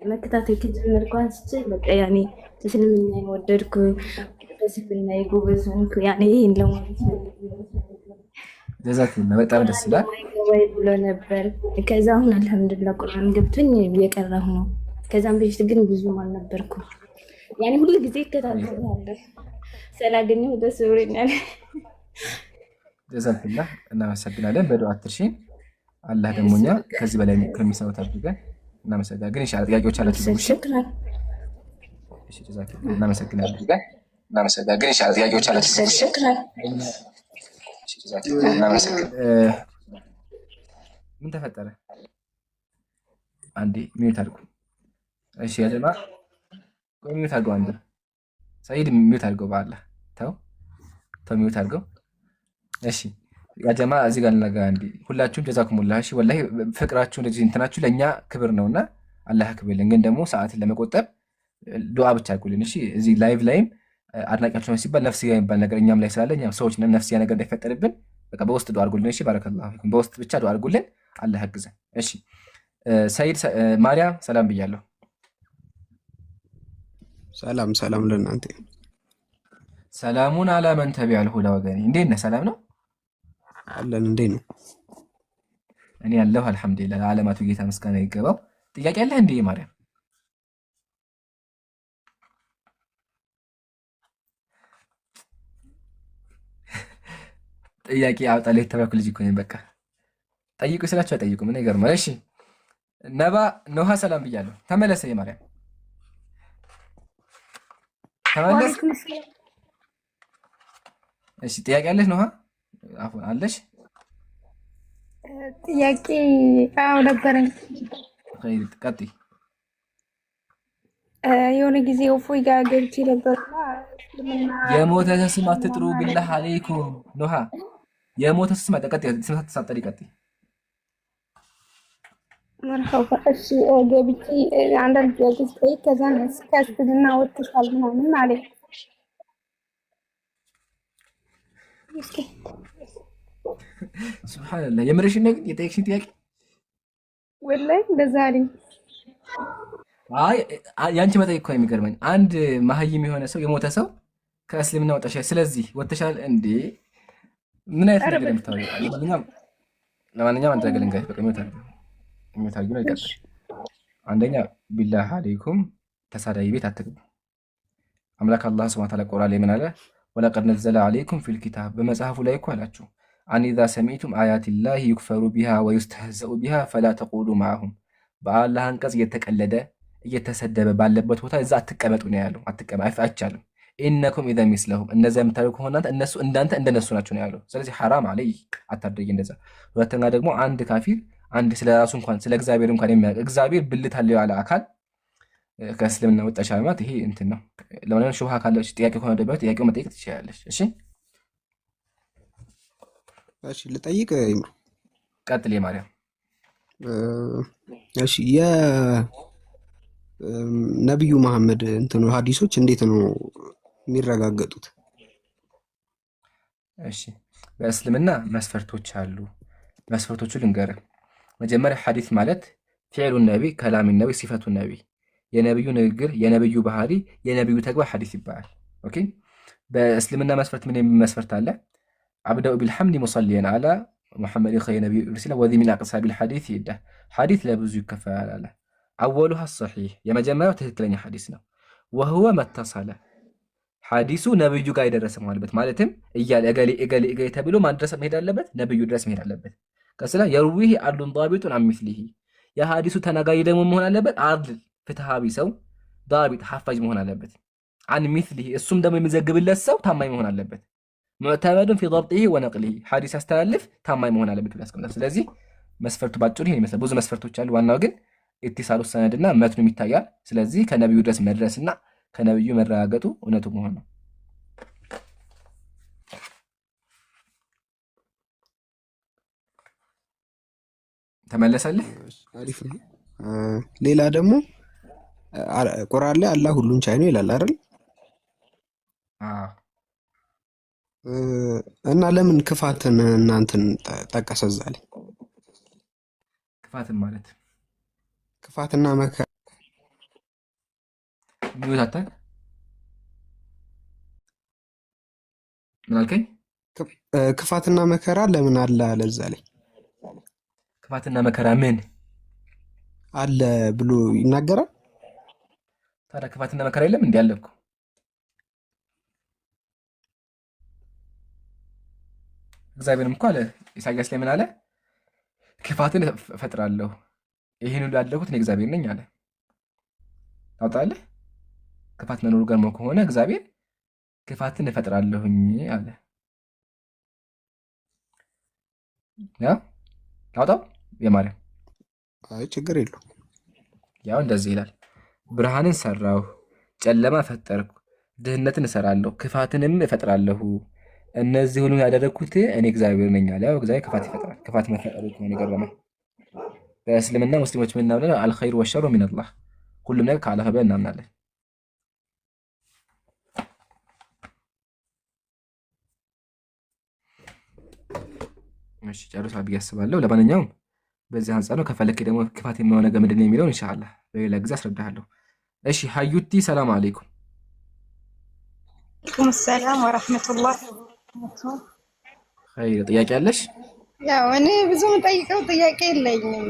መከታተል ከጀመርኩ አንስቼ በቃ ያኔ እስልምና ወደድኩ፣ በስልምና ጎበዝ ሆንኩ። ያኔ ይሄን ለማለት ነው። ጀዛከላህ በጣም ደስ ይላል። ወይ ብሎ ነበር። ከዛ አሁን አልሐምዱሊላህ ቁርአን ገብቶኝ እየቀራሁ ነው። ከዛም በፊት ግን ብዙም አልነበርኩም። ያኔ ሁሉ ጊዜ እከታተላለሁ። ስላገኘሁ ደስ ብሎኛል። ጀዛከላህ እናመሰግናለን። በዱዓ አትርሺን። አላህ ደግሞ እኛ ከዚህ በላይ ከሚሰሩት አድርገን እናመሰግናለን። ግን ኢንሻአላህ ጥያቄዎች አላችሁ? ሽክራን። እሺ ጀዛከላህ እናመሰግናለን። ግን ኢንሻአላህ ጥያቄዎች አላችሁ? ሽክራን። ምን ተፈጠረ? አንዴ ሚዩት አድርጉ። እሺ ያጀማ ቆይ ሚዩት አድርገው። አንዴ ሰይድ ሚዩት አድርገው። በአላህ ተው ሚዩት አድርገው። እሺ ያጀማ እዚህ ጋር ልናገር አንዴ። ሁላችሁም ጀዛኩሙላህ። እሺ ወላሂ ፍቅራችሁ እንደዚህ እንትናችሁ ለእኛ ክብር ነውና አላህ ያክብርልን። ግን ደግሞ ሰዓትን ለመቆጠብ ዱዓ ብቻ አድርጉልን። እሺ እዚህ ላይቭ ላይም አድናቂያችሁ ሲባል ነፍስያ የሚባል ነገር እኛም ላይ ስላለ እኛም ሰዎች ነን፣ ነፍስያ ነገር እንዳይፈጠርብን በቃ በውስጥ ዱዓ አድርጉልን። እሺ ባረከላሁ ፊኩም። በውስጥ ብቻ ዱዓ አድርጉልን፣ አላህ ያግዘን። እሺ ሰይድ ማርያም ሰላም ብያለሁ። ሰላም ለእናንተ። ሰላሙን አላ መን ተቢዐል ሁዳ ወገኔ፣ እንዴት ነህ? ሰላም ነው አለን። እንዴት ነው? እኔ ያለሁ አልሐምዱሊላህ። ለዓለማቱ ጌታ ምስጋና ይገባው። ጥያቄ አለህ እንዴ ማርያም? ጥያቄ አውጣ። ላይ ተባኩ ልጅ እኮ ነኝ። በቃ ጠይቁ ስላችሁ አይጠይቁም። ምን ይገርማል። እሺ ነባ ኖሃ ሰላም ብያለሁ። ተመለሰ የማርያም ተመለስ። እሺ ጥያቄ አለሽ ኖሃ? አሁን አለሽ ጥያቄ? አዎ ነበረኝ። ኸይር ቀጥይ። የሆነ ጊዜ እፎይ ጋር ገብቼ ነበርና የሞተ ስም አትጥሩ ቢላህ አለይኩም ኖሃ። የሞተ ስም አጠቀጥ ስም ተሳጠሪ ቀጥይ። መርሐባ። እሺ ገብቼ አንዳንድ ጥያቄ ስጠይቅ ከዛ እስከስልና ወጥቷል ምናምን አለኝ። ሱብሃንአላህ የምርሽን ነው የጠየቅሽኝ ጥያቄ? ወላሂ እንደዛ አለኝ። አይ ያንቺ መጠየቅ እኮ የሚገርመኝ አንድ መሀይም የሆነ ሰው የሞተ ሰው ከእስልምና ወጣሽ፣ ስለዚህ ወጥተሻል እንዴ? ምን አይነት ነገር የምታወሪው? ለማንኛውም አንተ ነገር እንግዲህ በቃ የሚወታርጉ ነው ይቀጥል። አንደኛ ቢላህ አለይኩም ተሳዳቢ ቤት አትግቡ። አምላክ አላህ ሱብሓነሁ ወተዓላ ቁርአን ላይ ምን አለ? ወለቀድ ነዘለ አለይኩም ፊል ኪታብ፣ በመጽሐፉ ላይ እኮ አላችሁ አን ኢዛ ሰሚዕቱም አያቲላሂ ዩክፈሩ ቢሃ ወዩስተህዘኡ ቢሃ ፈላ ተቁሉ ማአሁም፣ በአላህ አንቀጽ እየተቀለደ እየተሰደበ ባለበት ቦታ እዛ አትቀመጡ ነው ያለው። አይቻልም። ኢነኩም ኢዘ ሚስለሁም፣ እነዛ የምታደርጉ ከሆነ እናንተ እንዳንተ እንደነሱ ናቸው ነው ያለው። ስለዚህ ሐራም አለይ አታድርጊ እንደዛ። ሁለተኛ ደግሞ አንድ ካፊር አንድ ስለ ራሱ እንኳን ስለ እግዚአብሔር እንኳን የሚያውቅ እግዚአብሔር ብልት አለው ያለ አካል ከእስልምና ወጣሽ ማለት ይሄ እንትን ነው። ለማንኛውም ሹብሃ ካለሽ ጥያቄ ከሆነ ደግሞ ጥያቄው መጠየቅ ትችላለሽ። እሺ እሺ ልጠይቅ ይምሩ። ቀጥል የማርያም። እሺ የነቢዩ መሐመድ እንትኑ ሀዲሶች እንዴት ነው የሚረጋገጡት? እሺ በእስልምና መስፈርቶች አሉ። መስፈርቶቹ ልንገርህ። መጀመሪያ ሐዲስ ማለት ፊዕሉ ነቢ፣ ከላሚ ነቢ፣ ሲፈቱ ነቢ፣ የነቢዩ ንግግር፣ የነቢዩ ባህሪ፣ የነቢዩ ተግባር ሐዲስ ይባላል። ኦኬ በእስልምና መስፈርት ምን የሚል መስፈርት አለ? አብደኡ ቢልሐምድ ሙሰሊየን አላ ሙሐመድ ኸይረ ነቢ ርሲላ ወዚ ሚን አቅሳቢል ሐዲስ ይዳ ሐዲስ ለብዙ ይከፈላል አለ። አወሉሃ ሰሒህ የመጀመሪያው ትክክለኛ ሐዲስ ነው። ወህወ መተሰለ ሐዲሱ ነብዩ ጋር የደረሰ ማለት ማለትም እያለ እገሌ እገሌ እገሌ ተብሎ ማን ድረስ መሄድ አለበት? ነብዩ ድረስ መሄድ አለበት። ከስላ የሩዊህ አድሉን ዳቢጡን አሚስሊሂ የሐዲሱ ተናጋሪ ደግሞ መሆን አለበት አድል ፍትሃዊ ሰው ዳቢጥ ሐፋጅ መሆን አለበት። አን ሚስሊሂ እሱም ደግሞ የሚዘግብለት ሰው ታማኝ መሆን አለበት። ሙዕተመዱን ፊ ضبطه ወነቅሊሂ ሐዲስ ያስተላልፍ ታማኝ መሆን አለበት ብሎ ያስቀምጣል። ስለዚህ መስፈርቱ ባጭሩ ይሄን ይመስላል። ብዙ መስፈርቶች አሉ። ዋናው ግን ኢትሳሉ ሰነድና መትኑ ይታያል። ስለዚህ ከነብዩ ድረስ መድረስና ከነብዩ መረጋገጡ እውነቱ መሆን ነው። ተመለሰልህ? አሪፍ ነው። ሌላ ደግሞ ቁርአን ላይ አላህ ሁሉን ቻይ ነው ይላል አይደል? እና ለምን ክፋትን እናንተን ጠቀሰ እዛ ላይ? ክፋትን ማለት ክፋትና መከራ ሚውታታ ምን አልከኝ? ክፋትና መከራ ለምን አለ አለ እዛ ላይ? ክፋትና መከራ ምን አለ ብሎ ይናገራል? ታዲያ ክፋትና መከራ የለም እንዴ? አለ እኮ። እግዚአብሔርም እኮ አለ ኢሳይያስ ላይ ምን አለ? ክፋትን እፈጥራለሁ፣ ይሄን ሁሉ ያደረኩት እኔ እግዚአብሔር ነኝ አለ። ታውጣለህ? ክፋት መኖሩ ገርሞ ከሆነ እግዚአብሔር ክፋትን እፈጥራለሁኝ አለ። ያ ታውጣው የማርያም አይ ችግር የለው። ያው እንደዚህ ይላል፣ ብርሃንን ሰራሁ፣ ጨለማ ፈጠርኩ፣ ድህነትን እሰራለሁ፣ ክፋትንም እፈጥራለሁ። እነዚህ ሁሉ ያደረኩት እኔ እግዚአብሔር ነኝ አለ። ያው እግዚአብሔር ክፋት ይፈጥራል። ክፋት መፈጠሩ ከሆነ ገረመ። በእስልምና ሙስሊሞች ምን እናምናለን? አልኸይር ወሸሩ ሚነላህ፣ ሁሉም ነገር ከአላህ ብለን እናምናለን። እሺ ጨርሷል ብዬ አስባለሁ። ለማንኛውም በዚህ አንጻር ነው። ከፈለክ ደግሞ ክፋት የሚሆነ ነገር ምንድን ነው የሚለውን ኢንሻአላህ በሌላ ጊዜ አስረዳሃለሁ። እሺ ሀዩቲ ሰላም አለይኩም። ወአለይኩም ሰላም ወራህመቱላሂ ወበረካቱሁ። ኸይር ጥያቄ አለሽ? ያው እኔ ብዙ የምጠይቀው ጥያቄ የለኝም።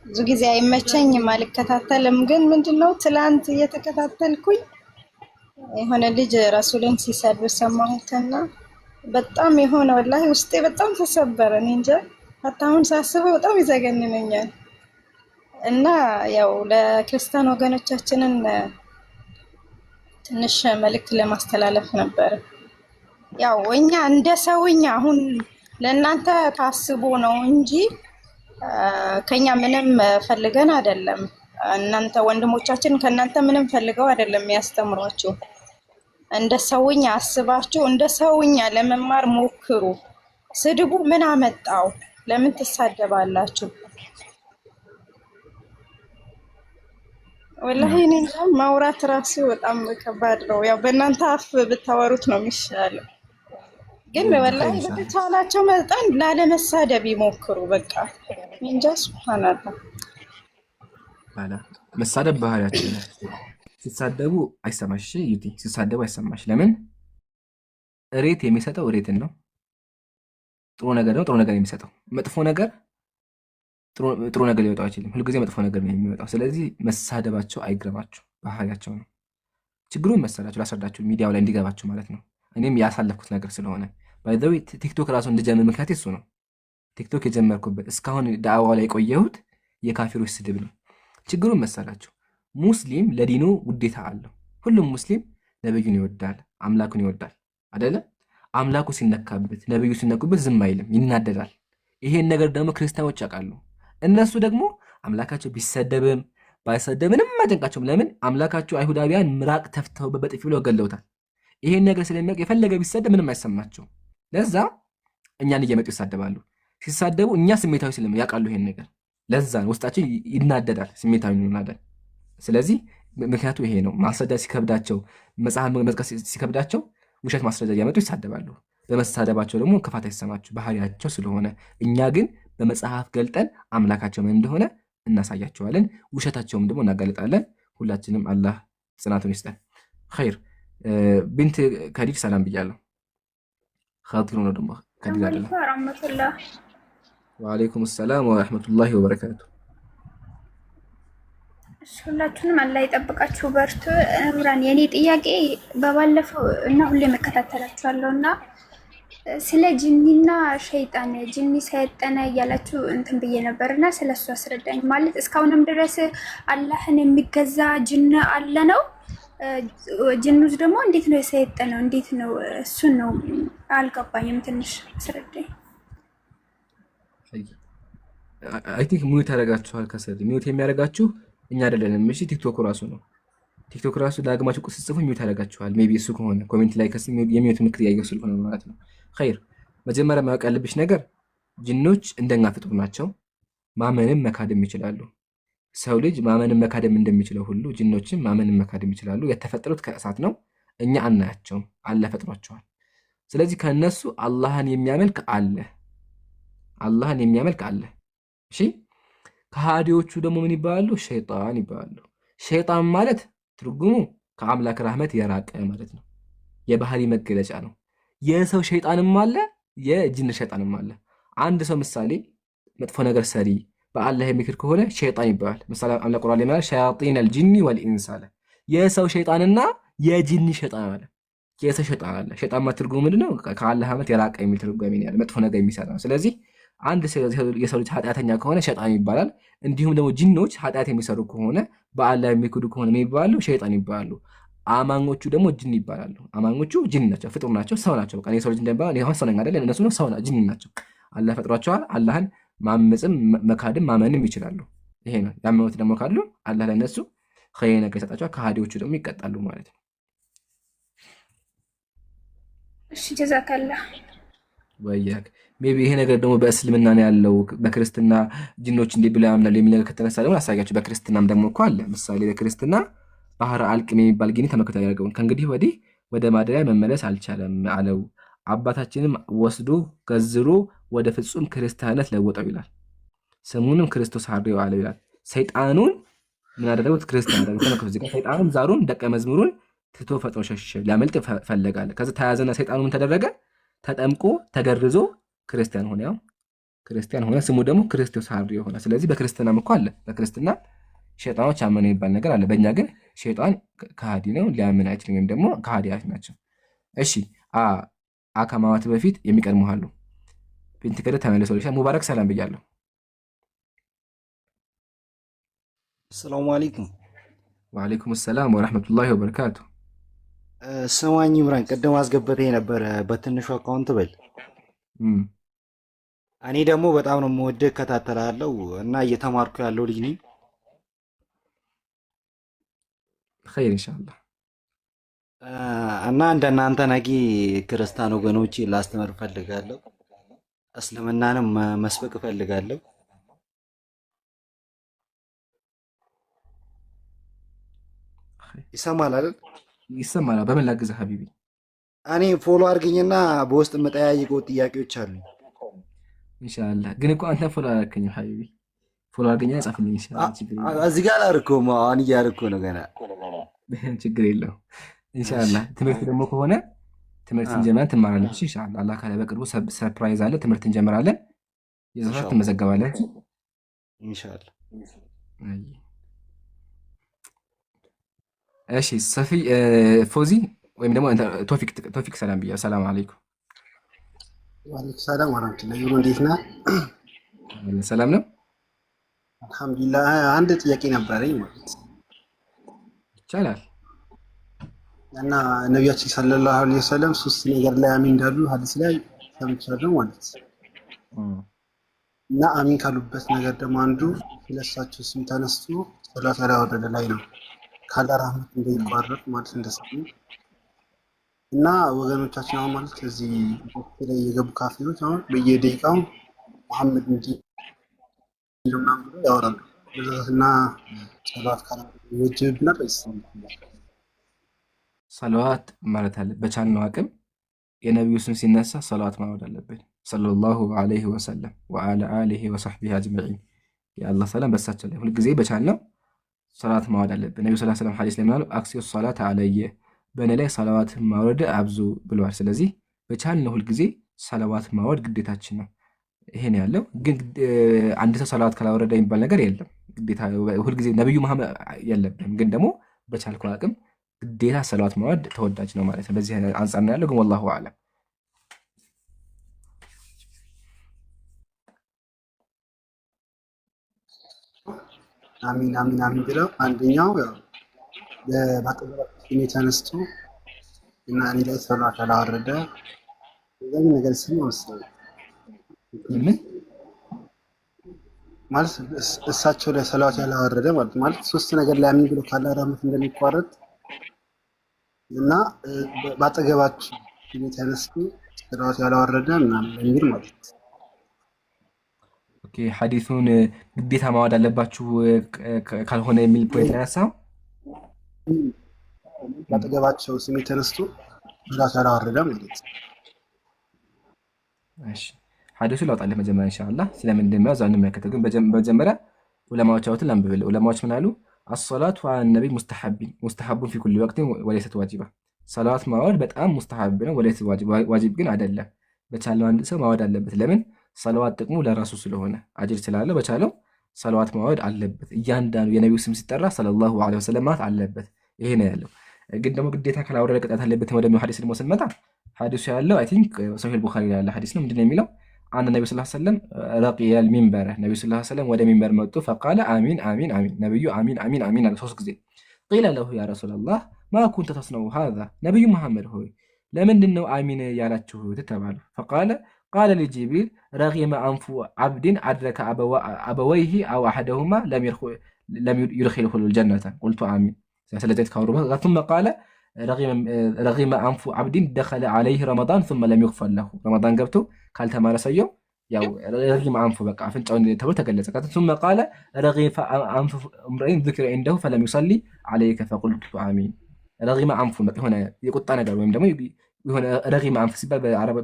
ብዙ ጊዜ አይመቸኝም፣ አልከታተልም። ግን ምንድነው ትላንት እየተከታተልኩኝ የሆነ ልጅ ረሱልን ሲሰድብ ሰማሁትና በጣም የሆነ ወላሂ ውስጤ በጣም ተሰበረ። እኔ እንጃ አሁን ሳስበው በጣም ይዘገንነኛል። እና ያው ለክርስቲያን ወገኖቻችንን ትንሽ መልእክት ለማስተላለፍ ነበር። ያው እኛ እንደ ሰውኛ አሁን ለእናንተ ታስቦ ነው እንጂ ከኛ ምንም ፈልገን አይደለም። እናንተ ወንድሞቻችን ከእናንተ ምንም ፈልገው አይደለም የሚያስተምሯችሁ። እንደ ሰውኛ አስባችሁ እንደ ሰውኛ ለመማር ሞክሩ። ስድቡ ምን አመጣው? ለምን ትሳደባላችሁ? ወላሂ እኔ ማውራት ራሱ በጣም ከባድ ነው። ያው በእናንተ አፍ ብታወሩት ነው የሚሻለው። ግን ወላሂ በተቻላቸው መጠን ላለመሳደብ ይሞክሩ። በቃ እንጃ ሱብሃንአላህ። መሳደብ ባህሪያችን ነው። ሲሳደቡ አይሰማሽ ዩቲ፣ ሲሳደቡ አይሰማሽ። ለምን? እሬት የሚሰጠው እሬትን ነው። ጥሩ ነገር ነው ጥሩ ነገር የሚሰጠው። መጥፎ ነገር ጥሩ ነገር ሊወጣው አይችልም። ሁልጊዜ መጥፎ ነገር ነው የሚወጣው። ስለዚህ መሳደባቸው አይግረማችሁ፣ ባህሪያቸው ነው። ችግሩን መሰላችሁ ላስረዳችሁ፣ ሚዲያው ላይ እንዲገባችሁ ማለት ነው። እኔም ያሳለፍኩት ነገር ስለሆነ ባይ ዘ ዌይ ቲክቶክ ራሱ እንድጀምር ምክንያት እሱ ነው። ቲክቶክ የጀመርኩበት እስካሁን ዳዕዋው ላይ የቆየሁት የካፊሮች ስድብ ነው። ችግሩን መሰላችሁ ሙስሊም ለዲኑ ውዴታ አለው። ሁሉም ሙስሊም ነብዩን ይወዳል፣ አምላኩን ይወዳል አይደለ? አምላኩ ሲነካበት ነብዩ ሲነኩበት ዝም አይልም፣ ይናደዳል። ይሄን ነገር ደግሞ ክርስቲያኖች ያውቃሉ። እነሱ ደግሞ አምላካቸው ቢሰደብም ባይሰደብ ምንም አጨንቃቸውም። ለምን አምላካቸው አይሁዳውያን ምራቅ ተፍተው በጥፊ ብለው ገለውታል። ይሄን ነገር ስለሚያውቅ የፈለገ ቢሰደብ ምንም አይሰማቸው። ለዛ እኛን እየመጡ ይሳደባሉ። ሲሳደቡ እኛ ስሜታዊ ስለምን ያውቃሉ ይሄን ነገር። ለዛ ውስጣችን ይናደዳል፣ ስሜታዊ እንሆናለን። ስለዚህ ምክንያቱ ይሄ ነው። ማስረጃ ሲከብዳቸው፣ መጽሐፍ መጥቀስ ሲከብዳቸው ውሸት ማስረጃ እያመጡ ይሳደባሉ። በመሳደባቸው ደግሞ ክፋት አይሰማቸው ባህሪያቸው ስለሆነ፣ እኛ ግን በመጽሐፍ ገልጠን አምላካቸው ምን እንደሆነ እናሳያቸዋለን። ውሸታቸውም ደግሞ እናጋልጣለን። ሁላችንም አላህ ጽናቱን ይስጠን። ኸይር ቢንት ከዲድ ሰላም ብያለሁ። ኻጢሩ ነው ደግሞ ከዲድ አይደለም። ወአለይኩም ሰላም ወራህመቱላሂ ወበረካቱ። ሁላችሁንም አላህ ይጠብቃችሁ፣ በርቱ። ኑራን የኔ ጥያቄ በባለፈው እና ሁሌ መከታተላችኋለሁ እና ስለ ጅኒና ሸይጣን ጅኒ ሰይጣን እያላችሁ እንትን ብዬ ነበርና ስለሱ አስረዳኝ። ማለት እስካሁንም ድረስ አላህን የሚገዛ ጅን አለ ነው? ጅኑስ ደግሞ እንዴት ነው የሰይጣነው? እንዴት ነው? እሱን ነው አልገባኝም። ትንሽ አስረዳኝ። አይ ቲንክ ሚውት ያደርጋችኋል። ከሰል ሚውት የሚያደርጋችሁ እኛ አይደለንም። እሺ ቲክቶክ ራሱ ነው። ቲክቶክ ራሱ ዳግማችሁ ቁስ ጽፉ ሚውት ያደርጋችኋል። ሜቢ እሱ ከሆነ ኮሜንት ላይ የሚውት ምክር ያየው ስለሆነ ማለት ነው። ኸይር መጀመሪያ ማወቅ ያለብሽ ነገር ጅኖች እንደኛ ፍጡር ናቸው። ማመንም መካድም ይችላሉ። ሰው ልጅ ማመንም መካድም እንደሚችለው ሁሉ ጅኖችም ማመንም መካድም ይችላሉ። የተፈጠሩት ከእሳት ነው። እኛ አናያቸውም። አላህ ፈጥሯቸዋል። ስለዚህ ከነሱ አላህን የሚያመልክ አለ። አላህን የሚያመልክ አለ። እሺ ከሃዲዎቹ ደግሞ ምን ይባላሉ? ሸይጣን ይባላሉ። ሸይጣን ማለት ትርጉሙ ከአምላክ ረህመት የራቀ ማለት ነው። የባህሪ መገለጫ ነው። የሰው ሸይጣንም አለ፣ የጅን ሸይጣንም አለ። አንድ ሰው ምሳሌ መጥፎ ነገር ሰሪ በአላህ የሚክር ከሆነ ሸይጣን ይባላል። ምሳሌ አምላክ ቁርአን ላይ ማለት ሸያጢን አልጂኒ ወልኢንስ አለ። የሰው ሸይጣንና የጅን ሸይጣን አለ። የሰው ሸይጣን አለ። ሸይጣን ማለት ትርጉሙ ምንድነው? ከአላህ ረህመት የራቀ የሚል ትርጓሜ ነው ያለው። መጥፎ ነገር የሚሰራ ነው። ስለዚህ አንድ የሰው ልጅ ኃጢአተኛ ከሆነ ሸይጣን ይባላል። እንዲሁም ደግሞ ጂኖች ኃጢአት የሚሰሩ ከሆነ በአላህ የሚክዱ ከሆነ ምን ይባላሉ? ሸይጣን ይባላሉ። አማኞቹ ደግሞ ጅን ይባላሉ። አማኞቹ ጅን ናቸው፣ ፍጡር ናቸው፣ ሰው ናቸው። በቃ የሰው ልጅ እንደባል ይሄን ሰው ነኝ አይደል? እነሱ ነው ሰው ናቸው፣ ጅን ናቸው። አላህ ፈጥሯቸዋል። አላህን ማመጽም መካድም ማመንም ይችላሉ። ይሄ ነው ያመኑት። ደግሞ ካሉ አላህ ለነሱ ኸይር ነገር ይሰጣቸዋል። ከሃዲዎቹ ደግሞ ይቀጣሉ ማለት ነው። እሺ ጀዛከላህ ወያክ ሜቢ ይሄ ነገር ደግሞ በእስልምና ነው ያለው። በክርስትና ጅኖች እንዲህ ብለው ያምናሉ የሚል ነገር ከተነሳ ደግሞ አሳያችሁ። በክርስትናም ደግሞ እኮ አለ። ምሳሌ በክርስትና ባህረ አልቅም የሚባል ጊኒ ተመክቶ ያደርገውን ከእንግዲህ ወዲህ ወደ ማደሪያ መመለስ አልቻለም አለው። አባታችንም ወስዶ ገዝሮ ወደ ፍጹም ክርስቲያነት ለወጠው ይላል። ስሙንም ክርስቶስ ሐሪው አለው ይላል። ሰይጣኑን ምን አደረጉት? ክርስቲያን አደረጉት። ተመክቶ እዚህ ጋር ሰይጣኑን ዛሩን ደቀ መዝሙሩን ትቶ ፈጥኖ ሸሸ፣ ሊያመልጥ ፈለጋለ። ከዛ ተያዘና ሰይጣኑ ምን ተደረገ? ተጠምቆ ተገርዞ ክርስቲያን ሆነ። ያው ክርስቲያን ሆነ፣ ስሙ ደግሞ ክርስቶስ ሐሪው ሆነ። ስለዚህ በክርስትናም እኮ አለ። በክርስትና ሸይጣኖች አመኑ የሚባል ነገር አለ። በእኛ ግን ሸይጣን ከሃዲ ነው፣ ሊያምን አይችልም፣ ወይም ደግሞ ከሃዲያት ናቸው። እሺ ከማማት በፊት የሚቀድሙ አሉ። ቢንት ከደ ተመለሰው ልሻ ሙባረክ ሰላም ብያለሁ። ሰላም አለይኩም። ወአለይኩም ሰላም ወራህመቱላሂ ወበረካቱ። ስማኝ ኢምራን፣ ቅድም አስገብተህ የነበረ በትንሹ አካውንት በል። እኔ ደግሞ በጣም ነው የምወደህ፣ እከታተላለሁ እና እየተማርኩ ያለው ልጅ ነኝ። ኸይር ኢንሻአላህ። እና እንደናንተ ነጊ ክርስቲያን ወገኖች ላስተምር እፈልጋለሁ። እስልምናንም መስበክ እፈልጋለሁ። ይሰማል አይደል? ይሰማል። በምን ላግዝህ ሀቢቢ? እኔ ፎሎ አድርገኝና በውስጥ የምጠያይቀው ጥያቄዎች አሉ። ኢንሻአላህ። ግን እኮ አንተ ፎሎ አላደረከኝም ሀቢቢ። ፎሎ አድርገኝና ጻፍልኝ ኢንሻአላህ። እዚህ ጋር አላደረኩም፣ አሁን እያደረኩ ነው ገና። ችግር የለውም ኢንሻአላህ። ትምህርት ደግሞ ከሆነ ትምህርት እንጀምራለን፣ ትማራለህ። እሺ ኢንሻአላህ። አላህ ካለ በቅርቡ ሰርፕራይዝ አለ፣ ትምህርት እንጀምራለን። የዛት ትመዘገባለህ ኢንሻአላህ። እሺ ሰፊ ፎዚ ወይም ደግሞ ቶፊክ ሰላም ብያ። ሰላም አለይኩም። ወአለይኩም ሰላም ወራህመቱላሂ ወበረካቱህ። እንዴት ነህ? ሰላም ነው አልሐምዱሊላህ። አንድ ጥያቄ ነበረኝ ማለት ይቻላል። እና ነቢያችን ሰለላሁ ዐለይሂ ወሰለም ሶስት ነገር ላይ አሚን እንዳሉ ሐዲስ ላይ ሰምቻለሁ ማለት እና አሚን ካሉበት ነገር ደግሞ አንዱ ስለሳቸው ስም ተነስቶ ሰላት ያላወረደ ላይ ነው ካላህ ረህመት እንዳይቋረጥ ማለት እንደሰሙ እና ወገኖቻችን አሁን ማለት እዚህ ላይ የገቡ ካፊሮች አሁን በየደቂቃው መሐመድ እንጂ ምናምን ብለው ያወራሉ እና ሰላት ካላወረደ ይወጅብናል ወይስ ሰለዋት ማለት አለ በቻልነው አቅም የነቢዩ ስም ሲነሳ ሰለዋት ማውረድ አለብን። ሰለላሁ ዐለይሂ ወሰለም ወዐላ አሊሂ ወሰሕቢሂ አጅመዒን የአላህ ሰላም በሳቸው ላይ ሁልጊዜ በቻልነው ሰላት ማውረድ አለብን። ነቢዩ ሰለላሁ ዐለይሂ ወሰለም ሐዲስ ላይ ምናሉ አክሲሩ ሰላት አለየ በእኔ ላይ ሰለዋት ማውረድ አብዙ ብለዋል። ስለዚህ በቻልነው ሁልጊዜ ሰለዋት ማውረድ ግዴታችን ነው። ይሄን ያለው ግን አንድ ሰው ሰለዋት ካላወረደ የሚባል ነገር የለም። ግዴታ ሁልጊዜ ነቢዩ መሐመድ የለብንም፣ ግን ደግሞ በቻልከው አቅም ግዴታ ሰለዋት ማውረድ ተወዳጅ ነው ማለት ነው። በዚህ አንጻር ነው ያለው። ግን ወላሁ አዕለም። አሚን አሚን አሚን ብለው አንደኛው ያው በባጠገባችን ተነስቶ እና እኔ ላይ ሰለዋት ያላወረደ እንደዚህ ነገር ሲል ወሰደ ማለት እሳቸው ላይ ሰለዋት ያላወረደ ማለት ሶስት ነገር ላይ አሚን ብሎ ካለ ረህመት እንደሚቋረጥ እና ባጠገባችን ተነስቶ ሰለዋት ያላወረደ ምናምን የሚል ማለት ነው። ኦኬ ሐዲሱን ግዴታ ማወድ አለባችሁ ካልሆነ የሚል ፖይንት ነው ያሳው። ባጠገባቸው ስሜ ተነስቶ ሰለዋት ያላወረደ ማለት ነው። እሺ ሐዲሱ ላውጣልህ መጀመሪያ ኢንሻአላህ ስለምን እንደሚያዝ አንመለከተው። ግን በመጀመሪያ ዑለማዎች አውጥተን አንብብል። ዑለማዎች ምን አሉ? አሰላቱ ዐለ ነቢ ሙስተሐቡን ፊ ኩሊ ወቅት ወለይሰት ዋጂባ። ሰላዋት ማወድ በጣም ሙስተሐብ ነው፣ ወለይሰት ዋጂብ ግን አይደለም። በቻለው አንድ ሰው ማወድ አለበት። ለምን? ሰለዋት ጥቅሙ ለራሱ ስለሆነ አጅር ስላለው በቻለው ሰለዋት ማወድ አለበት። እያንዳንዱ የነቢዩ ስም ሲጠራ ሰለላሁ ዐለይሂ ወሰለም ማለት አለበት። ይሄ ነው ያለው። ግን ደግሞ ግዴታ ካላወረደ ቅጣት አለበት ወደሚለው ሐዲስ ደግሞ ስንመጣ ሐዲሱ ያለው አይ ቲንክ ሶሒህ ቡኻሪ ላይ ያለ ሐዲስ ነው። ምንድነው የሚለው? አንድ ነብዩ ሰለላሁ ዐለይሂ ወሰለም ረቂየል ሚንበር ነብዩ ሰለላሁ ዐለይሂ ወሰለም ወደ ሚንበር መጡ። ፈቃለ አሚን አሚን አሚን ነብዩ አሚን አሚን አሚን አለ ሶስት ጊዜ። ቂለ ለሁ ያ ረሱላላህ ማ ኩንተ ተስነው ሃዛ ነብዩ መሐመድ ሆይ ለምንድን ነው አሚን ያላችሁት ተባሉ። ፈቃለ ቃለ ለጅብሪል ረጊመ አንፉ ዓብድን አድረከ አበወይሂ አው አሐደሁማ ለም ይድኺልሁ ልጀነተ ቁልቱ አሚን። ስለዚህ ካወሩ ثم قال ረጊመ አንፉ ዓብድን ደኸለ ዐለይሂ ረመዳን ثم ለም ይግፈር ለሁ ረመዳን ገብቶ ካልተማረ ሰየው ያው ረጊመ አንፉ በቃ አፍንጫው ተብሎ ተገለጸ። ثم قال ረጊመ አንፉ እምረኢን ذكر عنده فلم يصلي عليك فقلت آمين። ረጊመ አንፉ የሆነ የቁጣ ነገር ወይም ደግሞ የሆነ ረጊመ አንፍ ሲባል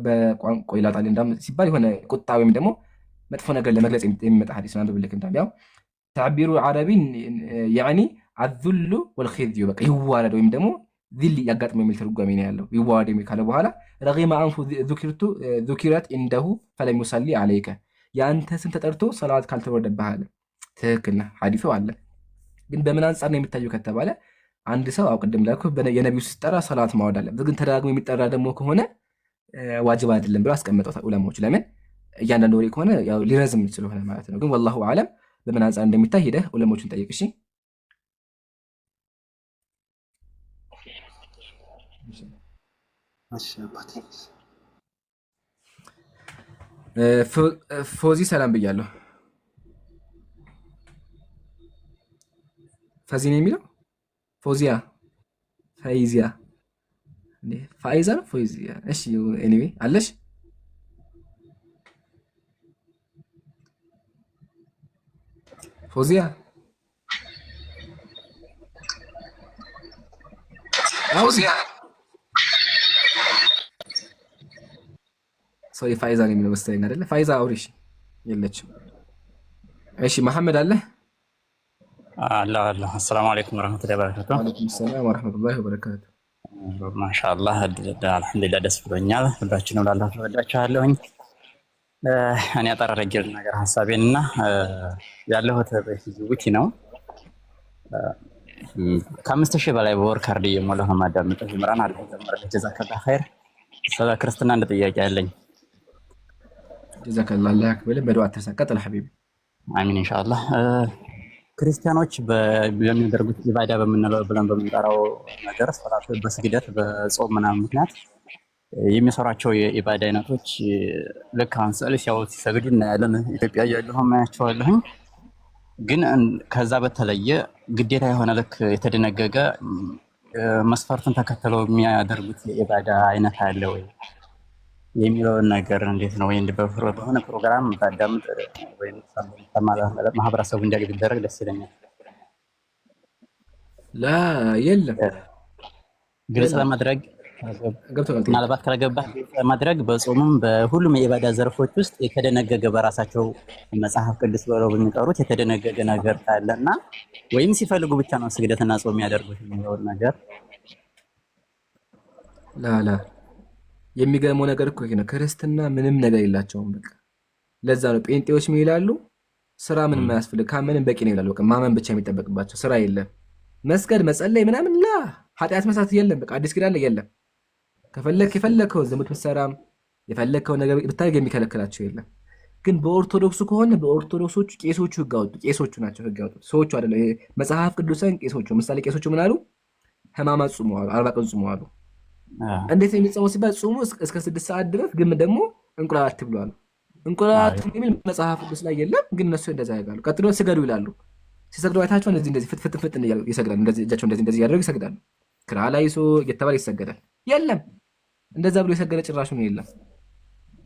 በቋንቋ ይላጣል እንዳም ሲባል የሆነ ቁጣ ወይም ደግሞ መጥፎ ነገር ለመግለጽ የሚመጣ ሐዲስ ነው። ብልክ እንዳም ያው ተዕቢሩ ዓረቢ ያኒ አذل والخزي በቃ ይዋረድ ወይም ደግሞ ذل ያጋጥመው የሚል ትርጓሜ ነው ያለው። ይዋረድ የሚል ካለ በኋላ ረጊመ አንፉ ذكرت عنده فلم يصلي عليك ያንተ ስም ተጠርቶ ሰላዋት ካልተወረደብህ አለ። ትክክል ነው ሐዲሱ አለ። ግን በምን አንጻር ነው የሚታየው ከተባለ አንድ ሰው አውቅድም ላልኩ የነቢዩ ሲጠራ ሰላት ማወድ አለበት። ግን ተደጋግሞ የሚጠራ ደግሞ ከሆነ ዋጅብ አይደለም ብለው አስቀምጠው ዑለማዎች። ለምን እያንዳንዱ ወሬ ከሆነ ያው ሊረዝም ስለሆነ ማለት ነው። ግን ወላሁ አለም በምን አንጻር እንደሚታይ ሄደህ ዑለማዎችን ጠይቅ። እሺ ፎዚ ሰላም ብያለሁ። ፈዚ ነው የሚለው ፎዚያ ፈይዚያ ፋይዛ ነው ፎዚያ። እሺ ኤኒዌይ አለሽ ፎዚያ ፎዚያ ሶሪ ፋይዛ ነው የሚለው መሰለኝ አይደለ? ፋይዛ አውሪሽ የለችም። እሺ መሐመድ አለ አላህ አላህ። አሰላሙ አለይኩም ወራህመቱላሂ ወበረካቱ። ወአለይኩም ሰላም ወራህመቱላሂ ወበረካቱ። ማሻአላህ አልሐምዱሊላህ ደስ ብሎኛል። ሁላችንም ላላህ ተወዳችኋለሁኝ። እኔ አጠር አድርጌ ነገር ሐሳቤንና ያለሁት በጅቡቲ ነው። ከ5000 በላይ በወር ካርድ እየሞላሁ ነው ማዳመጥ። ይምራን አለ ተመረለ ጀዛከላህ ኸይር። ስለ ክርስትና እንደ ጥያቄ ያለኝ ጀዛከላህ አላህ ያክብልህ። በዱዓ ተሰቀጠል ሐቢቢ አሚን ኢንሻአላህ። ክርስቲያኖች በሚያደርጉት ኢባዳ በምንለው ብለን በምንጠራው ነገር ሰላት፣ በስግደት፣ በጾም ምናምን ምክንያት የሚሰሯቸው የኢባዳ አይነቶች ልክ አሁን ስዕል ሲያው ሲሰግዱ እናያለን። ኢትዮጵያ እያለሁ ማያቸዋለሁኝ። ግን ከዛ በተለየ ግዴታ የሆነ ልክ የተደነገገ መስፈርቱን ተከትለው የሚያደርጉት የኢባዳ አይነት አለ ወይ የሚለውን ነገር እንዴት ነው? ወይ በሆነ ፕሮግራም ባዳምጥ ወይ ማህበረሰቡ እንዲያገኝ ቢደረግ ደስ ይለኛል። ላ የለም ግልጽ ለማድረግ ምናልባት ከገባህ ማድረግ በጾምም በሁሉም የኢባዳ ዘርፎች ውስጥ የተደነገገ በራሳቸው መጽሐፍ ቅዱስ ብለው በሚጠሩት የተደነገገ ነገር ካለና ወይም ሲፈልጉ ብቻ ነው ስግደትና ጾም የሚያደርጉት የሚለውን ነገር ላላ የሚገርመው ነገር እኮ ይሄ ነው። ክርስትና ምንም ነገር የላቸውም። በቃ ለዛ ነው ጴንጤዎች ምን ይላሉ? ስራ ምንም አያስፈልግ ካመንን በቂ ነው ይላሉ። በቃ ማመን ብቻ የሚጠበቅባቸው ስራ የለም። መስገድ መጸለይ ምናምን ላ ኃጢአት መስራት የለም። በቃ አዲስ ኪዳን ላይ የለም። ከፈለክ የፈለከው ዝሙት ብትሰራም የፈለከው ነገር ብታደርግ የሚከለክላቸው የለም። ግን በኦርቶዶክሱ ከሆነ በኦርቶዶክሶቹ ቄሶቹ ህግ አወጡ። ቄሶቹ ናቸው ህግ ያወጡት፣ ሰዎቹ አይደለም። ይሄ መጽሐፍ ቅዱስን ቄሶቹ ምሳሌ ቄሶቹ ምን አሉ? ሕማማት ጾሙ አሉ፣ 40 ቀን ጾሙ አሉ። እንዴት የሚጾመው ሲባል ጾሙ እስከ 6 ሰዓት ድረስ፣ ግን ደግሞ እንቁላል አትብሉ አሉ። እንቁላል አትብሉ የሚል መጽሐፍ ቅዱስ ላይ የለም፣ ግን እነሱ እንደዛ ያደርጋሉ። ቀጥሎ ስገዱ ይላሉ። ሲሰግዱ አይታቸው እንደዚህ ፍጥፍጥ ይሰግዳሉ። እንደዚህ እጃቸው እንደዚህ ያደርጉ ይሰግዳሉ። ክራ ላይ ሶ እየተባለ ይሰገዳል። የለም እንደዛ ብሎ የሰገደ ጭራሹ ነው የለም።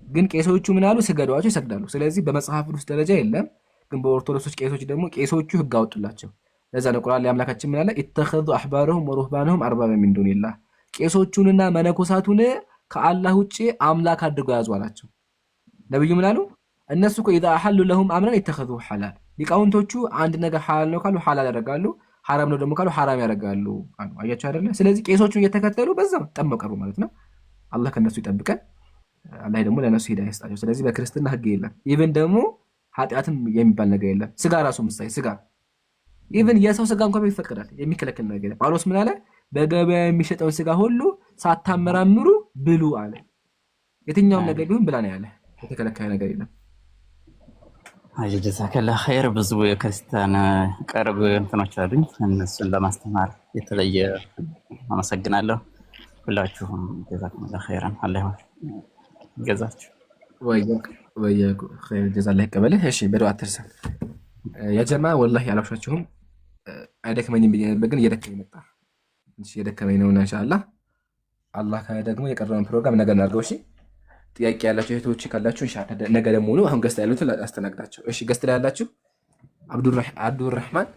ግን ቄሶቹ ምን አሉ? ስገዷቸው ይሰግዳሉ። ስለዚህ በመጽሐፍ ቅዱስ ደረጃ የለም፣ ግን በኦርቶዶክሶች ቄሶች ደግሞ ቄሶቹ ህግ አወጡላቸው። ለዛ ነው ቁርአን ላይ አምላካችን ምን አለ? ኢተኸዙ አሕባረሁም ወሩህባነሁም አርባበ ሚን ዱኒላህ፣ ቄሶቹንና መነኮሳቱን ከአላህ ውጪ አምላክ አድርገው ያዙ አላቸው። ነብዩ ምን አሉ? እነሱ እኮ ኢዛ አሐሉ ለሁም አምረን ኢተኸዙ ሐላል፣ ሊቃውንቶቹ አንድ ነገር ሐላል ነው ካሉ ሐላል ያደርጋሉ፣ ሐራም ነው ደግሞ ካሉ ሐራም ያደርጋሉ አሉ። አያችሁ አይደለ? ስለዚህ ቄሶቹን እየተከተሉ በዛው ጠመቀሩ ማለት ነው። አላህ ከነሱ ይጠብቀን። አላህ ደግሞ ለነሱ ሂዳያ ይስጣቸው። ስለዚህ በክርስትና ህግ የለም። ኢቭን ደግሞ ኃጢአትም የሚባል ነገር የለም። ስጋ ራሱ ምሳሌ ስጋ ኢቭን የሰው ስጋ እንኳን ይፈቀዳል፣ የሚከለክል ነገር የለም። ጳውሎስ ምን አለ? በገበያ የሚሸጠውን ስጋ ሁሉ ሳታመራምሩ ብሉ አለ። የትኛውም ነገር ቢሆን ብላ ነው ያለ፣ የተከለከለ ነገር የለም። ጀዛከላህ ኸይር። ብዙ የክርስቲያን ቅርብ እንትኖች አሉኝ፣ እነሱን ለማስተማር የተለየ አመሰግናለሁ። ሁላችሁም ጀዛከላህ ኸይራን አላህ ይገዛችሁ። ወየ ኸይር ጀዛላህ ይቀበልህ። እሺ በዱዓ አትርሳ ያ ጀማ። ወላሂ አላውሻችሁም አይደክመኝም ብዬ ነበር፣ ግን እየደከመኝ መጣ። እየደከመኝ ነውና ኢንሻአላህ አላህ ካለ ደግሞ የቀረውን ፕሮግራም ነገ እናድርገው። እሺ ጥያቄ ያላችሁ እህቶች ካላችሁ ኢንሻአላህ ነገ ደግሞ ነው። አሁን ገስት ያሉት አስተናግዳቸው። እሺ ገስት ላይ ያላችሁ አብዱራህማን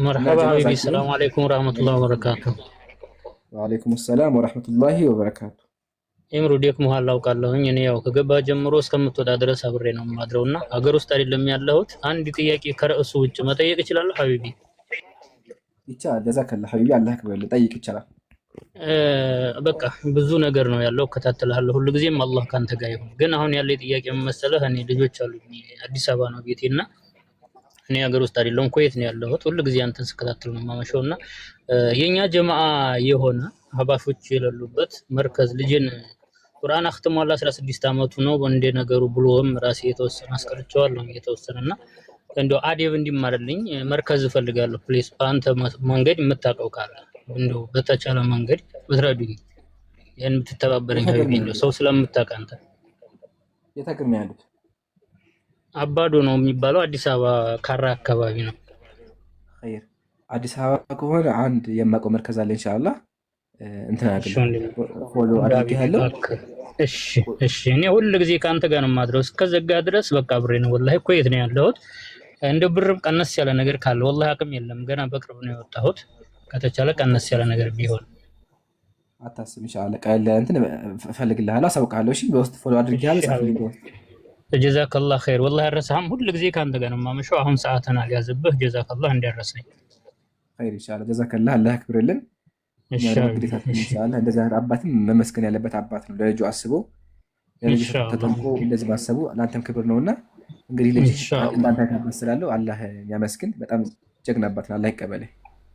መርሐባ ሀቢቢ። ሰላም አለይኩም ወራህመቱላሂ ወበረካቱ። ወአለይኩም ሰላም ወራህመቱላሂ ወበረካቱ። ኢምሩ ደክሞሃል አውቃለሁኝ። እኔ ያው ከገባ ጀምሮ እስከምትወጣ ድረስ አብሬ ነው የማድረውና ሀገር ውስጥ አይደለም ያለሁት። አንድ ጥያቄ ከርዕሱ ውጭ መጠየቅ እችላለሁ ሀቢቢ? ይቻላል። ጀዛከላህ ሀቢቢ፣ አላህ ያክብርልህ። ጠይቅ ይቻላል። በቃ ብዙ ነገር ነው ያለው፣ እከታተልሃለሁ ሁልጊዜም። አላህ ካንተ ጋር ይሁን። ግን አሁን ያለ ጥያቄ መሰለህ፣ እኔ ልጆች አሉኝ፣ አዲስ አበባ ነው ቤቴና እኔ ሀገር ውስጥ አይደለሁም፣ ኩዌት ነው ያለሁት። ሁልጊዜ አንተን ስከታተል ነው የማመሸውና የኛ ጀማዓ የሆነ አህባሾች የሌሉበት መርከዝ ልጅን ቁርአን አክትሟል። 16 ዓመቱ ነው እንደ ነገሩ ብሎም ራሴ የተወሰነ አስቀርጨዋለሁ የተወሰነና እንደው አዴብ እንዲማርልኝ መርከዝ እፈልጋለሁ። ፕሊስ በአንተ መንገድ የምታውቀው ካለ እንደው በተቻለ መንገድ ብትረዱኝ፣ ያን ብትተባበረኝ ሀቢቢ። እንደው ሰው ስለምታውቅ አንተ የታገርም ያሉት አባዶ ነው የሚባለው፣ አዲስ አበባ ካራ አካባቢ ነው። ኸይር አዲስ አበባ ከሆነ አንድ የማውቀው መርከዝ አለ ኢንሻአላህ። እንትና ፎሎ አድርጌሃለሁ። እሺ እሺ። እኔ ሁሉ ጊዜ ካንተ ጋር ነው የማድረው እስከዘጋ ድረስ። በቃ አብሬ ነው ወላሂ። ኩዌት ነው ያለሁት። እንደ ብርም ቀነስ ያለ ነገር ካለ ወላሂ አቅም የለም፣ ገና በቅርብ ነው የወጣሁት። ከተቻለ ቀነስ ያለ ነገር ቢሆን አታስብ። ኢንሻአላህ ቃል እንትን እፈልግልሃለሁ፣ አሳውቅሃለሁ። እሺ በውስጥ ፎሎ አድርጌሃለሁ። ጻፍልኝ። ጀዛከላህ ኸይር። ወላሂ አረሳህም። ሁሉ ጊዜ ካንተ ጋር ነው የማመሸው። አሁን ሰዓትን አልያዝብህ። ጀዛከላህ እንዲያረሰኝ። ኸይር ኢንሻአላህ። ጀዛከላህ፣ አላህ ያክብርልን። ኢንሻአላህ እንደዛ አባትም መመስገን ያለበት አባት ነው። ለልጁ አስቦ ለልጁ ተጠንቆ እንደዚህ ማሰቡ ለአንተም ክብር ነውና እንግዲህ ልጅ እንዳንተ ካመስላለሁ አላህ ያመስግን። በጣም ጀግና አባት ነው። አላህ ይቀበልህ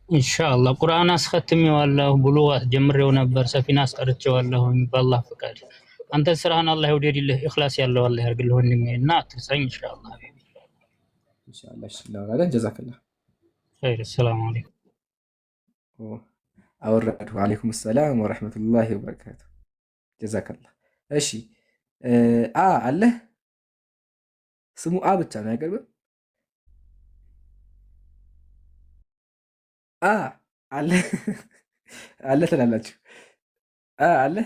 ኢንሻአላህ። ቁርአን አስختمዋለሁ ብሎ ጀምሬው ነበር። ሰፊና አስቀርቼዋለሁ በአላህ ፈቃድ። አንተ ስራህን አላህ ይወደድልህ፣ ኢኽላስ ያለው አላህ ያርግልህ ወንድሜ እና አትርሳኝ ኢንሻአላህ ሀቢቢ። ኢንሻአላህ ሽላውላለን። ጀዛከላህ ኸይር። ሰላም አለይኩም። አወራዱ ወአለይኩም ሰላም ወራህመቱላሂ ወበረካቱ። ጀዛከላህ። እሺ አለ ስሙ ብቻ ነው አይቀርብም። አ አለ አለ ትላላችሁ። አለ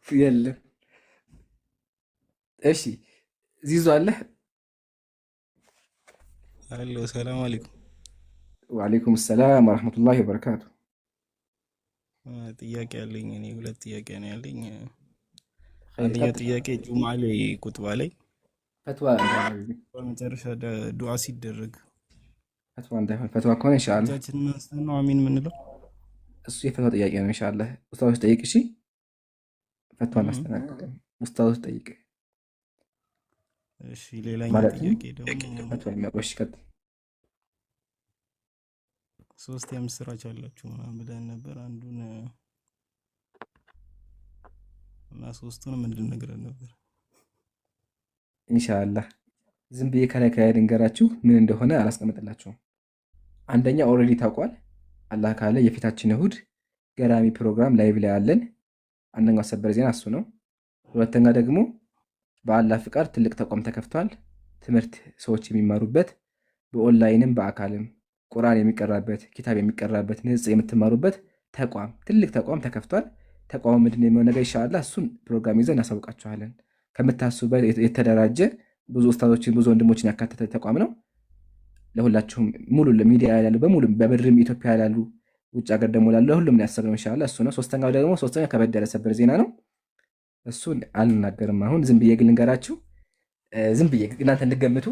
የለም። እሺ ዚዙ አለ። አሎ ሰላም አለይኩም። ወአለይኩም ሰላም ወረሕመቱላሂ ወበረካቱ። ጥያቄ ያለኝ እኔ ሁለት ጥያቄ ነው ያለኝ። አንደኛው ጥያቄ ጁምዓ ላይ ቁጥባ ላይ ፈትዋ በመጨረሻ ዱዓ ሲደረግ ፈትዋ እንዳይሆን ፈትዋ ከሆነ ኢንሻአላህ እጃችንን አንስተን ነው አሚን የምንለው። እሱ የፈትዋ ጥያቄ ነው። ኢንሻአላህ ኡስታዞች ጠይቅ። እሺ ፈትዋ እናስተናግዳለን። ኡስታዞች ጠይቅ። እሺ ሌላኛው ጥያቄ ደግሞ ፈትዋ የሚያቆሽ ቀጥ ሶስት የምስራች አላችሁ ምናምን ብለን ነበር። አንዱን እና ሶስቱን ምንድን ነግረን ነበር? ኢንሻአላህ ዝም ብዬ ከላይ ልንገራችሁ ምን እንደሆነ አላስቀምጥላችሁም። አንደኛ ኦልሬዲ ታውቋል። አላህ ካለ የፊታችን እሁድ ገራሚ ፕሮግራም ላይቭ ላይ አለን። አንደኛው ሰበር ዜና እሱ ነው። ሁለተኛ ደግሞ በአላህ ፍቃድ ትልቅ ተቋም ተከፍቷል። ትምህርት ሰዎች የሚማሩበት በኦንላይንም በአካልም ቁርአን የሚቀራበት ኪታብ የሚቀራበት ንጽ የምትማሩበት ተቋም ትልቅ ተቋም ተከፍቷል። ተቋሙ ምንድነው የሚሆነው ነገር ኢንሻአላህ እሱን ፕሮግራም ይዘን እናሳውቃችኋለን። ከምታስቡበት የተደራጀ ብዙ ኡስታዞችን ብዙ ወንድሞችን ያካተተ ተቋም ነው። ለሁላችሁም ሙሉ ለሚዲያ ያላሉ በሙሉ በምድርም ኢትዮጵያ ያላሉ ውጭ ሀገር ደግሞ ላሉ ሁሉም ያሰብነው ኢንሻአላህ እሱ ነው። ሶስተኛው ከበድ ያለ ሰበር ዜና ነው። እሱን አልናገርም አሁን። ዝም ብዬ ግን ልንገራችሁ። ዝም ብዬ እናንተ እንድገምቱ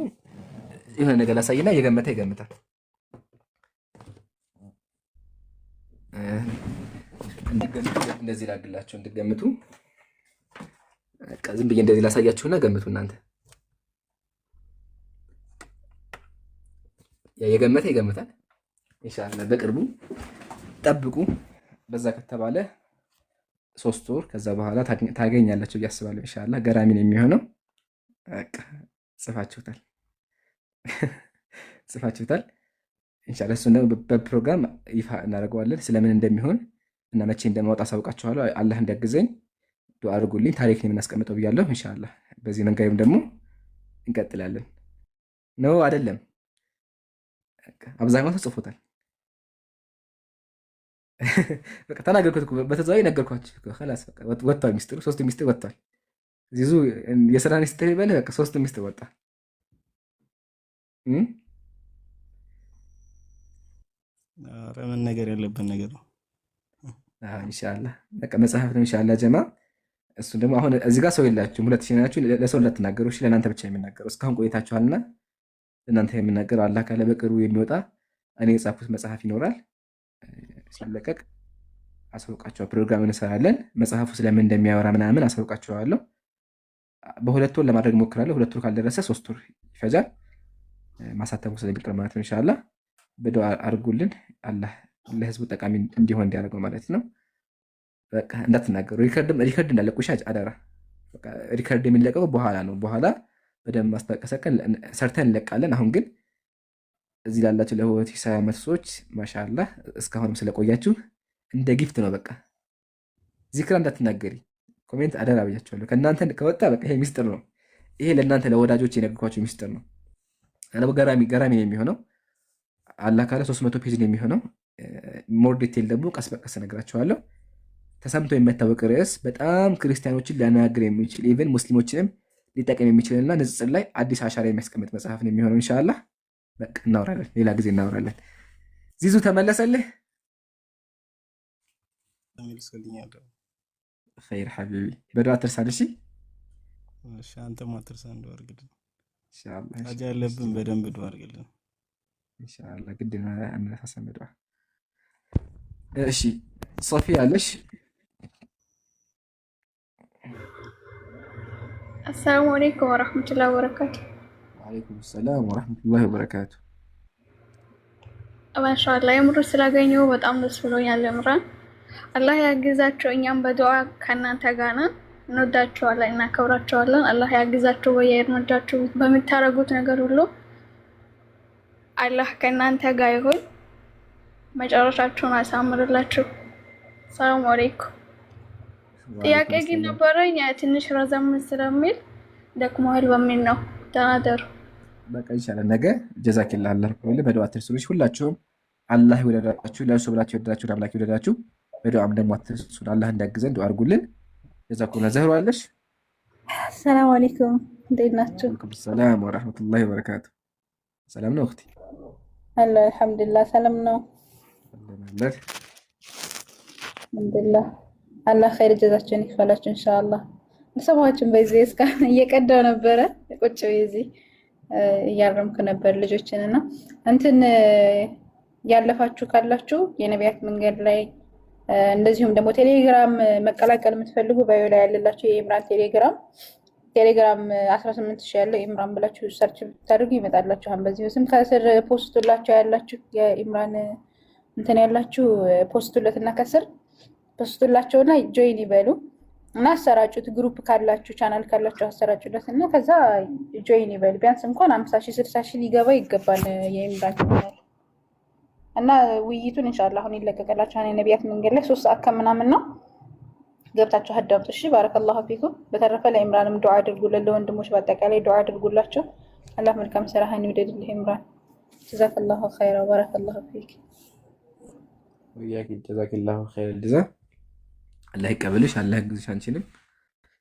የሆነ ነገር ላሳይና የገመተ ይገምታል። እንድገምቱ እንደዚህ ላግላችሁ እንድገምቱ። በቃ ዝም ብዬ እንደዚህ ላሳያችሁና ገምቱ እናንተ። የገመተ ይገምታል ኢንሻአላህ። በቅርቡ ጠብቁ። በዛ ከተባለ 3 ወር ከዛ በኋላ ታገኛላችሁ ብዬ አስባለሁ ኢንሻአላህ። ገራሚ ነው የሚሆነው። በቃ ጽፋችሁታል ኢንሻአላህ። እሱን ደግሞ በፕሮግራም ይፋ እናደርገዋለን ስለምን እንደሚሆን እና መቼ እንደማወጣ አሳውቃችኋለሁ። አላህ እንዲያግዘኝ ዱአ አድርጉልኝ። ታሪክ ነው የምናስቀምጠው ብያለሁ ኢንሻአላህ። በዚህ መንገድም ደግሞ እንቀጥላለን ነው አይደለም? አብዛኛው ተጽፎታል። በቃ ተናገርኩት እኮ በተዘዋዋሪ ነገርኳችሁ እኮ خلاص በቃ ወጥቷል። ሚስጥሩ 3 ሚስጥር ወጥቷል። ዚዙ የሥራ ሚስጥር ይበል በቃ 3 ሚስጥር ወጣ። ኧረ ምን ነገር ያለብን ነገር ነው ኢንሻአላህ። በቃ መጽሐፍ ነው ኢንሻአላህ ጀማ። እሱ ደግሞ አሁን እዚህ ጋር ሰው የላችሁም፣ 2000 ናችሁ። ለሰው እንዳትናገሩ እሺ። ለእናንተ ብቻ የሚናገረው እስካሁን ቆይታችኋልና ለእናንተ የሚናገረው አላህ ካለ በቅርቡ የሚወጣ እኔ የጻፍኩት መጽሐፍ ይኖራል። ሲለቀቅ አሳውቃችኋለሁ። ፕሮግራም እንሰራለን። መጽሐፉ ስለምን እንደሚያወራ ምናምን አሳውቃችኋለሁ። በ2 ወር ለማድረግ ሞክራለሁ። 2 ወር ካልደረሰ 3 ወር ይፈጃል። ማሳተሙ ስለሚቀር ማለት ነው ኢንሻአላህ። በዱዓ አድርጉልን አላህ ለህዝቡ ጠቃሚ እንዲሆን እንዲያደርገው ማለት ነው። በቃ እንዳትናገሩ። ሪከርድ እንዳለቁሽ አደራ። በቃ ሪከርድ የሚለቀቀው በኋላ ነው። በኋላ በደንብ ማስታቀሰከን ሰርተን እንለቃለን። አሁን ግን እዚህ ላላችሁ ለህይወት ዓመት ሰዎች ማሻአላህ እስካሁንም ስለቆያችሁ እንደ ጊፍት ነው። በቃ ዚክራ እንዳትናገሪ ኮሜንት አደራ ብያችኋለሁ። ከእናንተ ከወጣ በቃ ይሄ ሚስጥር ነው። ይሄ ለእናንተ ለወዳጆች የነገርኳችሁ ሚስጥር ነው። ገራሚ ነው የሚሆነው። አላህ ካለ 300 ፔጅ ነው የሚሆነው። ሞር ዲቴል ደግሞ ቀስ በቀስ እነግራችኋለሁ። ተሰምቶ የማይታወቅ ርዕስ በጣም ክርስቲያኖችን ሊያነጋግር የሚችል ኢቨን ሙስሊሞችንም ሊጠቀም የሚችልና ንጽጽር ላይ አዲስ አሻራ የሚያስቀምጥ መጽሐፍ ነው የሚሆነው ኢንሻአላህ። በቃ እናወራለን፣ ሌላ ጊዜ እናወራለን። ዚዙ ተመለሰልህ? ተመልሶልኛል። ኸይር ሐቢቢ በዱዓ ትርሳል። እሺ አንተም አትርሳ። እንደው አድርግልን ኢንሻአላህ። ታጃ ያለብን በደንብ ዱዓ አድርግልን ኢንሻአላህ። ግድ ነው አነሳሳም ዱዓ። እሺ ሶፊ አለሽ? አሰላሙ አለይኩም ወራህመቱላሂ ወበረካቱ። ወአለይኩም ሰላም ወራህመቱላሂ ወበረካቱ። ማሻአላህ የምር ስላገኘው በጣም ደስ ብሎኛል። የምራን አላህ ያግዛቸው። እኛም በዱዓ ከእናንተ ጋር ነን። እንወዳቸዋለን፣ እናከብራቸዋለን። አላህ ያግዛቸው። በየእርምጃችሁ በምታረጉት ነገር ሁሉ አላህ ከእናንተ ጋር ይሁን። መጨረሻችሁን አሳምርላችሁ። ሰላም አለይኩም። ጥያቄ ግን ነበረኝ ትንሽ ረዘም ስለሚል ደክሞሃል በሚል ነው። ተናገሩ። በቃ ኢንሻአላህ ነገ ጀዛኪላህ አላህ በዱዓ አትርሱልኝ። ሁላችሁም አላህ ይወደዳችሁ፣ ለእርሱ ብላችሁ የወደዳችሁ አምላክ ይወደዳችሁ። በዱዓም ደግሞ አትርሱን፣ አላህ እንዳግዘን ዱዓ አድርጉልን። ጀዛኩሙላህ። ዘህሩ አለሽ? ሰላም አለይኩም እንዴት ናችሁ? ወአለይኩም ሰላም ወራህመቱላሂ ወበረካቱ። ሰላም ነው እህቴ? አለ አልሐምዱሊላህ ሰላም ነው። አልሐምዱሊላህ አላህ ኸይር ጀዛችሁን ይክፈላችሁ ኢንሻአላህ። ሰማችሁን? በዚህ እስካሁን እየቀዳው ነበረ ቁጭ በዚህ እያረምኩ ነበር ልጆችን እና እንትን ያለፋችሁ ካላችሁ የነቢያት መንገድ ላይ እንደዚሁም ደግሞ ቴሌግራም መቀላቀል የምትፈልጉ ባዮ ላይ ያለላችሁ የኢምራን ቴሌግራም 18000 ያለው ኢምራን ብላችሁ ሰርች ብታደርጉ ይመጣላችኋል። በዚህ ስም ከስር ፖስቱላችሁ ያላችሁ የኢምራን እንትን ያላችሁ ፖስቱለትና ከስር ፖስቱላቸውና ጆይን ይበሉ እና አሰራጩት። ግሩፕ ካላችሁ ቻናል ካላችሁ አሰራጩለት እና ከዛ ጆይን ይበሉ። ቢያንስ እንኳን 50000 60000 ሊገባ ይገባል የኢምራን ቻናል እና ውይይቱን ኢንሻአላህ አሁን ይለቀቀላችኋል። የነቢያት መንገድ ላይ 3 ሰዓት ከምናምን ነው። ገብታችሁ አዳምጡ። እሺ ባረከላሁ ፊኩም። በተረፈ ለኢምራንም ዱዓ አድርጉለት፣ ለወንድሞች በአጠቃላይ ዱዓ አድርጉላቸው። አላህ መልካም ስራህን ይውደድልህ ኢምራን። ጀዛከላሁ ኸይራ ባረከላሁ ፊክ። ወያኪ ጀዛከላሁ ኸይር ጀዛ። አላህ ይቀበልሽ፣ አላህ ያግዝሽ። አንቺንም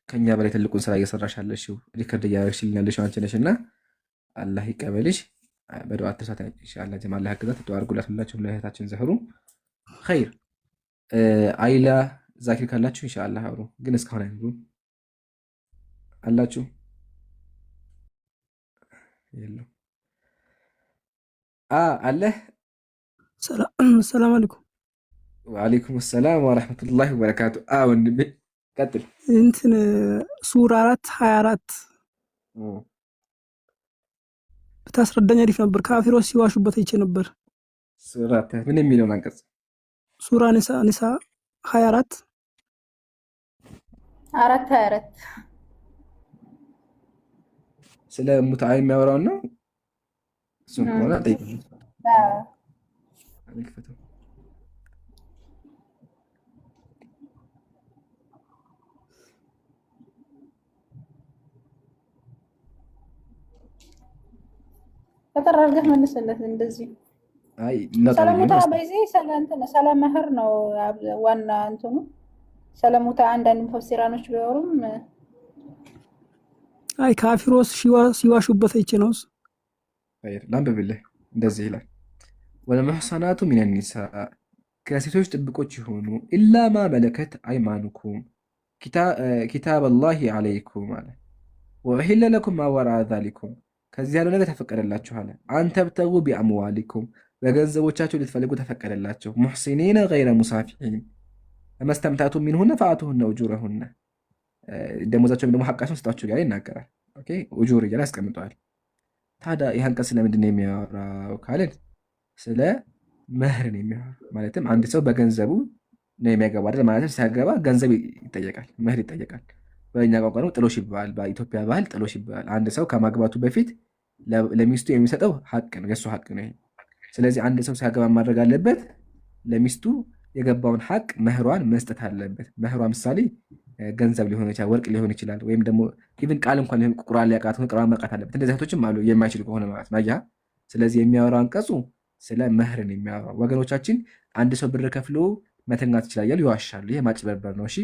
ከኛ በላይ ትልቁን ስራ እየሰራሽ ያለሽው ሪከርድ እያደረግሽልኝ ያለሽው አንቺ ነሽና አላህ ይቀበልሽ። በዱዓ አትርሳት ኢንሻአላህ። ጀማ አላህ ያግዛት። ዱዓ አድርጉላት ሁላችሁም ለእህታችን ዘህሩ ኸይር። አይላ ዛኪር ካላችሁ ኢንሻአላህ አብሩ፣ ግን እስካሁን አይሉ አላችሁ የለም። አለ ሰላም አለይኩም። ወአለይኩም ሰላም ወራህመቱላሂ ወበረካቱ። ወንድሜ ቀጥል። እንትን ሱራ 4:24 ብታስረዳኝ አሪፍ ነበር። ካፊሮች ሲዋሹበት አይቼ ነበር። ሱራ ምን የሚለውን አንቀጽ? ሱራ ኒሳ 24 4:24 ስለ ሙታዓ የሚያወራው ነው። እሱን ከሆነ ጠይቅ። ተጠራርገህ መልስለት። እንደዚህ አይ ሰላሙታ በዚህ ሰላመህር ነው ዋና እንትኑ ሰላሙታ። አንዳንድ ሙፈሲራኖች ቢወሩም አይ ካፊሮስ ሲዋሹበት አይቼ ነው። ኸይር ላንብብልህ። እንደዚህ ይላል ወለመሕሰናቱ ሚነ ኒሳ ከሴቶች ጥብቆች የሆኑ ኢላ ማ መለከት አይማኑኩም ኪታብ አላሂ ዓለይኩም አለ ወኡሒለ ለኩም ማ ወረአ ዛሊኩም ከዚህ ያለው ነገር ተፈቀደላችሁ አለ። አንተ ብተጉ ቢአምዋሊኩም በገንዘቦቻቸው ልትፈልጉ ተፈቀደላቸው። ሙሕሲኒነ ገይረ ሙሳፊሒን መስተምታቱ ሚንሁነ ፈአቱሁነ ኡጁረሁነ ደሞዛቸውም ደግሞ ሐቃቸውን ስጣቸው እያለ ይናገራል። ኡጁር እያለ ያስቀምጠዋል። ታዲያ ይህ አንቀጽ ስለምንድን ነው የሚያወራው ካልን ስለ መህርን የሚያወራው ማለትም አንድ ሰው በገንዘቡ ነው የሚያገባ አይደል? ማለትም ሲያገባ ገንዘብ ይጠየቃል፣ መህር ይጠየቃል። በእኛ ቋንቋ ነው ጥሎሽ ይባላል። በኢትዮጵያ ባህል ጥሎሽ ይባላል። አንድ ሰው ከማግባቱ በፊት ለሚስቱ የሚሰጠው ሐቅ ነው፣ የእሱ ሐቅ ነው። ስለዚህ አንድ ሰው ሲያገባ ማድረግ አለበት፣ ለሚስቱ የገባውን ሐቅ መህሯን መስጠት አለበት። መህሯ ምሳሌ ገንዘብ ሊሆን ይችላል፣ ወርቅ ሊሆን ይችላል፣ ወይም ደግሞ ኢቭን ቃል እንኳን ሊሆን ቁርአን ሊያውቃት ሆነ ቁርአን ማውቃት አለበት። እንደዚህ አይነቶችም አሉ የማይችሉ ከሆነ ማለት ነው። አያ ስለዚህ የሚያወራው አንቀጹ ስለ መህርን የሚያወራው ወገኖቻችን፣ አንድ ሰው ብር ከፍሎ መተኛት ይችላል እያሉ ይዋሻሉ። ይሄ ማጭበርበር ነው። እሺ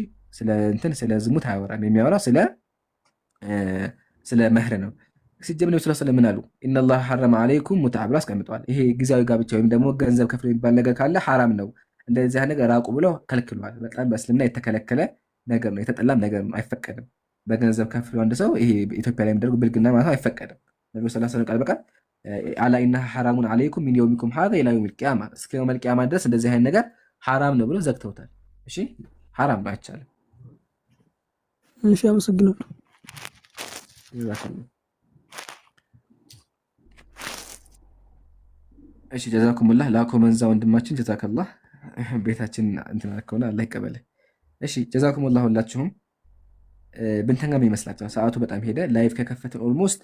ስለ ዝሙት አያወራም። የሚያወራው ስለ መህር ነው። ሲጀምር ነብዩ ሰለላሁ ዐለይሂ ወሰለም ምን አሉ? ኢነላህ ሐረመ ዐለይኩም ሙትዓ ብሎ አስቀምጠዋል። ይሄ ጊዜያዊ ጋብቻ ወይም ደግሞ ገንዘብ ከፍሎ የሚባል ነገር ካለ ሐራም ነው፣ እንደዚህ ነገር ራቁ ብሎ ከልክሏል። በጣም በእስልምና የተከለከለ ነገር ነው፣ የተጠላም ነገር ነው፣ አይፈቀድም። በገንዘብ ከፍሎ አንድ ሰው ይሄ ኢትዮጵያ ላይ የሚደረጉ ብልግና ማለት አይፈቀድም። ነብዩ ሰለላሁ ዐለይሂ ወሰለም ቃል በቃል አላ ኢነሃ ሐራሙን ዐለይኩም ሚን የውሚኩም ሃዛ ኢላ የውሚል ቂያማ፣ እስከ የውሚል ቂያማ ድረስ እንደዚህ አይነት ነገር ሐራም ነው ብሎ ዘግተውታል። እሺ ሐራም ነው፣ አይቻልም። እሺ አመሰግናለሁ። እሺ ጀዛኩሙላህ። ላኮ መንዛ ወንድማችን ጀዛከላህ። ቤታችን እንትን አልከውና አላህ ይቀበልህ። እሺ ጀዛኩሙላህ። ሁላችሁም ብንተኛም ይመስላችኋል? ሰዓቱ በጣም ሄደ። ላይቭ ከከፈትን ኦልሞስት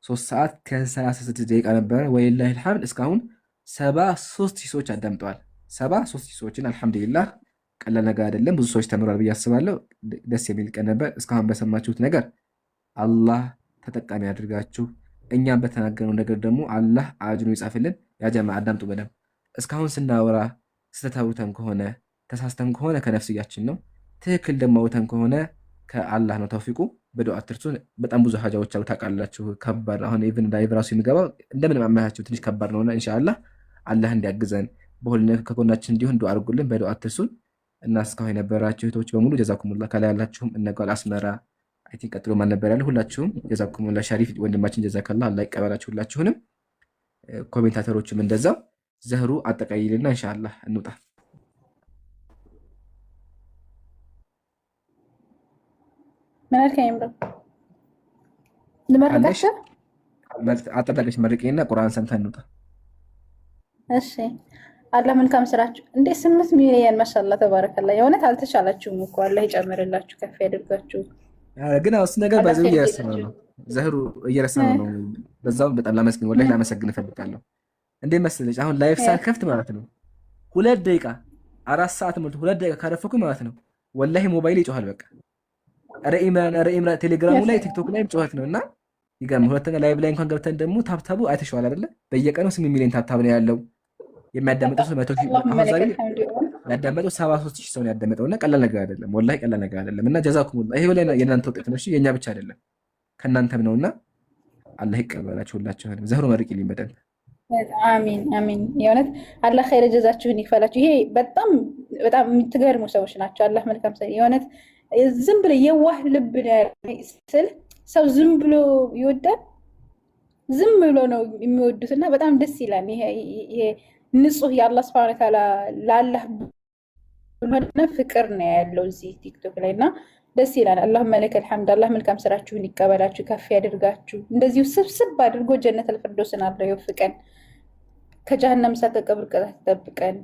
3 ሰዓት ከ36 ደቂቃ ነበረ። ወሊላሂል ሐምድ እስካሁን 73 ሺህ ሰዎች አዳምጠዋል። 73 ሺህ ሰዎችን አልሐምዱሊላህ። ቀላል ነገር አይደለም። ብዙ ሰዎች ተምረዋል ብዬ አስባለሁ። ደስ የሚል ቀን ነበር። እስካሁን በሰማችሁት ነገር አላህ ተጠቃሚ ያድርጋችሁ። እኛም በተናገረው ነገር ደግሞ አላህ አጅሩን ይጻፍልን። ያ ጀማ አዳምጡ በደንብ። እስካሁን ስናወራ ስተታውተን ከሆነ ተሳስተን ከሆነ ከነፍስያችን ነው። ትክክል ደግሞ አውተን ከሆነ ከአላህ ነው ተውፊቁ። በዱዓ አትርሱን። በጣም ብዙ ሀጃዎች አሉ ታውቃላችሁ። ከባድ አሁን ኢቭን ላይቭ ራሱ የሚገባው እንደምን ማማያችሁ ትንሽ ከባድ ነውና ኢንሻአላህ አላህ እንዲያግዘን በሁሉ ነገር ከጎናችን እንዲሆን ዱዓ አድርጉልን። በዱዓ አትርሱን እና እስካሁን የነበራችሁ እህቶች በሙሉ ጀዛኩሙላህ። ከላይ ያላችሁም እነጓል አስመራ አይ ቲንክ ቀጥሎ ማን ነበር ያለ ሁላችሁም ጀዛኩሙላህ። ሸሪፍ ወንድማችን ጀዛከላህ አላህ ይቀበላችሁ ሁላችሁንም። ኮሜንታተሮችም እንደዛው። ዘህሩ አጠቃይልና ኢንሻአላህ እንውጣ። ምን አልከኝ ብሎ ልመርቃችሁ አጠቃለሽ መርቄና ቁርአን ሰምተን እንውጣ። እሺ አላህ መልካም ስራችሁ። እንዴ 8 ሚሊዮን ማሻአላህ ተባረከላህ። የእውነት አልተቻላችሁም እኮ አላህ ይጨምርላችሁ ከፍ ያድርጋችሁ። ግን አውስ ነገር በዚህ እየረሳነው ነው። ዘህሩ እየረሳነው ነው። በዛው በጣም ላመስግን ወላሂ ላመሰግን እፈልጋለሁ። እንዴ መስለሽ አሁን ላይፍ ሳልከፍት ማለት ነው 2 ደቂቃ 4 ሰዓት ሙሉ 2 ደቂቃ ካረፈኩ ማለት ነው ወላሂ ሞባይል ይጮሃል። በቃ ረኢምራን ቴሌግራሙ ላይ ቲክቶክ ላይ ጮኸት ነውና ይገርም። ሁለተኛ ላይቭ ላይ እንኳን ገብተን ደግሞ ታብታቡ አይተሽዋል አይደለ? በየቀኑ 8 ሚሊዮን ታብታብ ነው ያለው። የሚያዳምጠው ሰው 100 ሺህ አሁን ዛሬ ያዳመጠው 73 ሺህ ሰው ነው ያዳመጠውና ቀላል ነገር አይደለም። ወላሂ ቀላል ነገር አይደለም። እና ጀዛኩሙላህ። ይሄ ወላሂ የእናንተ ውጤት ነው። እሺ የኛ ብቻ አይደለም ከእናንተም ነውና አላህ ይቀበላችሁ ሁላችሁንም። ዘህሩ መርቂልኝ በደንብ። አሚን አሚን። የእውነት አላህ ኸይር ጀዛችሁን ይክፈላችሁ። ይሄ በጣም በጣም የምትገርሙ ሰዎች ናቸው። አላህ መልካም ሰው የእውነት ዝም ብሎ የዋህ ልብ ስል ሰው ዝም ብሎ ይወዳል። ዝም ብሎ ነው የሚወዱትና በጣም ደስ ይላል። ይሄ ንጹህ የአላህ ሱብሓነሁ ወተዓላ ለአላህ ፍቅር ነው ያለው እዚህ ቲክቶክ ላይ እና ደስ ይላል። አላሁመ ለከል ሐምድ። አላህ መልካም ስራችሁን ይቀበላችሁ ከፍ ያድርጋችሁ። እንደዚሁ ስብስብ አድርጎ ጀነተል ፊርደውስን አላህ ይወፍቀን። ከጀሃነም እሳት ቀብር ቅጣት ይጠብቀን።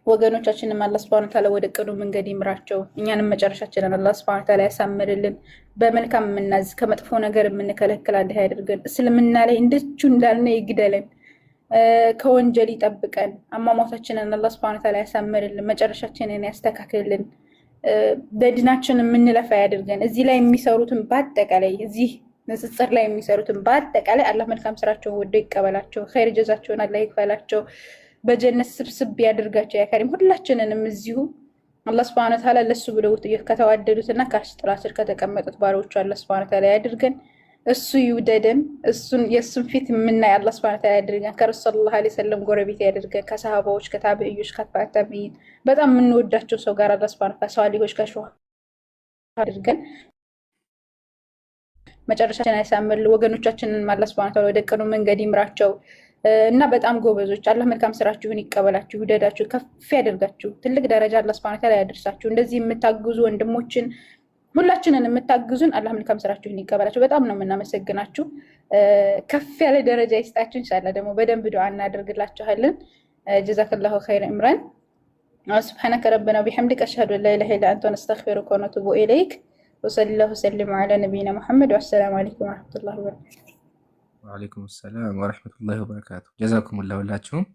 ወገኖቻችንም አላህ ሱብሓነሁ ወተዓላ ወደ ቅኑ መንገድ ይምራቸው። እኛንም መጨረሻችንን አላህ ሱብሓነሁ ወተዓላ ያሳምርልን። በመልካም የምናዝ ከመጥፎ ነገር የምንከለክል አላህ ያድርገን። እስልምና ላይ እንደቹ እንዳልነ ይግደለን፣ ከወንጀል ይጠብቀን። አሟሟታችንን አላህ ሱብሓነሁ ወተዓላ ያሳምርልን፣ መጨረሻችንን ያስተካክልልን። በድናችን የምንለፋ ያድርገን። እዚህ ላይ የሚሰሩትን በአጠቃላይ እዚህ ንጽጽር ላይ የሚሰሩትን በአጠቃላይ አላህ መልካም ስራቸውን ወዶ ይቀበላቸው። ኸይር ጀዛቸውን አላህ ይክፈላቸው። በጀነት ስብስብ ያድርጋቸው። ያ ከሪም ሁላችንንም እዚሁ አላህ ሱብሓነሁ ወተዓላ ለሱ ብለው ከተዋደዱትና ከአርሽ ጥላ ስር ከተቀመጡት ባሮቹ አላህ ሱብሓነሁ ወተዓላ ያድርገን። እሱ ይውደደን። የእሱን ፊት የምናይ አላህ ሱብሓነሁ ወተዓላ ያድርገን። ከረሱል ሰለላሁ ዐለይሂ ወሰለም ጎረቤት ያድርገን። ከሰሃባዎች፣ ከታቢዒዎች፣ ከታቢዒን በጣም የምንወዳቸው ሰው ጋር አላህ ሱብሓነሁ ወተዓላ ከሷሊሆች ከሹሃ አድርገን። መጨረሻችንን ያሳምርልን። ወገኖቻችንን አላህ ሱብሓነሁ ወተዓላ ወደ ቅኑ መንገድ ይምራቸው እና በጣም ጎበዞች አላህ መልካም ስራችሁን ይቀበላችሁ፣ ይውደዳችሁ፣ ከፍ ያደርጋችሁ፣ ትልቅ ደረጃ አላህ ሱብሓነሁ ወተዓላ ያደርሳችሁ። እንደዚህ የምታግዙ ወንድሞችን ሁላችንን የምታግዙን አላህ መልካም ስራችሁን ይቀበላችሁ። በጣም ነው የምናመሰግናችሁ። ከፍ ያለ ደረጃ ይስጣችሁ። ኢንሻአላህ ደግሞ በደንብ ዱዓ እናደርግላችኋለን። ጀዛከላሁ ኸይር ኢምራን። ሱብሓነከ ረበና ወቢሐምዲከ አሽሀዱ አን ላ ኢላሀ ኢላ አንተ ነስተግፊሩከ ወነቱቡ ኢለይክ ወሰለላሁ ወሰለም ዐላ ነቢይና ሙሐመድ ወሰላሙ አለይኩም ወረሕመቱላሂ ወበረካቱህ። ወአለይኩም ሰላም ወረሕመቱላሂ ወበረካቱ። ጀዛኩሙላህ ሁላችሁም።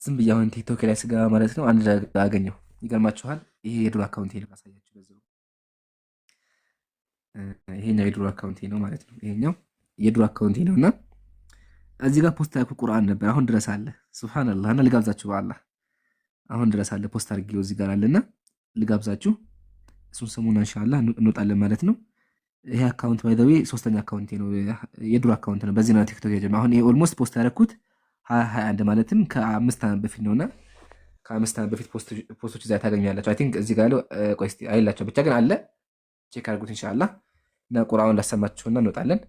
ዝም ብዬ አሁን ቲክቶክ ላይ ስገባ ማለት ነው አንድ ነገር አገኘሁ። ይገርማችኋል። ይሄ የድሮ አካውንቴ ነው። አሳያችሁ በዛው። ይሄኛው የድሮ አካውንቴ ነው ማለት ነው። ይሄኛው የድሮ አካውንቴ ነውና እዚህ ጋር ፖስት ያልኩት ቁርአን ነበር። አሁን ድረስ አለ። ሱብሃንአላህ። እና ልጋብዛችሁ በአላህ አሁን ድረስ አለ። ፖስት አድርጌው እዚህ ጋር አለና ልጋብዛችሁ። እሱን ሰሞኑን ኢንሻአላህ እንወጣለን ማለት ነው። ይሄ አካውንት ባይ ዘ ዌይ 3ኛ አካውንቴ ነው። የድሮ አካውንት ነው። በዚህ ነው ቲክቶክ የጀመረው። አሁን ይሄ ኦልሞስት ፖስት ያደረኩት 2021 ማለትም ከ5 ዓመት በፊት ነውና ከ5 ዓመት በፊት ፖስቶች እዛ ታገኛላችሁ። አይ ቲንክ እዚህ ጋር ያለው ቆይ እስቲ አይላችሁ ብቻ ግን አለ። ቼክ አድርጉት ኢንሻአላህ። እና ቁርአኑን ላሰማችሁና እንወጣለን።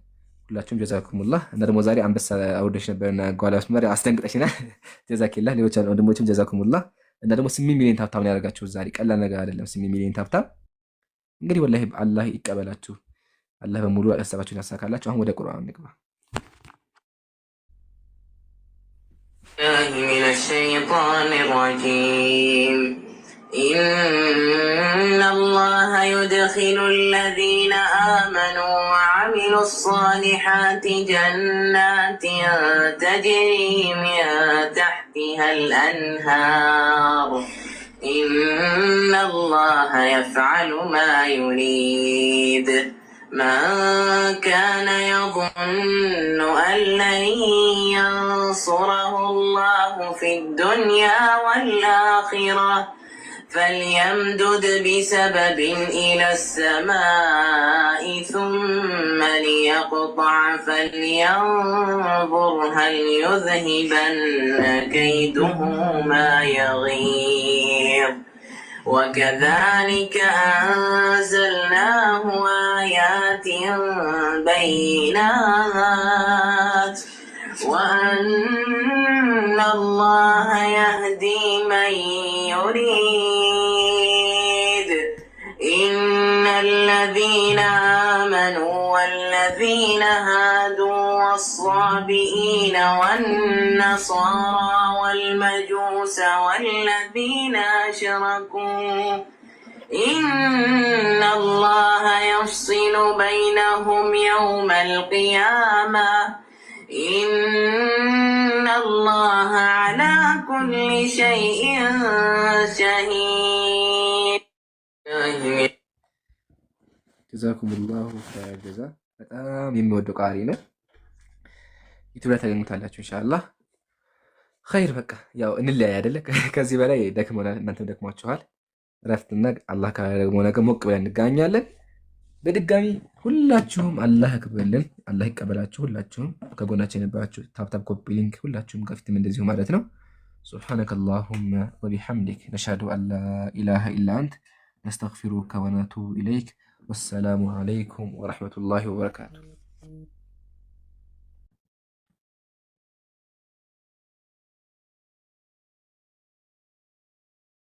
ሁላችሁም ጀዛኩሙላህ። እና ደግሞ ዛሬ አንበሳ አውርደሽ ነበርና ጓላስ መሪ አስደንግጠሽና ጀዛኪላህ። ሌሎች ወንድሞችም ጀዛኩሙላህ። እና ደግሞ 8 ሚሊዮን ታብታብ ነው ያደርጋችሁ ዛሬ። ቀላል ነገር አይደለም 8 ሚሊዮን ታብታብ። እንግዲህ ወላሂ አላህ ይቀበላችሁ። አላህ በሙሉ ሐሳባችሁን ያሳካላችሁ። አሁን ወደ ቁርአን እንግባ። من الشيطان الرجيم إن الله يدخل الذين آمنوا وعملوا الصالحات جنات تجري من تحتها الأنهار إن الله يفعل ما يريد من كان يظن أن لن ينصره الله في الدنيا والآخرة فليمدد بسبب إلى السماء ثم ليقطع فلينظر هل يذهبن كيده ما يغيظ وكذلك أنزلناه آيات بينات وأن الله يهدي من يريد إن الذين آمنوا والذين هادوا والصابئين والنصارى والمجوس والذين أشركوا إن الله يفصل بينهم يوم القيامة إن الله على كل شيء شهيد ጀዛኩሙላሁ ኸይረል ጀዛ። በጣም የሚወደው ቃሪ ነው። ዩቲዩብ ላይ ታገኙታላችሁ ኢንሻአላህ። ኸይር በቃ ያው እንለያይ አይደለ? ከዚህ በላይ ደክሞናል፣ እናንተም ደክሟችኋል። እረፍትና አላህ ካለ ደግሞ ነገ ሞቅ ብለን እንገናኛለን። በድጋሚ ሁላችሁም አላህ ያክብርልን፣ አላህ ይቀበላችሁ። ሁላችሁም ከጎናችን የነበራችሁ ታፕታፕ ኮፒ ሊንክ ሁላችሁም ከፊትም እንደዚሁ ማለት ነው። ሱብሓነከ አላሁመ ወቢሐምዲክ ነሽሀዱ አን ላ ኢላሃ ኢላ አንት ነስተግፊሩከ ወነቱቡ ኢለይክ። ወሰላሙ ዓለይኩም ወረሕመቱላሂ ወበረካቱ።